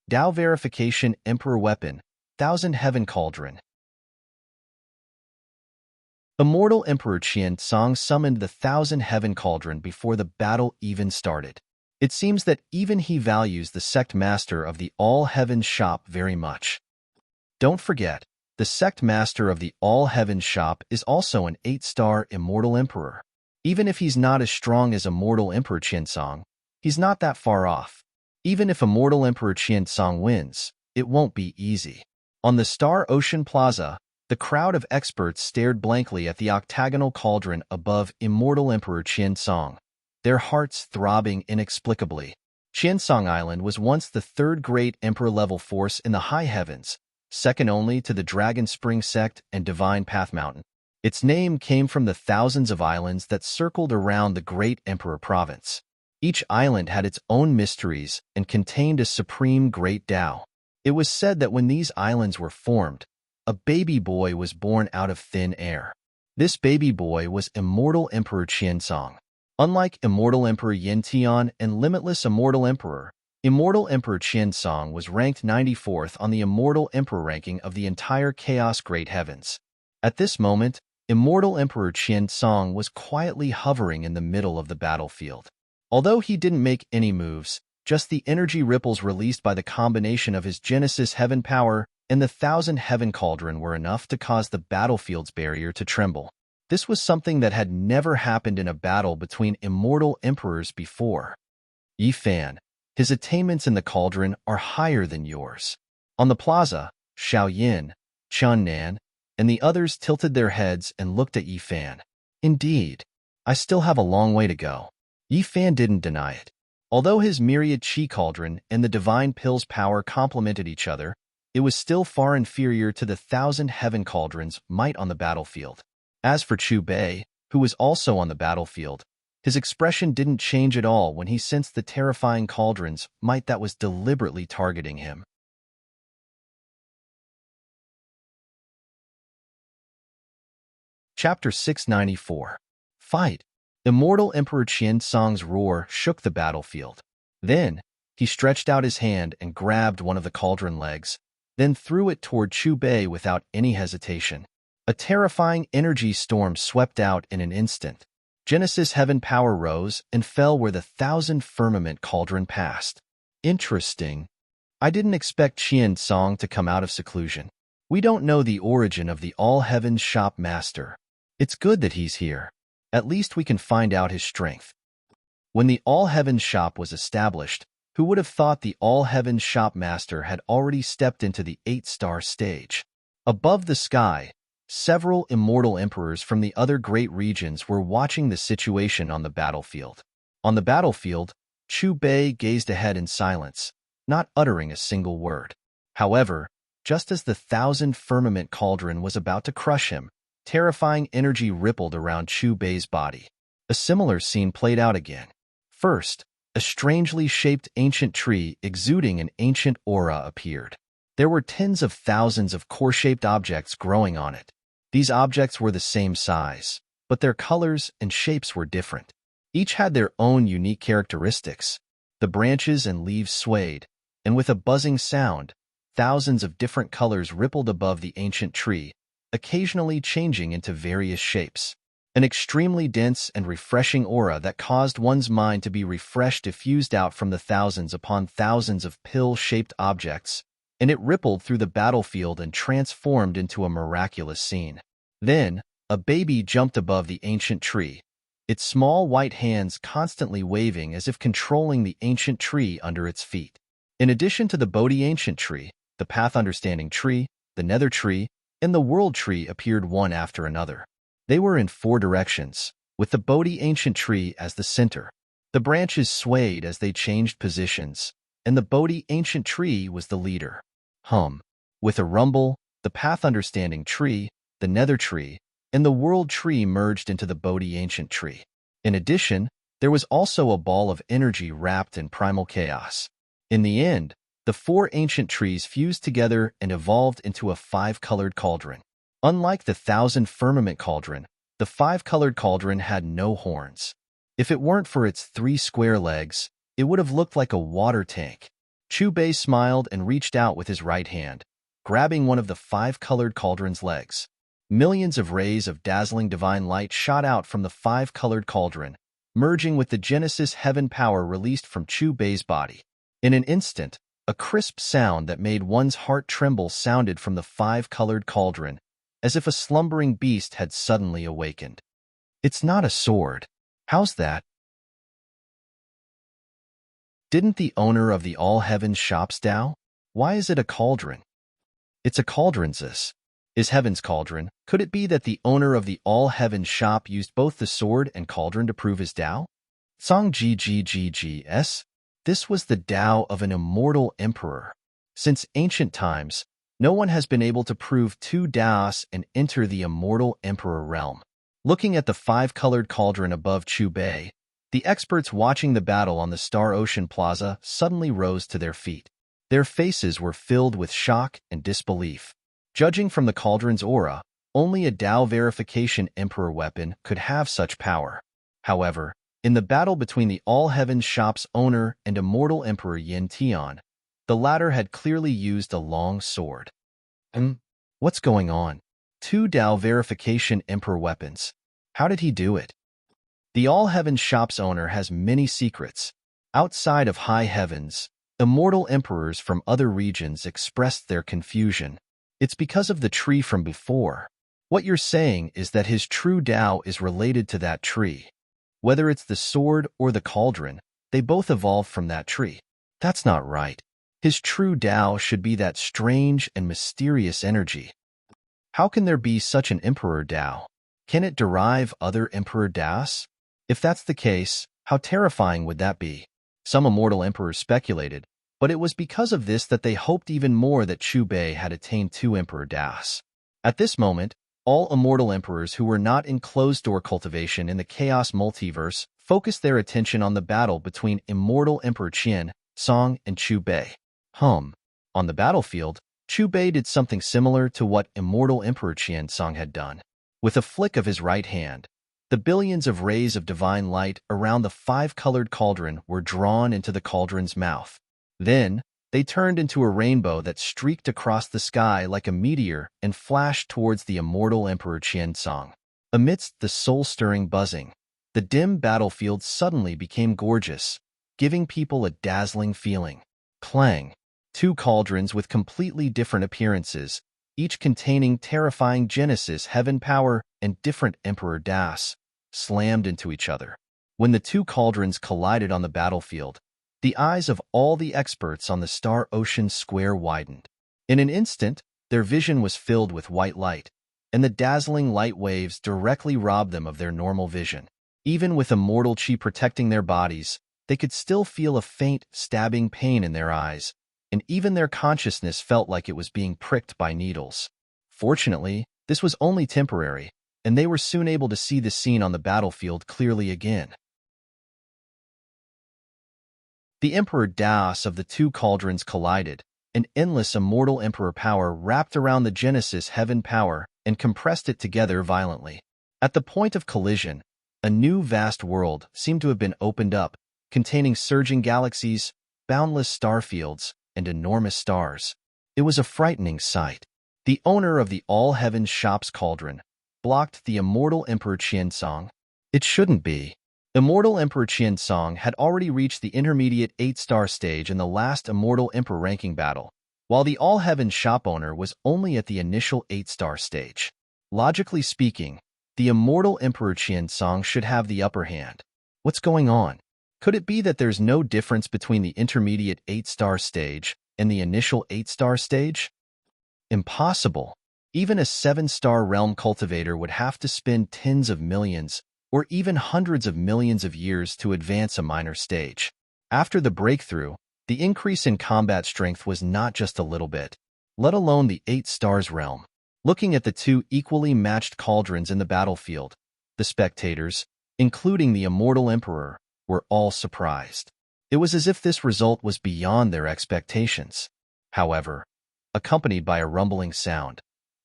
Dao Verification Emperor Weapon, Thousand Heaven Cauldron. Immortal Emperor Qian Song summoned the Thousand Heaven Cauldron before the battle even started. It seems that even he values the sect master of the all-heavens shop very much. Don't forget, the sect master of the all-heavens shop is also an 8-star Immortal Emperor. Even if he's not as strong as Immortal Emperor Qian Song, he's not that far off. Even if Immortal Emperor Qian Song wins, it won't be easy. On the Star Ocean Plaza, the crowd of experts stared blankly at the octagonal cauldron above Immortal Emperor Qian Song, their hearts throbbing inexplicably. Qian Song Island was once the third great Emperor-level force in the high heavens, second only to the Dragon Spring Sect and Divine Path Mountain. Its name came from the thousands of islands that circled around the Great Emperor Province. Each island had its own mysteries and contained a supreme great Tao. It was said that when these islands were formed, a baby boy was born out of thin air. This baby boy was Immortal Emperor Qian Song. Unlike Immortal Emperor Yin Tian and Limitless Immortal Emperor, Immortal Emperor Qian Song was ranked 94th on the Immortal Emperor ranking of the entire Chaos Great Heavens. At this moment, Immortal Emperor Qian Song was quietly hovering in the middle of the battlefield. Although he didn't make any moves, just the energy ripples released by the combination of his Genesis Heaven Power and the Thousand Heaven Cauldron were enough to cause the battlefield's barrier to tremble. This was something that had never happened in a battle between immortal emperors before. Yi Fan, his attainments in the cauldron are higher than yours. On the plaza, Xiao Yin, Chun Nan, and the others tilted their heads and looked at Yi Fan. Indeed, I still have a long way to go. Yi Fan didn't deny it. Although his myriad Qi cauldron and the divine pill's power complemented each other, it was still far inferior to the Thousand Heaven Cauldron's might on the battlefield. As for Chu Bei, who was also on the battlefield, his expression didn't change at all when he sensed the terrifying cauldron's might that was deliberately targeting him. Chapter 694. Fight. Immortal Emperor Qian Song's roar shook the battlefield. Then, he stretched out his hand and grabbed one of the cauldron legs, then threw it toward Chu Bei without any hesitation. A terrifying energy storm swept out in an instant. Genesis Heaven Power rose and fell where the Thousand Firmament Cauldron passed. Interesting. I didn't expect Qian Song to come out of seclusion. We don't know the origin of the All-Heavens Shop Master. It's good that he's here. At least we can find out his strength. When the All-Heavens Shop was established, who would have thought the All-Heavens Shop Master had already stepped into the 8-star stage? Above the sky, several immortal emperors from the other great regions were watching the situation on the battlefield. On the battlefield, Chu Bei gazed ahead in silence, not uttering a single word. However, just as the Thousand Firmament Cauldron was about to crush him, terrifying energy rippled around Chu Bei's body. A similar scene played out again. First, a strangely shaped ancient tree exuding an ancient aura appeared. There were tens of thousands of core-shaped objects growing on it. These objects were the same size, but their colors and shapes were different. Each had their own unique characteristics. The branches and leaves swayed, and with a buzzing sound, thousands of different colors rippled above the ancient tree, occasionally changing into various shapes. An extremely dense and refreshing aura that caused one's mind to be refreshed diffused out from the thousands upon thousands of pill-shaped objects, and it rippled through the battlefield and transformed into a miraculous scene. Then, a baby jumped above the ancient tree, its small white hands constantly waving as if controlling the ancient tree under its feet. In addition to the Bodhi ancient tree, the Path Understanding tree, the Nether tree, and the World tree appeared one after another. They were in 4 directions, with the Bodhi ancient tree as the center. The branches swayed as they changed positions, and the Bodhi ancient tree was the leader. With a rumble, the Path Understanding tree, the Nether tree, and the World tree merged into the Bodhi ancient tree. In addition, there was also a ball of energy wrapped in primal chaos. In the end, the 4 ancient trees fused together and evolved into a 5-colored cauldron. Unlike the 1,000-firmament cauldron, the 5-colored cauldron had no horns. If it weren't for its 3 square legs, it would have looked like a water tank. Chubei smiled and reached out with his right hand, grabbing one of the 5-colored cauldron's legs. Millions of rays of dazzling divine light shot out from the 5-colored cauldron, merging with the Genesis heaven power released from Chubei's body. In an instant, a crisp sound that made one's heart tremble sounded from the 5-colored cauldron, as if a slumbering beast had suddenly awakened. It's not a sword. How's that? Didn't the owner of the All Heavens shops Tao? Why is it a cauldron? It's a cauldron's is Heaven's cauldron. Could it be that the owner of the All Heavens shop used both the sword and cauldron to prove his Tao? Song GGGGS. This was the Tao of an immortal emperor. Since ancient times, no one has been able to prove 2 Taos and enter the immortal emperor realm. Looking at the 5-colored cauldron above Chubei, the experts watching the battle on the Star Ocean Plaza suddenly rose to their feet. Their faces were filled with shock and disbelief. Judging from the cauldron's aura, only a Tao verification emperor weapon could have such power. However, in the battle between the All Heavens shop's owner and immortal emperor Yin Tian, the latter had clearly used a long sword. What's going on? 2 Tao verification emperor weapons. How did he do it? The All Heavens shop's owner has many secrets. Outside of High Heavens, immortal emperors from other regions expressed their confusion. It's because of the tree from before. What you're saying is that his true Tao is related to that tree. Whether it's the sword or the cauldron, they both evolved from that tree. That's not right. His true Tao should be that strange and mysterious energy. How can there be such an Emperor Tao? Can it derive other Emperor Taos? If that's the case, how terrifying would that be? Some immortal emperors speculated, but it was because of this that they hoped even more that Chubei had attained 2 Emperor Taos. At this moment, all immortal emperors who were not in closed-door cultivation in the Chaos Multiverse focused their attention on the battle between immortal Emperor Qian, Song, and Chubei. On the battlefield, Chubei did something similar to what immortal Emperor Qian Song had done. With a flick of his right hand, the billions of rays of divine light around the 5-colored cauldron were drawn into the cauldron's mouth. Then, they turned into a rainbow that streaked across the sky like a meteor and flashed towards the immortal Emperor Qian Song. Amidst the soul-stirring buzzing, the dim battlefield suddenly became gorgeous, giving people a dazzling feeling. Clang! 2 cauldrons with completely different appearances, each containing terrifying Genesis heaven power and different Emperor Das, slammed into each other. When the 2 cauldrons collided on the battlefield, the eyes of all the experts on the Star Ocean Square widened. In an instant, their vision was filled with white light, and the dazzling light waves directly robbed them of their normal vision. Even with immortal chi protecting their bodies, they could still feel a faint, stabbing pain in their eyes, and even their consciousness felt like it was being pricked by needles. Fortunately, this was only temporary, and they were soon able to see the scene on the battlefield clearly again. The Emperor Das of the 2 cauldrons collided, an endless immortal emperor power wrapped around the Genesis heaven power and compressed it together violently. At the point of collision, a new vast world seemed to have been opened up, containing surging galaxies, boundless starfields, and enormous stars. It was a frightening sight. The owner of the all-heavens shop's cauldron blocked the immortal Emperor Qianzong. It shouldn't be. Immortal Emperor Qianzong had already reached the intermediate 8-star stage in the last Immortal Emperor ranking battle, while the all-heavens shop owner was only at the initial 8-star stage. Logically speaking, the Immortal Emperor Qianzong should have the upper hand. What's going on? Could it be that there's no difference between the intermediate 8-star stage and the initial 8-star stage? Impossible. Even a 7-star realm cultivator would have to spend tens of millions or even hundreds of millions of years to advance a minor stage. After the breakthrough, the increase in combat strength was not just a little bit, let alone the 8 stars realm. Looking at the two equally matched cauldrons in the battlefield, the spectators, including the immortal emperor, were all surprised. It was as if this result was beyond their expectations. However, accompanied by a rumbling sound,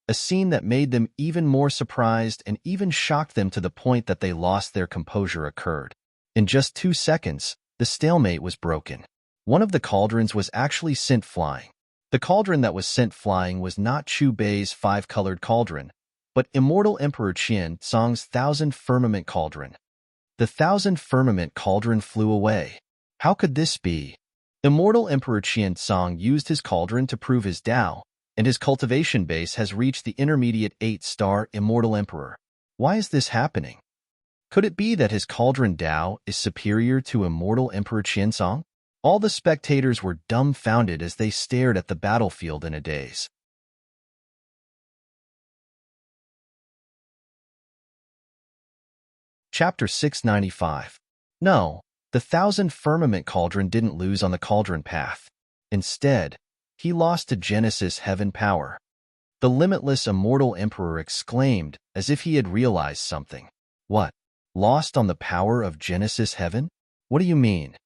a scene that made them even more surprised and even shocked them to the point that they lost their composure occurred. In just 2 seconds, the stalemate was broken. One of the cauldrons was actually sent flying. The cauldron that was sent flying was not Chu Bei's 5-colored cauldron, but Immortal Emperor Qianzong's 1,000 firmament cauldron. The 1,000 firmament cauldron flew away. How could this be? Immortal Emperor Qianzong used his cauldron to prove his Tao, and his cultivation base has reached the intermediate 8-star Immortal Emperor. Why is this happening? Could it be that his cauldron Tao is superior to Immortal Emperor Qianzong? All the spectators were dumbfounded as they stared at the battlefield in a daze. Chapter 695. No, the 1,000 firmament cauldron didn't lose on the cauldron path. Instead, he lost to Genesis heaven power. The limitless immortal emperor exclaimed as if he had realized something. What? Lost on the power of Genesis heaven? What do you mean?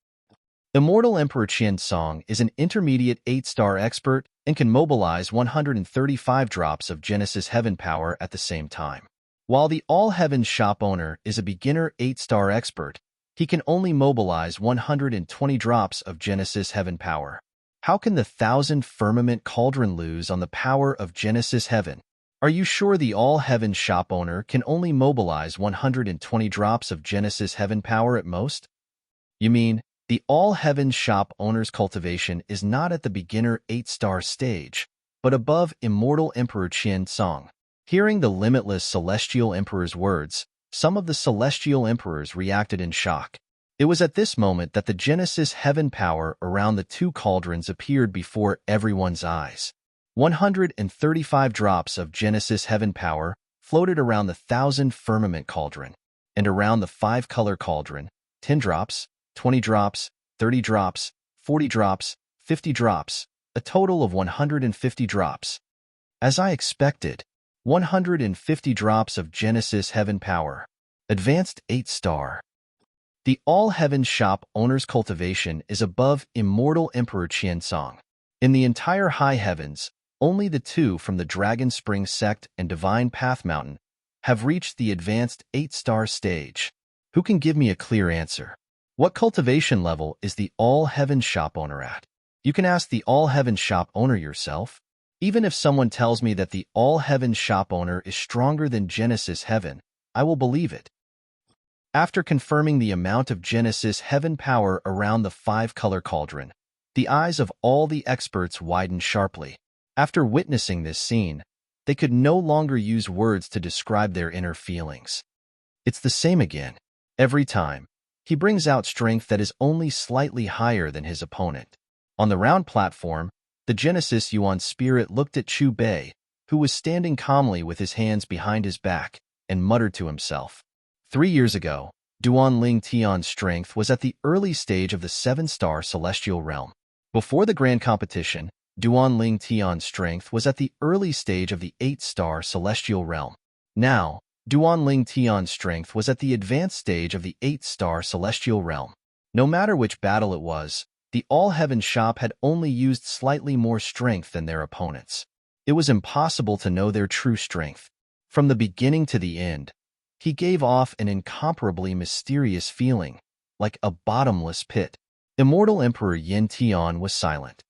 Immortal Emperor Qianzong is an intermediate 8-star expert and can mobilize 135 drops of Genesis heaven power at the same time. While the all-heavens shop owner is a beginner 8-star expert, he can only mobilize 120 drops of Genesis heaven power. How can the 1,000 firmament cauldron lose on the power of Genesis heaven? Are you sure the all-heavens shop owner can only mobilize 120 drops of Genesis heaven power at most? You mean, the all-heavens shop owner's cultivation is not at the beginner 8-star stage, but above Immortal Emperor Qianzong? Hearing the limitless celestial emperor's words, some of the celestial emperors reacted in shock. It was at this moment that the Genesis heaven power around the two cauldrons appeared before everyone's eyes. 135 drops of Genesis heaven power floated around the 1,000 firmament cauldron, and around the 5-color cauldron, 10 drops, 20 drops, 30 drops, 40 drops, 50 drops, a total of 150 drops. As I expected, 150 drops of Genesis heaven power. Advanced 8-star. The all-heavens shop owner's cultivation is above Immortal Emperor Qianzong. In the entire high heavens, only the two from the Dragon Spring sect and Divine Path Mountain have reached the advanced 8-star stage. Who can give me a clear answer? What cultivation level is the all-heavens shop owner at? You can ask the all-heavens shop owner yourself. Even if someone tells me that the all-heavens shop owner is stronger than Genesis heaven, I will believe it. After confirming the amount of Genesis heaven power around the 5-color cauldron, the eyes of all the experts widened sharply. After witnessing this scene, they could no longer use words to describe their inner feelings. It's the same again. Every time, he brings out strength that is only slightly higher than his opponent. On the round platform, the Genesis Yuan spirit looked at Chu Bei, who was standing calmly with his hands behind his back, and muttered to himself. 3 years ago, Duan Ling Tian's strength was at the early stage of the 7-star celestial realm. Before the grand competition, Duan Ling Tian's strength was at the early stage of the 8-star celestial realm. Now, Duan Ling Tian's strength was at the advanced stage of the 8-star celestial realm. No matter which battle it was, The All-Heaven Shop had only used slightly more strength than their opponents. It was impossible to know their true strength. From the beginning to the end, he gave off an incomparably mysterious feeling, like a bottomless pit. Immortal Emperor Yin Tian was silent.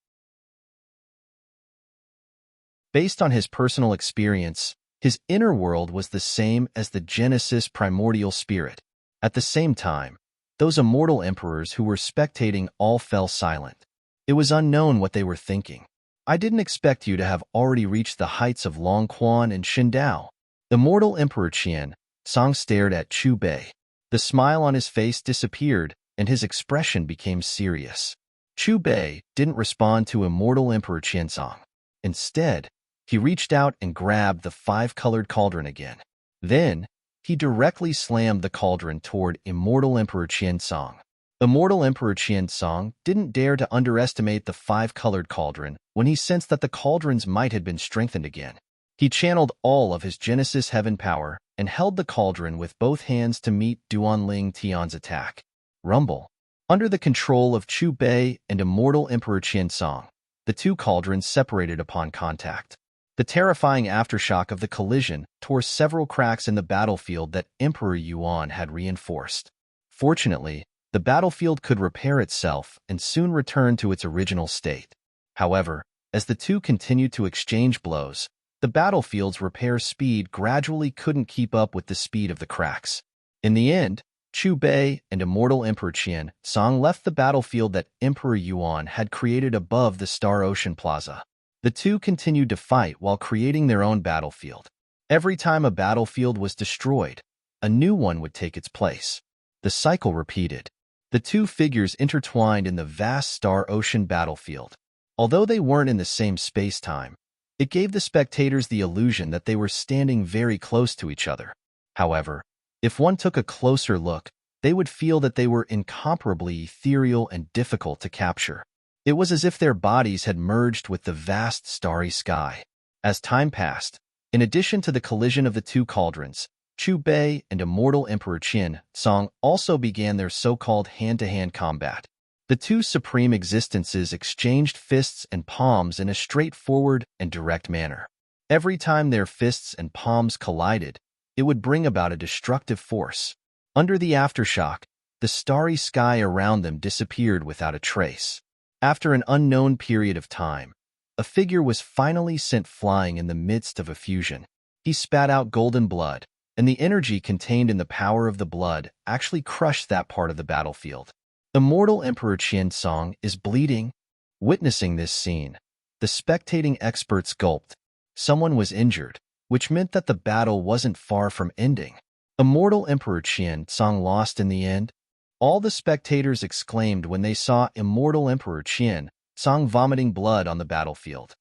Based on his personal experience, his inner world was the same as the Genesis primordial spirit. At the same time, those immortal emperors who were spectating all fell silent. It was unknown what they were thinking. I didn't expect you to have already reached the heights of Long Quan and Xindao. Immortal Emperor Qian Song stared at Chu Bei. The smile on his face disappeared, and his expression became serious. Chu Bei didn't respond to Immortal Emperor Qiansong. Instead, he reached out and grabbed the five-colored cauldron again. Then, he directly slammed the cauldron toward Immortal Emperor Qiansong. Immortal Emperor Qiansong didn't dare to underestimate the five-colored cauldron when he sensed that the cauldron's might had been strengthened again. He channeled all of his Genesis Heaven power and held the cauldron with both hands to meet Duanling Tian's attack. Rumble. Under the control of Chu Bei and Immortal Emperor Qiansong, the two cauldrons separated upon contact. The terrifying aftershock of the collision tore several cracks in the battlefield that Emperor Yuan had reinforced. Fortunately, the battlefield could repair itself and soon return to its original state. However, as the two continued to exchange blows, the battlefield's repair speed gradually couldn't keep up with the speed of the cracks. In the end, Chu Bei and Immortal Emperor Qian Song left the battlefield that Emperor Yuan had created above the Star Ocean Plaza. The two continued to fight while creating their own battlefield. Every time a battlefield was destroyed, a new one would take its place. The cycle repeated. The two figures intertwined in the vast Star Ocean battlefield. Although they weren't in the same space-time, it gave the spectators the illusion that they were standing very close to each other. However, if one took a closer look, they would feel that they were incomparably ethereal and difficult to capture. It was as if their bodies had merged with the vast starry sky. As time passed, in addition to the collision of the two cauldrons, Chu Bei and Immortal Emperor Qian Song also began their so-called hand-to-hand combat. The two supreme existences exchanged fists and palms in a straightforward and direct manner. Every time their fists and palms collided, it would bring about a destructive force. Under the aftershock, the starry sky around them disappeared without a trace. After an unknown period of time, a figure was finally sent flying in the midst of a fusion. He spat out golden blood, and the energy contained in the power of the blood actually crushed that part of the battlefield. Immortal Emperor Qian Song is bleeding. Witnessing this scene, the spectating experts gulped. Someone was injured, which meant that the battle wasn't far from ending. Immortal Emperor Qian Song lost in the end. All the spectators exclaimed when they saw Immortal Emperor Qian Song vomiting blood on the battlefield.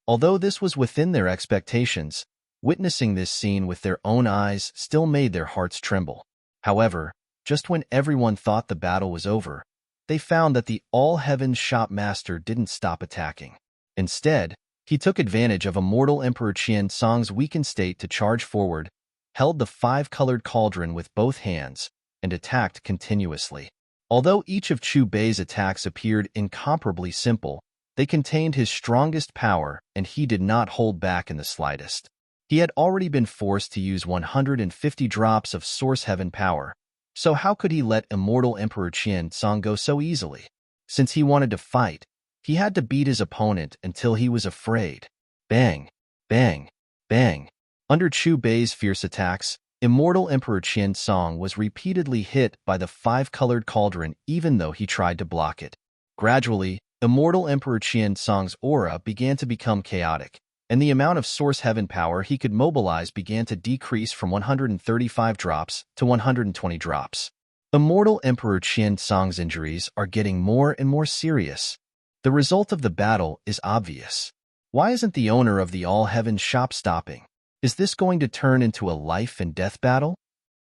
Although this was within their expectations, witnessing this scene with their own eyes still made their hearts tremble. However, just when everyone thought the battle was over, they found that the All-Heavens Shop Master didn't stop attacking. Instead, he took advantage of Immortal Emperor Qian Song's weakened state to charge forward, held the five-colored cauldron with both hands, and attacked continuously. Although each of Chu Bei's attacks appeared incomparably simple, they contained his strongest power, and he did not hold back in the slightest. He had already been forced to use 150 drops of Source Heaven power, so how could he let Immortal Emperor Qian Song go so easily? Since he wanted to fight, he had to beat his opponent until he was afraid. Bang! Bang! Bang! Under Chu Bei's fierce attacks, Immortal Emperor Qian Song was repeatedly hit by the five-colored cauldron even though he tried to block it. Gradually, Immortal Emperor Qian Song's aura began to become chaotic, and the amount of Source Heaven power he could mobilize began to decrease from 135 drops to 120 drops. Immortal Emperor Qian Song's injuries are getting more and more serious. The result of the battle is obvious. Why isn't the owner of the All-Heavens Shop stopping? Is this going to turn into a life-and-death battle?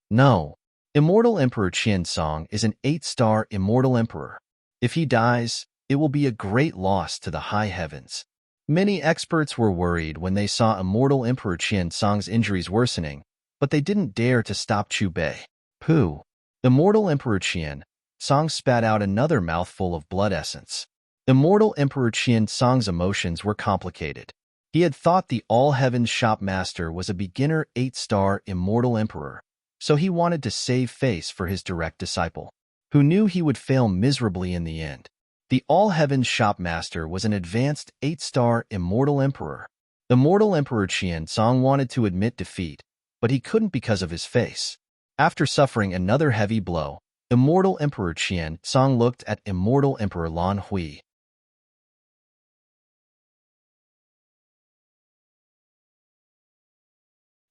No. Immortal Emperor Qian Song is an 8-star Immortal Emperor. If he dies, it will be a great loss to the high heavens. Many experts were worried when they saw Immortal Emperor Qian Song's injuries worsening, but they didn't dare to stop Chu Bei. Pooh! Immortal Emperor Qian Song spat out another mouthful of blood essence. Immortal Emperor Qian Song's emotions were complicated. He had thought the All-Heavens Shopmaster was a beginner 8-star Immortal Emperor, so he wanted to save face for his direct disciple, who knew he would fail miserably in the end. The All-Heavens Shopmaster was an advanced 8-star Immortal Emperor. Immortal Emperor Qian Song wanted to admit defeat, but he couldn't because of his face. After suffering another heavy blow, Immortal Emperor Qian Song looked at Immortal Emperor Lan Hui.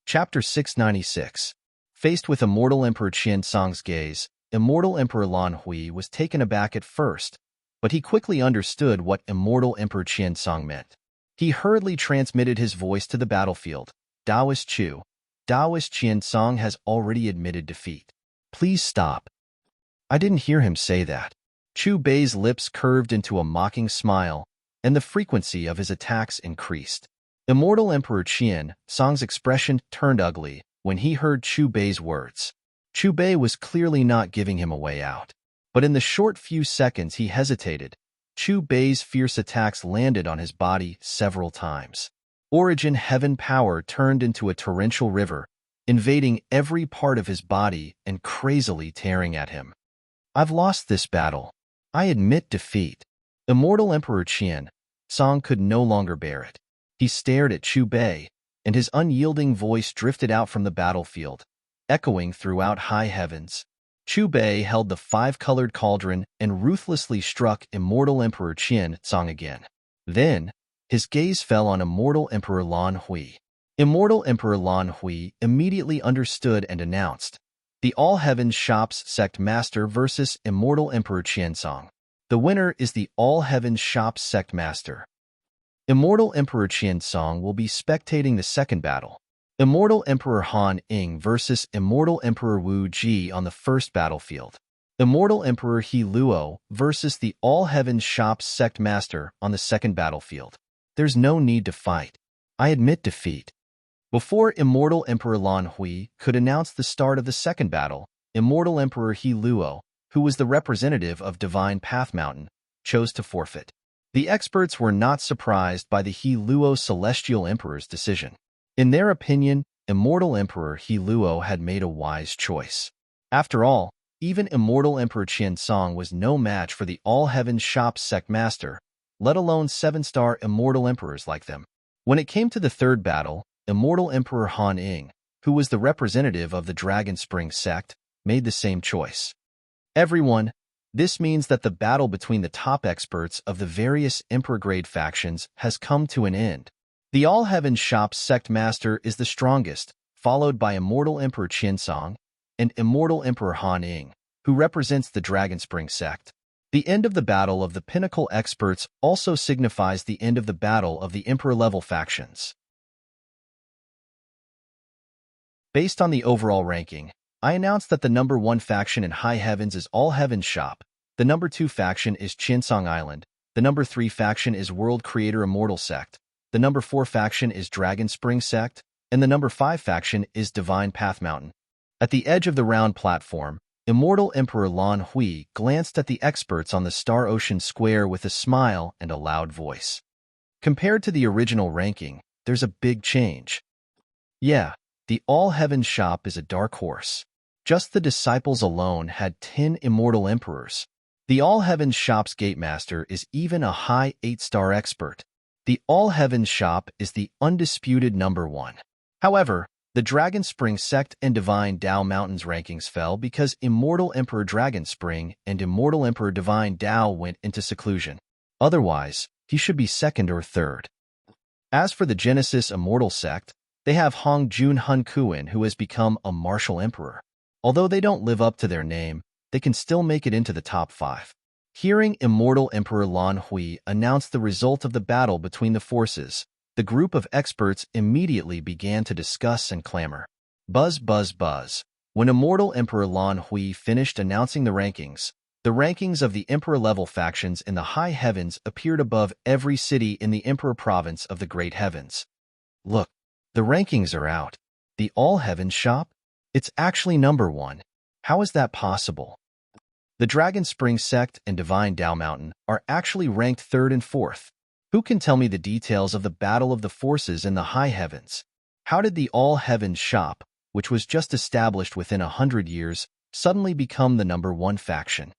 Chapter 696. Faced with Immortal Emperor Qian Song's gaze, Immortal Emperor Lan Hui was taken aback at first, but he quickly understood what Immortal Emperor Qian Song meant. He hurriedly transmitted his voice to the battlefield. Taoist Chu, Taoist Qian Song has already admitted defeat. Please stop. I didn't hear him say that. Chu Bei's lips curved into a mocking smile, and the frequency of his attacks increased. Immortal Emperor Qian Song's expression turned ugly when he heard Chu Bei's words. Chu Bei was clearly not giving him a way out. But in the short few seconds he hesitated, Chu Bei's fierce attacks landed on his body several times. Origin Heaven power turned into a torrential river, invading every part of his body and crazily tearing at him. I've lost this battle. I admit defeat. Immortal Emperor Qian Song could no longer bear it. He stared at Chu Bei, and his unyielding voice drifted out from the battlefield, echoing throughout high heavens. Chu Bei held the 5-colored cauldron and ruthlessly struck Immortal Emperor Qian Song again. Then, his gaze fell on Immortal Emperor Lan Hui. Immortal Emperor Lan Hui immediately understood and announced, the All-Heavens Shop's Sect Master versus Immortal Emperor Qian Song. The winner is the All-Heavens Shop's Sect Master. Immortal Emperor Qian Song will be spectating the second battle. Immortal Emperor Han Ying versus Immortal Emperor Wu Ji on the first battlefield. Immortal Emperor He Luo versus the All-Heavens Shop's Sect Master on the second battlefield. There's no need to fight. I admit defeat. Before Immortal Emperor Lan Hui could announce the start of the second battle, Immortal Emperor He Luo, who was the representative of Divine Path Mountain, chose to forfeit. The experts were not surprised by the He Luo Celestial Emperor's decision. In their opinion, Immortal Emperor He Luo had made a wise choice. After all, even Immortal Emperor Qian Song was no match for the All-Heavens Shop's Sect Master, let alone 7-star Immortal Emperors like them. When it came to the third battle, Immortal Emperor Han Ying, who was the representative of the Dragon Spring sect, made the same choice. Everyone, this means that the battle between the top experts of the various Emperor-grade factions has come to an end. The All-Heavens Shop's Sect Master is the strongest, followed by Immortal Emperor Qian Song and Immortal Emperor Han Ying, who represents the Dragon Spring sect. The end of the battle of the Pinnacle experts also signifies the end of the battle of the Emperor-level factions. Based on the overall ranking, I announced that the number 1 faction in High Heavens is All-Heavens Shop, the number 2 faction is Qinsong Island, the number 3 faction is World Creator Immortal Sect, the number 4 faction is Dragon Spring Sect, and the number 5 faction is Divine Path Mountain. At the edge of the round platform, Immortal Emperor Lan Hui glanced at the experts on the Star Ocean Square with a smile and a loud voice. Compared to the original ranking, there's a big change. Yeah, the All-Heavens Shop is a dark horse. Just the disciples alone had 10 Immortal Emperors. The All-Heavens Shop's Gatemaster is even a high 8-star expert. The All-Heavens Shop is the undisputed number 1. However, the Dragon Spring Sect and Divine Dao Mountains rankings fell because Immortal Emperor Dragon Spring and Immortal Emperor Divine Dao went into seclusion. Otherwise, he should be 2nd or 3rd. As for the Genesis Immortal Sect, they have Hong Jun Hun Kuan, who has become a martial emperor. Although they don't live up to their name, they can still make it into the top 5. Hearing Immortal Emperor Lan Hui announce the result of the battle between the forces, the group of experts immediately began to discuss and clamor. Buzz, buzz, buzz. When Immortal Emperor Lan Hui finished announcing the rankings of the Emperor-level factions in the High Heavens appeared above every city in the Emperor Province of the Great Heavens. Look, the rankings are out. The All-Heavens Shop? It's actually number 1. How is that possible? The Dragon Spring Sect and Divine Tao Mountain are actually ranked 3rd and 4th. Who can tell me the details of the battle of the forces in the high heavens? How did the All Heavens Shop, which was just established within 100 years, suddenly become the #1 faction?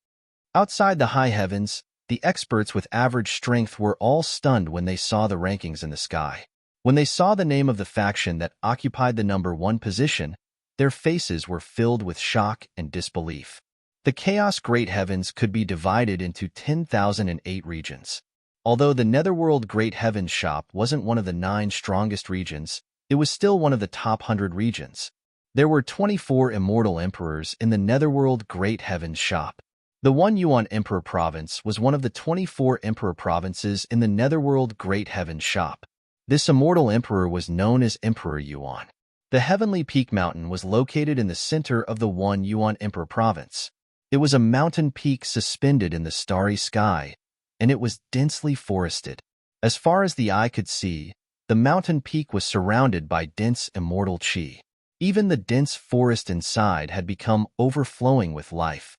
Outside the high heavens, the experts with average strength were all stunned when they saw the rankings in the sky. When they saw the name of the faction that occupied the #1 position, their faces were filled with shock and disbelief. The Chaos Great Heavens could be divided into 10,008 regions. Although the Netherworld Great Heavens Shop wasn't one of the 9 strongest regions, it was still one of the top 100 regions. There were 24 immortal emperors in the Netherworld Great Heavens Shop. The One Yuan Emperor Province was one of the 24 emperor provinces in the Netherworld Great Heavens Shop. This immortal emperor was known as Emperor Yuan. The Heavenly Peak Mountain was located in the center of the One Yuan Emperor Province. It was a mountain peak suspended in the starry sky, and it was densely forested. As far as the eye could see, the mountain peak was surrounded by dense immortal qi. Even the dense forest inside had become overflowing with life.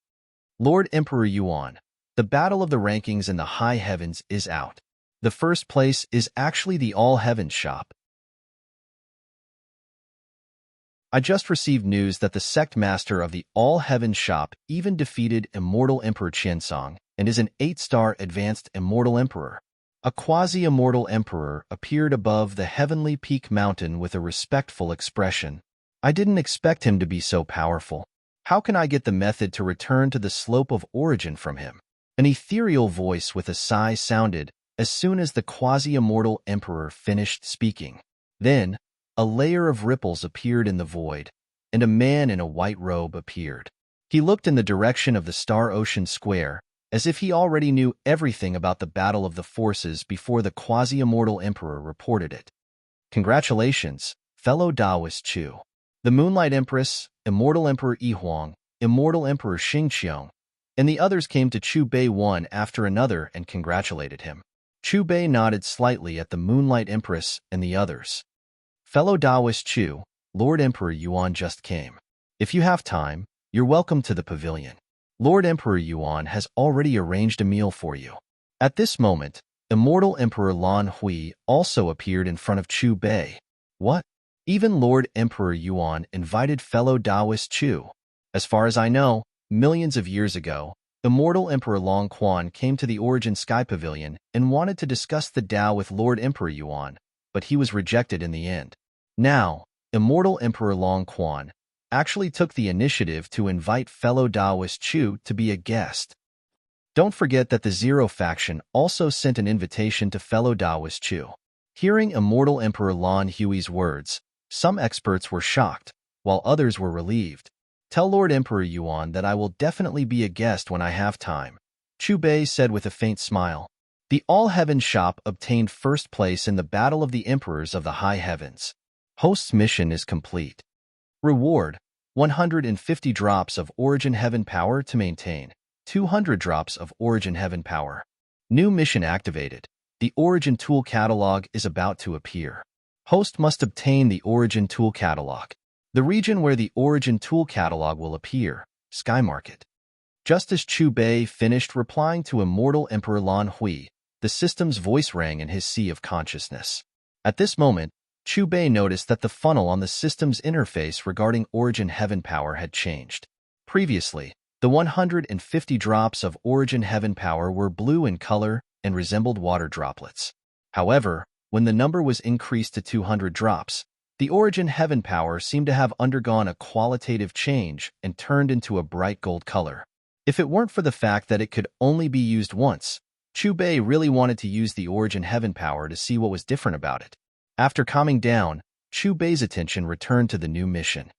Lord Emperor Yuan, the battle of the rankings in the high heavens is out. The first place is actually the All Heavens Shop. I just received news that the sect master of the All Heavens Shop even defeated Immortal Emperor Qiansong and is an 8-star advanced Immortal Emperor. A quasi-immortal emperor appeared above the Heavenly Peak Mountain with a respectful expression. I didn't expect him to be so powerful. How can I get the method to return to the slope of origin from him? An ethereal voice with a sigh sounded as soon as the quasi-immortal emperor finished speaking. Then, a layer of ripples appeared in the void, and a man in a white robe appeared. He looked in the direction of the Star Ocean Square, as if he already knew everything about the battle of the forces before the quasi-immortal emperor reported it. Congratulations, fellow Taoist Chu. The Moonlight Empress, Immortal Emperor Yihuang, Immortal Emperor Xingqiang, and the others came to Chu Bei one after another and congratulated him. Chu Bei nodded slightly at the Moonlight Empress and the others. Fellow Taoist Chu, Lord Emperor Yuan just came. If you have time, you're welcome to the pavilion. Lord Emperor Yuan has already arranged a meal for you. At this moment, Immortal Emperor Lan Hui also appeared in front of Chu Bei. What? Even Lord Emperor Yuan invited fellow Taoist Chu. As far as I know, millions of years ago, Immortal Emperor Long Quan came to the Origin Sky Pavilion and wanted to discuss the Tao with Lord Emperor Yuan, but he was rejected in the end. Now, Immortal Emperor Long Quan actually took the initiative to invite fellow Taoist Chu to be a guest. Don't forget that the Zero faction also sent an invitation to fellow Taoist Chu. Hearing Immortal Emperor Lan Hui's words, some experts were shocked, while others were relieved. Tell Lord Emperor Yuan that I will definitely be a guest when I have time, Chu Bei said with a faint smile. The All Heavens Shop obtained first place in the Battle of the Emperors of the High Heavens. Host's mission is complete. Reward: 150 drops of Origin Heaven Power to maintain, 200 drops of Origin Heaven Power. New mission activated. The Origin Tool Catalog is about to appear. Host must obtain the Origin Tool Catalog. The region where the Origin Tool Catalog will appear, Sky Market. Just as Chu Bei finished replying to Immortal Emperor Lan Hui, the system's voice rang in his sea of consciousness. At this moment, Chu Bei noticed that the funnel on the system's interface regarding Origin Heaven Power had changed. Previously, the 150 drops of Origin Heaven Power were blue in color and resembled water droplets. However, when the number was increased to 200 drops, the Origin Heaven Power seemed to have undergone a qualitative change and turned into a bright gold color. If it weren't for the fact that it could only be used once, Chu Bei really wanted to use the Origin Heaven Power to see what was different about it. After calming down, Chu Bei's attention returned to the new mission.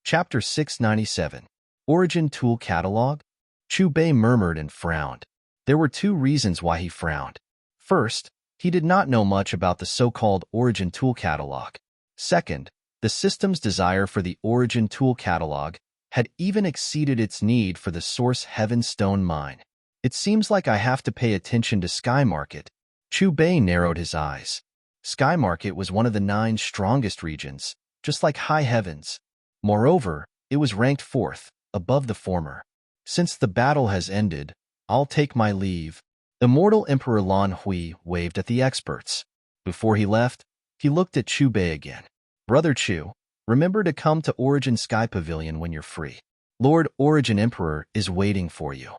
Chapter 697. Origin Tool Catalog? Chu Bei murmured and frowned. There were 2 reasons why he frowned. First, he did not know much about the so-called Origin Tool Catalog. Second, the system's desire for the Origin Tool Catalog had even exceeded its need for the Source Heaven Stone Mine. It seems like I have to pay attention to Sky Market. Chu Bei narrowed his eyes. Sky Market was one of the 9 strongest regions, just like high heavens. Moreover, it was ranked fourth, above the former. Since the battle has ended, I'll take my leave. Immortal Emperor Lan Hui waved at the experts. Before he left, he looked at Chu Bei again. Brother Chu, remember to come to Origin Sky Pavilion when you're free. Lord Origin Emperor is waiting for you.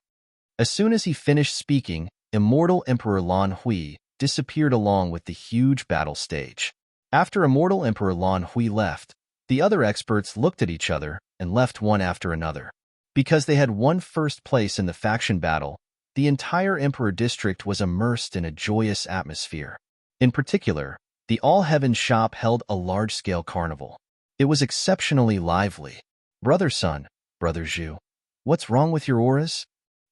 As soon as he finished speaking, Immortal Emperor Lan Hui disappeared along with the huge battle stage. After Immortal Emperor Lan Hui left, the other experts looked at each other and left one after another. Because they had won first place in the faction battle, the entire Emperor District was immersed in a joyous atmosphere. In particular, the All Heavens shop held a large-scale carnival. It was exceptionally lively. Brother Sun, Brother Zhu, what's wrong with your auras?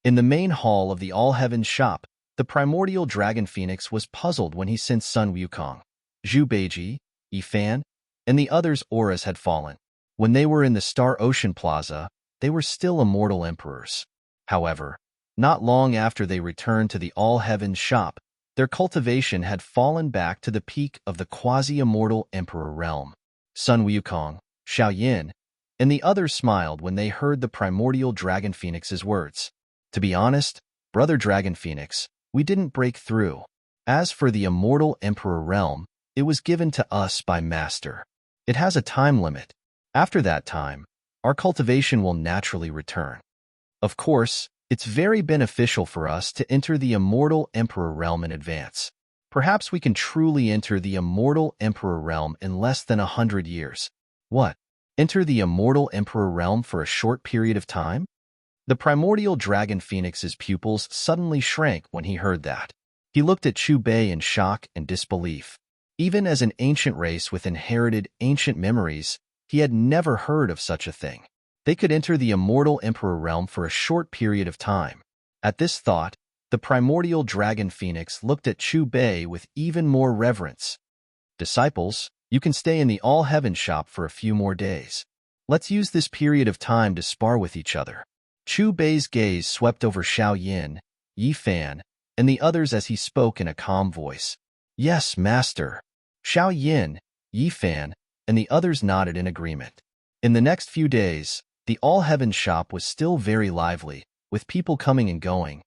In the main hall of the All Heavens shop, the primordial dragon phoenix was puzzled when he sensed Sun Wukong, Zhu Beiji, Yi Fan, and the others' auras had fallen. When they were in the Star Ocean Plaza, they were still immortal emperors. However, not long after they returned to the All Heavens shop, their cultivation had fallen back to the peak of the quasi-immortal emperor realm. Sun Wukong, Xiao Yin, and the others smiled when they heard the primordial dragon phoenix's words. To be honest, Brother Dragon Phoenix, we didn't break through. As for the immortal emperor realm, it was given to us by Master. It has a time limit. After that time, our cultivation will naturally return. Of course, it's very beneficial for us to enter the immortal emperor realm in advance. Perhaps we can truly enter the immortal emperor realm in less than 100 years. What? Enter the immortal emperor realm for a short period of time? The primordial dragon phoenix's pupils suddenly shrank when he heard that. He looked at Chu Bei in shock and disbelief. Even as an ancient race with inherited ancient memories, he had never heard of such a thing. They could enter the immortal emperor realm for a short period of time. At this thought, the primordial dragon phoenix looked at Chu Bei with even more reverence. Disciples, you can stay in the All Heaven shop for a few more days. Let's use this period of time to spar with each other. Chu Bei's gaze swept over Xiao Yin, Yi Fan, and the others as he spoke in a calm voice. Yes, Master. Xiao Yin, Yi Fan, and the others nodded in agreement. In the next few days, the All Heaven shop was still very lively, with people coming and going.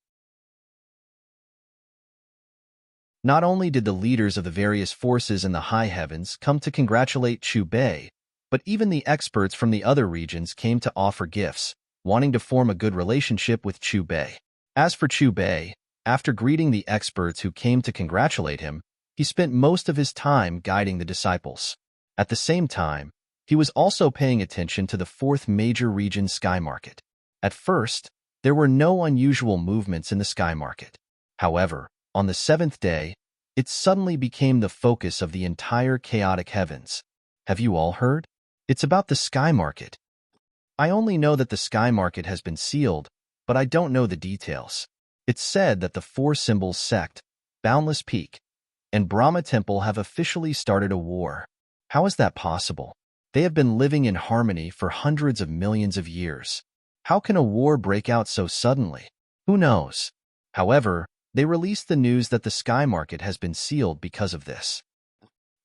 Not only did the leaders of the various forces in the high heavens come to congratulate Chu Bei, but even the experts from the other regions came to offer gifts, wanting to form a good relationship with Chu Bei. As for Chu Bei, after greeting the experts who came to congratulate him, he spent most of his time guiding the disciples. At the same time, he was also paying attention to the fourth major region sky market. At first, there were no unusual movements in the sky market. However, on the seventh day, it suddenly became the focus of the entire chaotic heavens. Have you all heard? It's about the sky market. I only know that the sky market has been sealed, but I don't know the details. It's said that the four symbols sect, Boundless Peak, and Brahma Temple have officially started a war. How is that possible? They have been living in harmony for hundreds of millions of years. How can a war break out so suddenly? Who knows? However, they released the news that the sky market has been sealed because of this.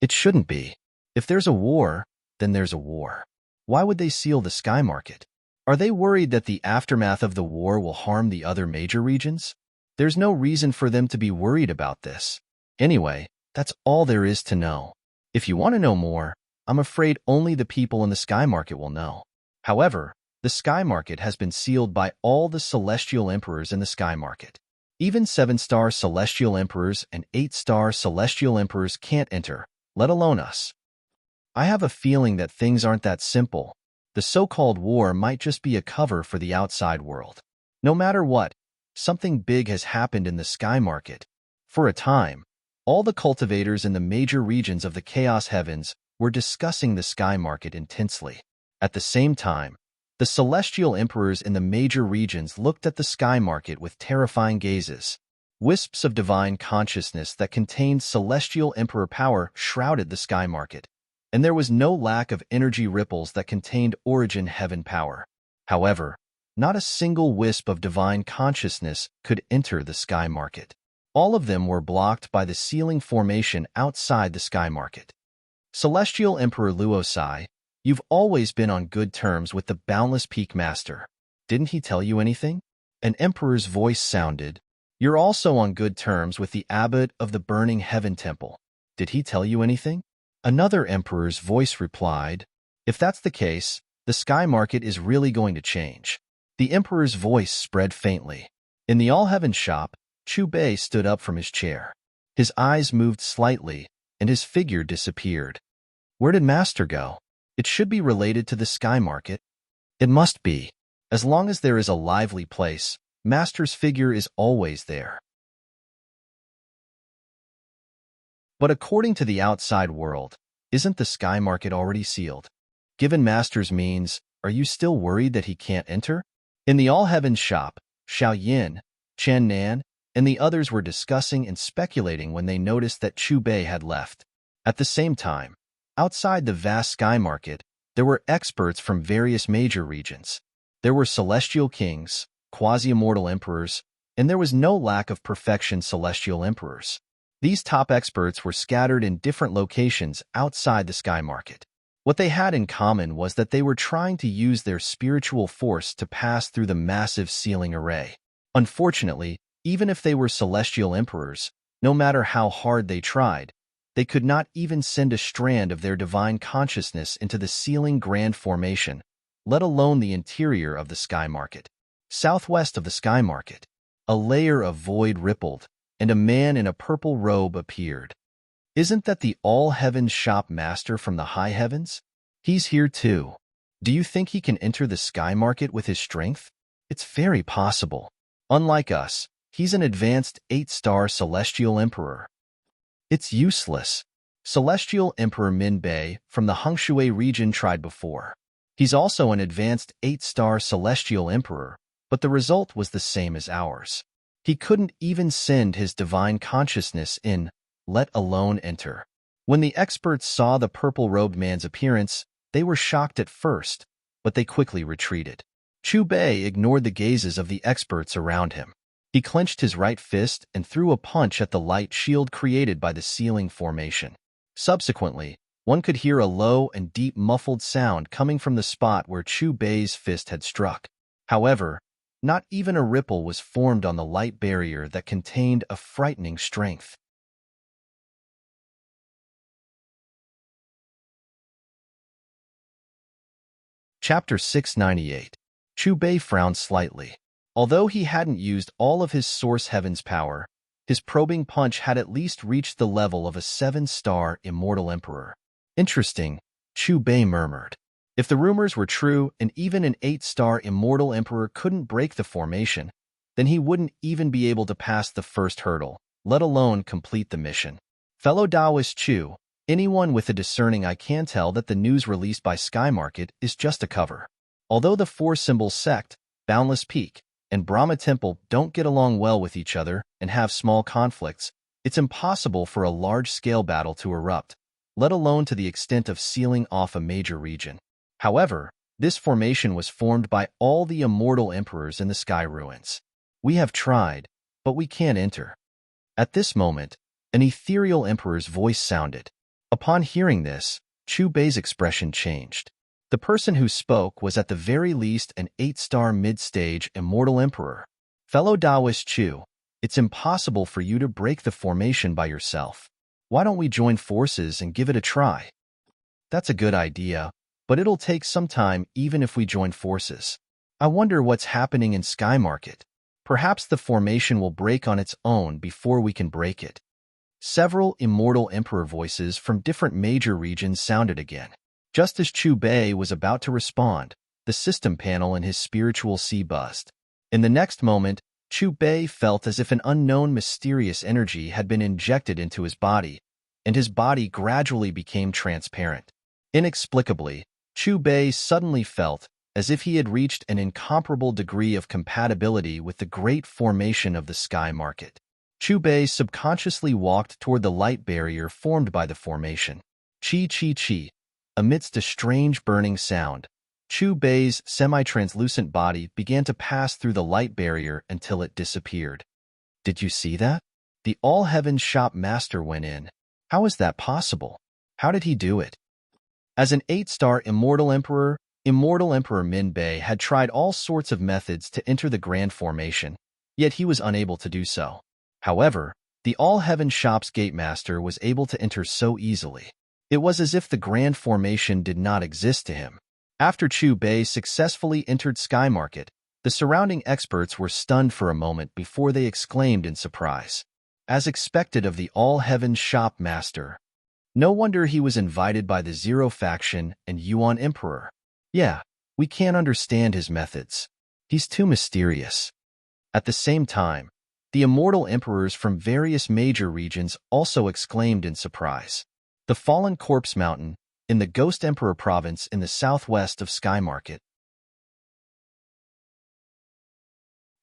It shouldn't be. If there's a war, then there's a war. Why would they seal the sky market? Are they worried that the aftermath of the war will harm the other major regions? There's no reason for them to be worried about this. Anyway, that's all there is to know. If you want to know more, I'm afraid only the people in the sky market will know. However, the sky market has been sealed by all the celestial emperors in the sky market. Even 7-star celestial emperors and 8-star celestial emperors can't enter, let alone us. I have a feeling that things aren't that simple. The so-called war might just be a cover for the outside world. No matter what, something big has happened in the sky market. For a time, all the cultivators in the major regions of the Chaos Heavens were discussing the sky market intensely. At the same time, the celestial emperors in the major regions looked at the sky market with terrifying gazes. Wisps of divine consciousness that contained celestial emperor power shrouded the sky market, and there was no lack of energy ripples that contained origin heaven power. However, not a single wisp of divine consciousness could enter the sky market. All of them were blocked by the sealing formation outside the sky market. Celestial Emperor Luosai, You've always been on good terms with the boundless peak master. Didn't he tell you anything? An emperor's voice sounded. You're also on good terms with the abbot of the burning heaven temple. Did he tell you anything? Another emperor's voice replied, if that's the case, the sky market is really going to change. The emperor's voice spread faintly. In the all-heaven shop, Chu Bei stood up from his chair. His eyes moved slightly, and his figure disappeared. Where did Master go? It should be related to the sky market. It must be. As long as there is a lively place, Master's figure is always there. But according to the outside world, isn't the sky market already sealed? Given Master's means, are you still worried that he can't enter? In the all-heaven shop, Xiao Yin, Chen Nan, and the others were discussing and speculating when they noticed that Chu Bei had left. At the same time, outside the vast sky market, there were experts from various major regions. There were celestial kings, quasi-immortal emperors, and there was no lack of perfection celestial emperors. These top experts were scattered in different locations outside the sky market. What they had in common was that they were trying to use their spiritual force to pass through the massive sealing array. Unfortunately, even if they were celestial emperors, no matter how hard they tried, they could not even send a strand of their divine consciousness into the sealing grand formation, let alone the interior of the sky market. Southwest of the sky market, a layer of void rippled, and a man in a purple robe appeared. Isn't that the all-heaven shop master from the high heavens? He's here too. Do you think he can enter the sky market with his strength? It's very possible. Unlike us, he's an advanced 8-star celestial emperor. It's useless. Celestial Emperor Min Bei from the Hengshui region tried before. He's also an advanced 8-star celestial emperor, but the result was the same as ours. He couldn't even send his divine consciousness in, let alone enter. When the experts saw the purple-robed man's appearance, they were shocked at first, but they quickly retreated. Chu Bei ignored the gazes of the experts around him. He clenched his right fist and threw a punch at the light shield created by the sealing formation. Subsequently, one could hear a low and deep muffled sound coming from the spot where Chu Bei's fist had struck. However, not even a ripple was formed on the light barrier that contained a frightening strength. Chapter 698. Chu Bei frowned slightly. Although he hadn't used all of his source heaven's power, his probing punch had at least reached the level of a 7-star immortal emperor. Interesting, Chu Bei murmured. If the rumors were true and even an 8-star immortal emperor couldn't break the formation, then he wouldn't even be able to pass the first hurdle, let alone complete the mission. Fellow Taoist Chu, anyone with a discerning eye can tell that the news released by Sky Market is just a cover. Although the four-symbol sect, Boundless Peak, and Brahma Temple don't get along well with each other and have small conflicts, it's impossible for a large-scale battle to erupt, let alone to the extent of sealing off a major region. However, this formation was formed by all the immortal emperors in the sky ruins. We have tried, but we can't enter. At this moment, an ethereal emperor's voice sounded. Upon hearing this, Chu Bei's expression changed. The person who spoke was at the very least an 8-star mid-stage immortal emperor. Fellow Taoist Chu, it's impossible for you to break the formation by yourself. Why don't we join forces and give it a try? That's a good idea, but it'll take some time even if we join forces. I wonder what's happening in Sky Market. Perhaps the formation will break on its own before we can break it. Several immortal emperor voices from different major regions sounded again. Just as Chu Bei was about to respond, the system panel in his spiritual sea buzzed. In the next moment, Chu Bei felt as if an unknown mysterious energy had been injected into his body, and his body gradually became transparent. Inexplicably, Chu Bei suddenly felt as if he had reached an incomparable degree of compatibility with the great formation of the sky market. Chu Bei subconsciously walked toward the light barrier formed by the formation. Chi chi chi. Amidst a strange burning sound, Chu Bei's semi-translucent body began to pass through the light barrier until it disappeared. Did you see that? The all-heaven shop master went in. How is that possible? How did he do it? As an 8-star Immortal Emperor Min Bei had tried all sorts of methods to enter the Grand Formation, yet he was unable to do so. However, the All-Heaven Shop's Gatemaster was able to enter so easily. It was as if the Grand Formation did not exist to him. After Chu Bei successfully entered Sky Market, the surrounding experts were stunned for a moment before they exclaimed in surprise. As expected of the All-Heaven Shop Master. No wonder he was invited by the Zero Faction and Yuan Emperor. Yeah, we can't understand his methods. He's too mysterious. At the same time, the immortal emperors from various major regions also exclaimed in surprise. The Fallen Corpse Mountain, in the Ghost Emperor province in the southwest of Sky Market.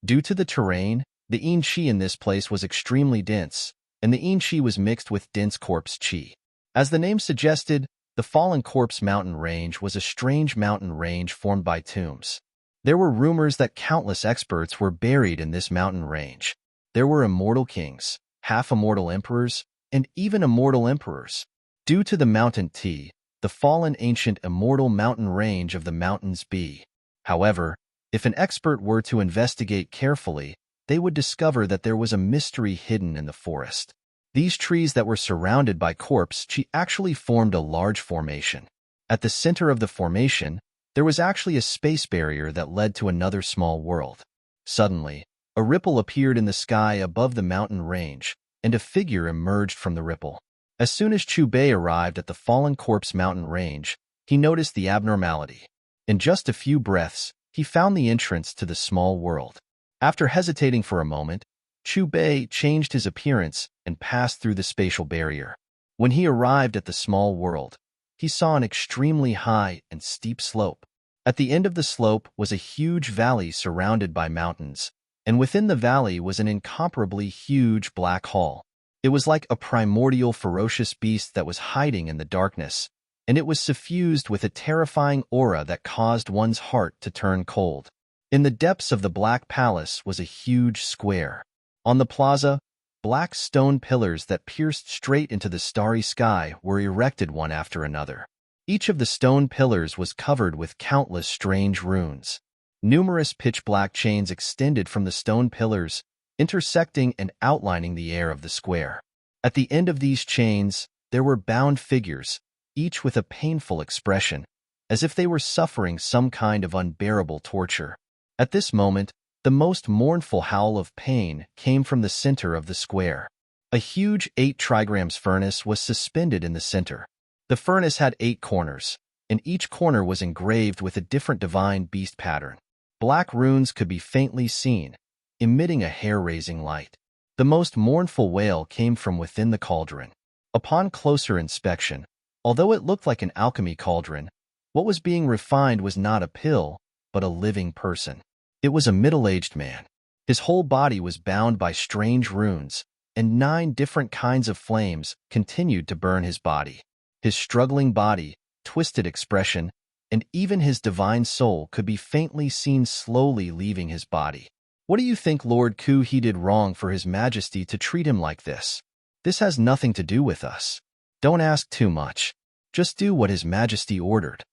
Due to the terrain, the Yin Qi in this place was extremely dense, and the Yin Qi was mixed with dense corpse Qi. As the name suggested, the Fallen Corpse Mountain Range was a strange mountain range formed by tombs. There were rumors that countless experts were buried in this mountain range. There were immortal kings, half-immortal emperors, and even immortal emperors. Due to the Mountain T, the fallen ancient immortal mountain range of the mountains B. However, if an expert were to investigate carefully, they would discover that there was a mystery hidden in the forest. These trees that were surrounded by corpse Qi actually formed a large formation. At the center of the formation, there was actually a space barrier that led to another small world. Suddenly, a ripple appeared in the sky above the mountain range, and a figure emerged from the ripple. As soon as Chu Bei arrived at the Fallen Corpse Mountain Range, he noticed the abnormality. In just a few breaths, he found the entrance to the small world. After hesitating for a moment, Chu Bei changed his appearance and passed through the spatial barrier. When he arrived at the small world, he saw an extremely high and steep slope. At the end of the slope was a huge valley surrounded by mountains, and within the valley was an incomparably huge black hole. It was like a primordial ferocious beast that was hiding in the darkness, and it was suffused with a terrifying aura that caused one's heart to turn cold. In the depths of the Black Palace was a huge square. On the plaza, black stone pillars that pierced straight into the starry sky were erected one after another. Each of the stone pillars was covered with countless strange runes. Numerous pitch-black chains extended from the stone pillars, intersecting and outlining the air of the square. At the end of these chains, there were bound figures, each with a painful expression, as if they were suffering some kind of unbearable torture. At this moment, the most mournful howl of pain came from the center of the square. A huge 8 trigrams furnace was suspended in the center. The furnace had 8 corners, and each corner was engraved with a different divine beast pattern. Black runes could be faintly seen, emitting a hair-raising light. The most mournful wail came from within the cauldron. Upon closer inspection, although it looked like an alchemy cauldron, what was being refined was not a pill, but a living person. It was a middle-aged man. His whole body was bound by strange runes, and 9 different kinds of flames continued to burn his body. His struggling body, twisted expression, and even his divine soul could be faintly seen slowly leaving his body. What do you think Lord Ku He did wrong for His Majesty to treat him like this? This has nothing to do with us. Don't ask too much. Just do what His Majesty ordered.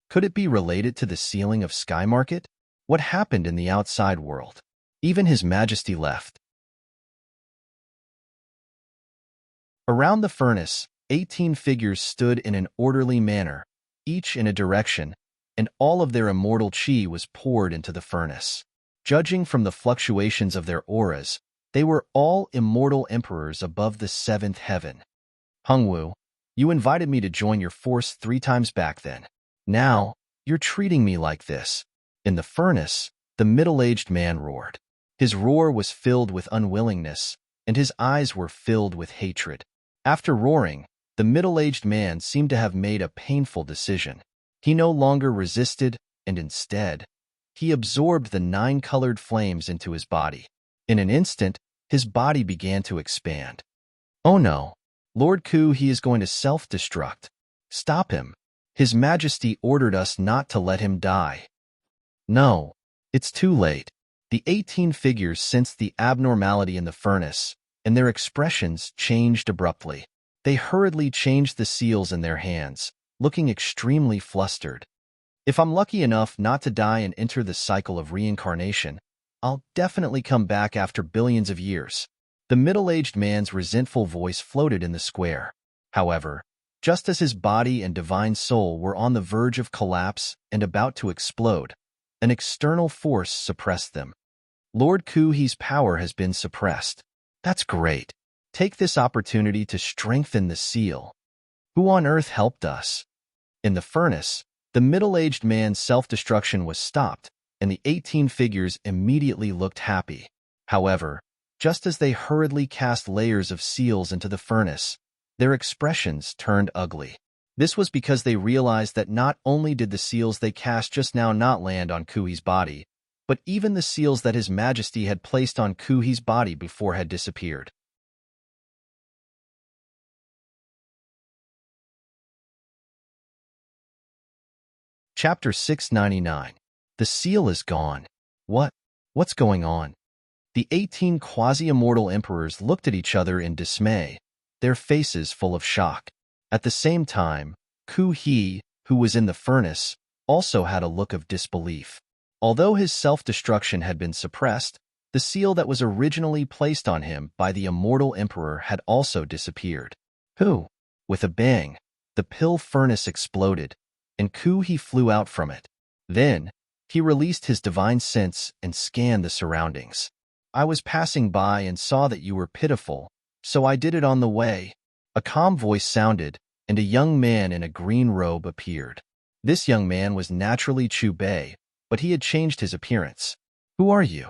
Could it be related to the sealing of Sky Market? What happened in the outside world? Even His Majesty left. Around the furnace, 18 figures stood in an orderly manner, each in a direction, and all of their immortal qi was poured into the furnace. Judging from the fluctuations of their auras, they were all immortal emperors above the 7th heaven. Hongwu, you invited me to join your force 3 times back then. Now, you're treating me like this. In the furnace, the middle-aged man roared. His roar was filled with unwillingness, and his eyes were filled with hatred. After roaring, the middle-aged man seemed to have made a painful decision. He no longer resisted, and instead, he absorbed the 9 colored flames into his body. In an instant, his body began to expand. Oh no! Lord Ku He is going to self-destruct. Stop him. His Majesty ordered us not to let him die. No, it's too late. The 18 figures sensed the abnormality in the furnace, and their expressions changed abruptly. They hurriedly changed the seals in their hands, looking extremely flustered. If I'm lucky enough not to die and enter the cycle of reincarnation, I'll definitely come back after billions of years. The middle-aged man's resentful voice floated in the square. However, just as his body and divine soul were on the verge of collapse and about to explode, an external force suppressed them. Lord Kuhi's power has been suppressed. That's great. Take this opportunity to strengthen the seal. Who on earth helped us? In the furnace, the middle-aged man's self-destruction was stopped, and the 18 figures immediately looked happy. However, just as they hurriedly cast layers of seals into the furnace, their expressions turned ugly. This was because they realized that not only did the seals they cast just now not land on Kuhi's body, but even the seals that His Majesty had placed on Kuhi's body before had disappeared. Chapter 699. The seal is gone. What's going on? The 18 quasi-immortal emperors looked at each other in dismay, their faces full of shock. At the same time, Kuhi, who was in the furnace, also had a look of disbelief. Although his self-destruction had been suppressed, the seal that was originally placed on him by the immortal emperor had also disappeared. With a bang, the pill furnace exploded, and Kuhi flew out from it. Then, he released his divine sense and scanned the surroundings. I was passing by and saw that you were pitiful, so I did it on the way. A calm voice sounded, and a young man in a green robe appeared. This young man was naturally Chubei, but he had changed his appearance. Who are you?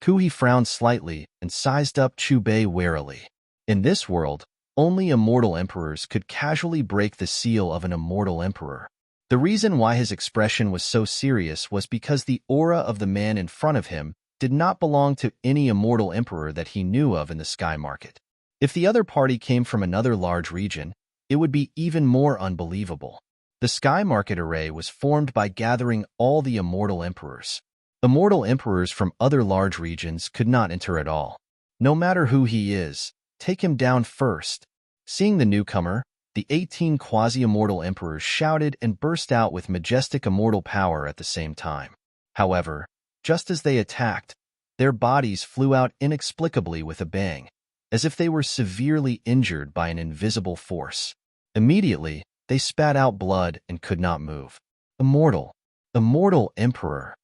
Kuhi frowned slightly and sized up Chubei warily. In this world, only immortal emperors could casually break the seal of an immortal emperor. The reason why his expression was so serious was because the aura of the man in front of him did not belong to any immortal emperor that he knew of in the sky market. If the other party came from another large region, it would be even more unbelievable. The sky market array was formed by gathering all the immortal emperors. Immortal emperors from other large regions could not enter at all. No matter who he is, take him down first. Seeing the newcomer, the 18 quasi-immortal emperors shouted and burst out with majestic immortal power at the same time. However, just as they attacked, their bodies flew out inexplicably with a bang, as if they were severely injured by an invisible force. Immediately, they spat out blood and could not move. Immortal emperor.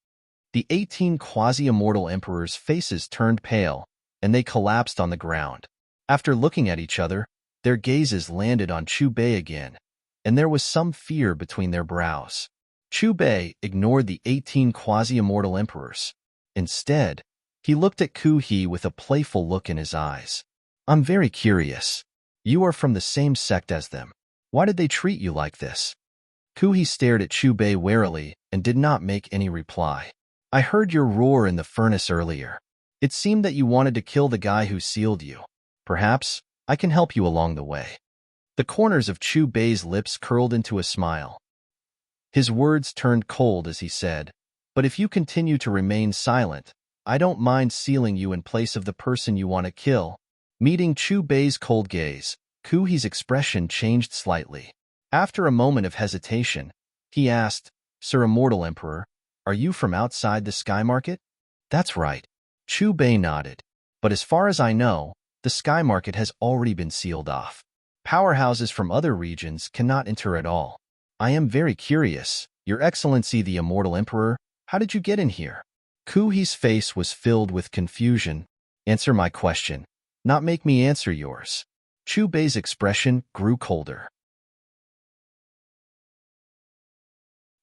The 18 quasi-immortal emperors' faces turned pale, and they collapsed on the ground. After looking at each other, their gazes landed on Chubei again, and there was some fear between their brows. Chubei ignored the 18 quasi-immortal emperors. Instead, he looked at Kuhi with a playful look in his eyes. I'm very curious. You are from the same sect as them. Why did they treat you like this? Kuhi stared at Chubei warily and did not make any reply. I heard your roar in the furnace earlier. It seemed that you wanted to kill the guy who sealed you. Perhaps I can help you along the way. The corners of Chubei's lips curled into a smile. His words turned cold as he said, but if you continue to remain silent, I don't mind sealing you in place of the person you want to kill. Meeting Chubei's cold gaze, Kuhi's expression changed slightly. After a moment of hesitation, he asked, Sir Immortal Emperor, are you from outside the sky market? That's right. Chubei nodded. But as far as I know, the sky market has already been sealed off. Powerhouses from other regions cannot enter at all. I am very curious, Your Excellency the Immortal Emperor, how did you get in here? Kuhi's face was filled with confusion. Answer my question, not make me answer yours. Chubei's expression grew colder.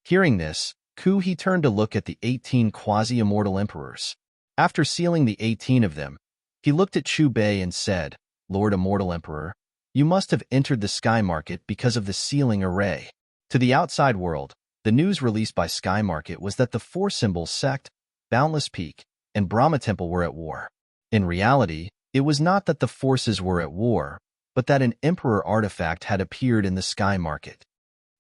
Hearing this, Kuhi turned to look at the 18 quasi-immortal emperors. After sealing the 18 of them, he looked at Chubei and said, Lord Immortal Emperor, you must have entered the sky market because of the sealing array. To the outside world, the news released by Sky Market was that the four symbols sect, Boundless Peak, and Brahma Temple were at war. In reality, it was not that the forces were at war, but that an Emperor artifact had appeared in the sky market.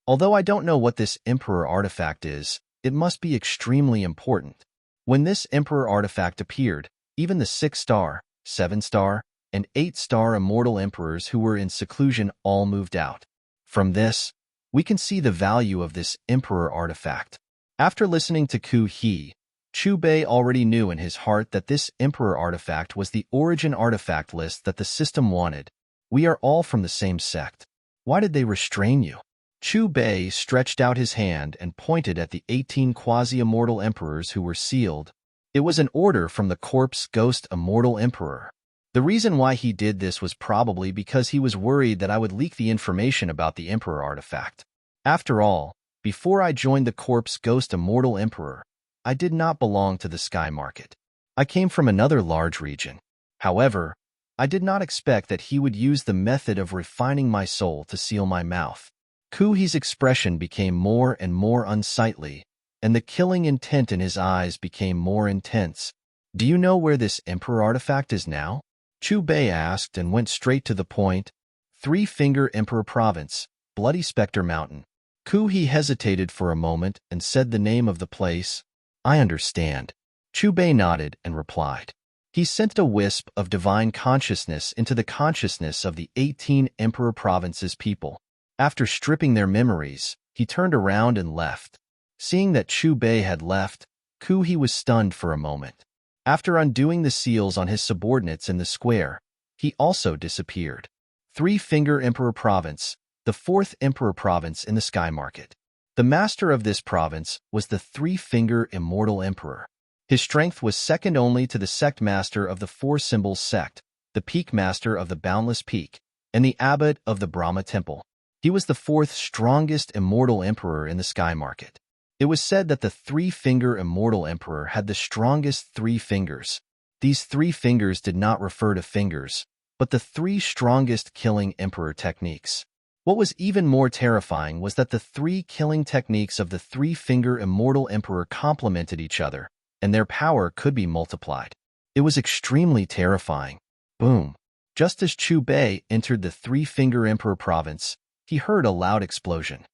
Although I don't know what this Emperor artifact is, it must be extremely important. When this Emperor artifact appeared, even the 6-star, 7-star, and 8-star immortal emperors who were in seclusion all moved out. From this, we can see the value of this Emperor artifact. After listening to Ku He, Chu Bei already knew in his heart that this Emperor artifact was the origin artifact list that the system wanted. We are all from the same sect. Why did they restrain you? Chu Bei stretched out his hand and pointed at the 18 quasi-immortal emperors who were sealed. It was an order from the corpse ghost immortal emperor. The reason why he did this was probably because he was worried that I would leak the information about the Emperor artifact. After all, before I joined the corpse ghost immortal emperor, I did not belong to the sky market. I came from another large region. However, I did not expect that he would use the method of refining my soul to seal my mouth. Ku He's expression became more and more unsightly, and the killing intent in his eyes became more intense. Do you know where this Emperor artifact is now? Chu Bei asked and went straight to the point. Three-Finger Emperor Province, Bloody Spectre Mountain. Ku He hesitated for a moment and said the name of the place. I understand. Chu Bei nodded and replied. He sent a wisp of divine consciousness into the consciousness of the 18 Emperor Province's people. After stripping their memories, he turned around and left. Seeing that Chu Bei had left, Ku He was stunned for a moment. After undoing the seals on his subordinates in the square, he also disappeared. Three-Finger Emperor Province, the fourth Emperor Province in the Sky Market. The master of this province was the Three-Finger Immortal Emperor. His strength was second only to the sect master of the Four Symbols sect, the peak master of the Boundless Peak, and the abbot of the Brahma Temple. He was the fourth strongest immortal emperor in the Sky Market. It was said that the Three-Finger Immortal Emperor had the strongest 3 fingers. These 3 fingers did not refer to fingers, but the 3 strongest killing emperor techniques. What was even more terrifying was that the 3 killing techniques of the Three-Finger Immortal Emperor complemented each other, and their power could be multiplied. It was extremely terrifying. Boom! Just as Chu Bei entered the Three-Finger Emperor province, he heard a loud explosion.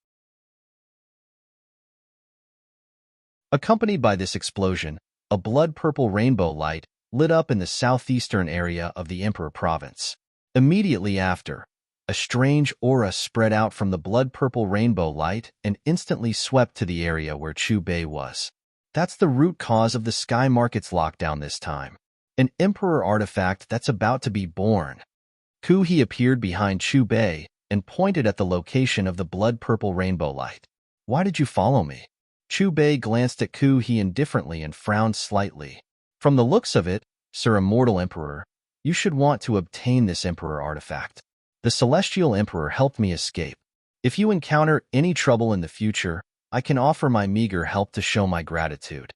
Accompanied by this explosion, a blood-purple rainbow light lit up in the southeastern area of the Emperor province. Immediately after, a strange aura spread out from the blood-purple rainbow light and instantly swept to the area where Chu Bei was. That's the root cause of the Sky Market's lockdown this time. An Emperor artifact that's about to be born. Ku He appeared behind Chu Bei and pointed at the location of the blood-purple rainbow light. Why did you follow me? Chu Bei glanced at Ku He indifferently and frowned slightly. From the looks of it, Sir Immortal Emperor, you should want to obtain this Emperor artifact. The Celestial Emperor helped me escape. If you encounter any trouble in the future, I can offer my meager help to show my gratitude.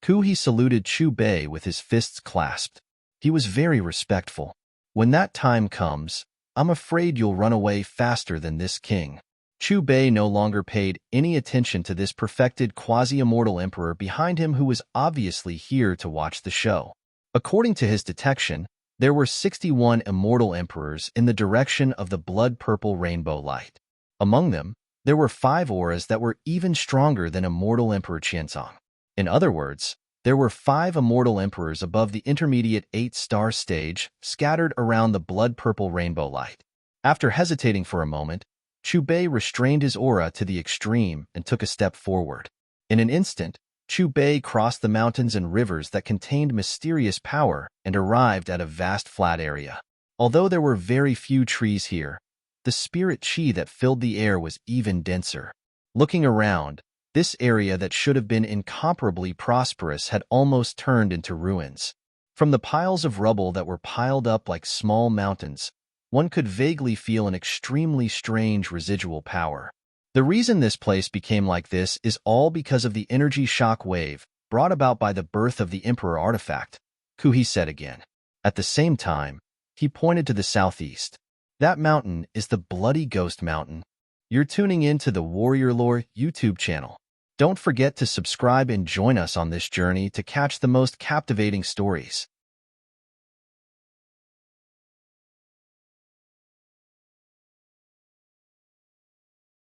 Ku He saluted Chu Bei with his fists clasped. He was very respectful. When that time comes, I'm afraid you'll run away faster than this king. Chu Bei no longer paid any attention to this perfected quasi-immortal emperor behind him who was obviously here to watch the show. According to his detection, there were 61 immortal emperors in the direction of the blood-purple rainbow light. Among them, there were 5 auras that were even stronger than Immortal Emperor Qianzong. In other words, there were 5 immortal emperors above the intermediate 8-star stage scattered around the blood-purple rainbow light. After hesitating for a moment, Chu Bei restrained his aura to the extreme and took a step forward. In an instant, Chu Bei crossed the mountains and rivers that contained mysterious power and arrived at a vast flat area. Although there were very few trees here, the spirit qi that filled the air was even denser. Looking around, this area that should have been incomparably prosperous had almost turned into ruins. From the piles of rubble that were piled up like small mountains, one could vaguely feel an extremely strange residual power. The reason this place became like this is all because of the energy shock wave brought about by the birth of the Emperor artifact, Ku He said again. At the same time, he pointed to the southeast. That mountain is the Bloody Ghost Mountain. You're tuning in to the Warrior Lore YouTube channel. Don't forget to subscribe and join us on this journey to catch the most captivating stories.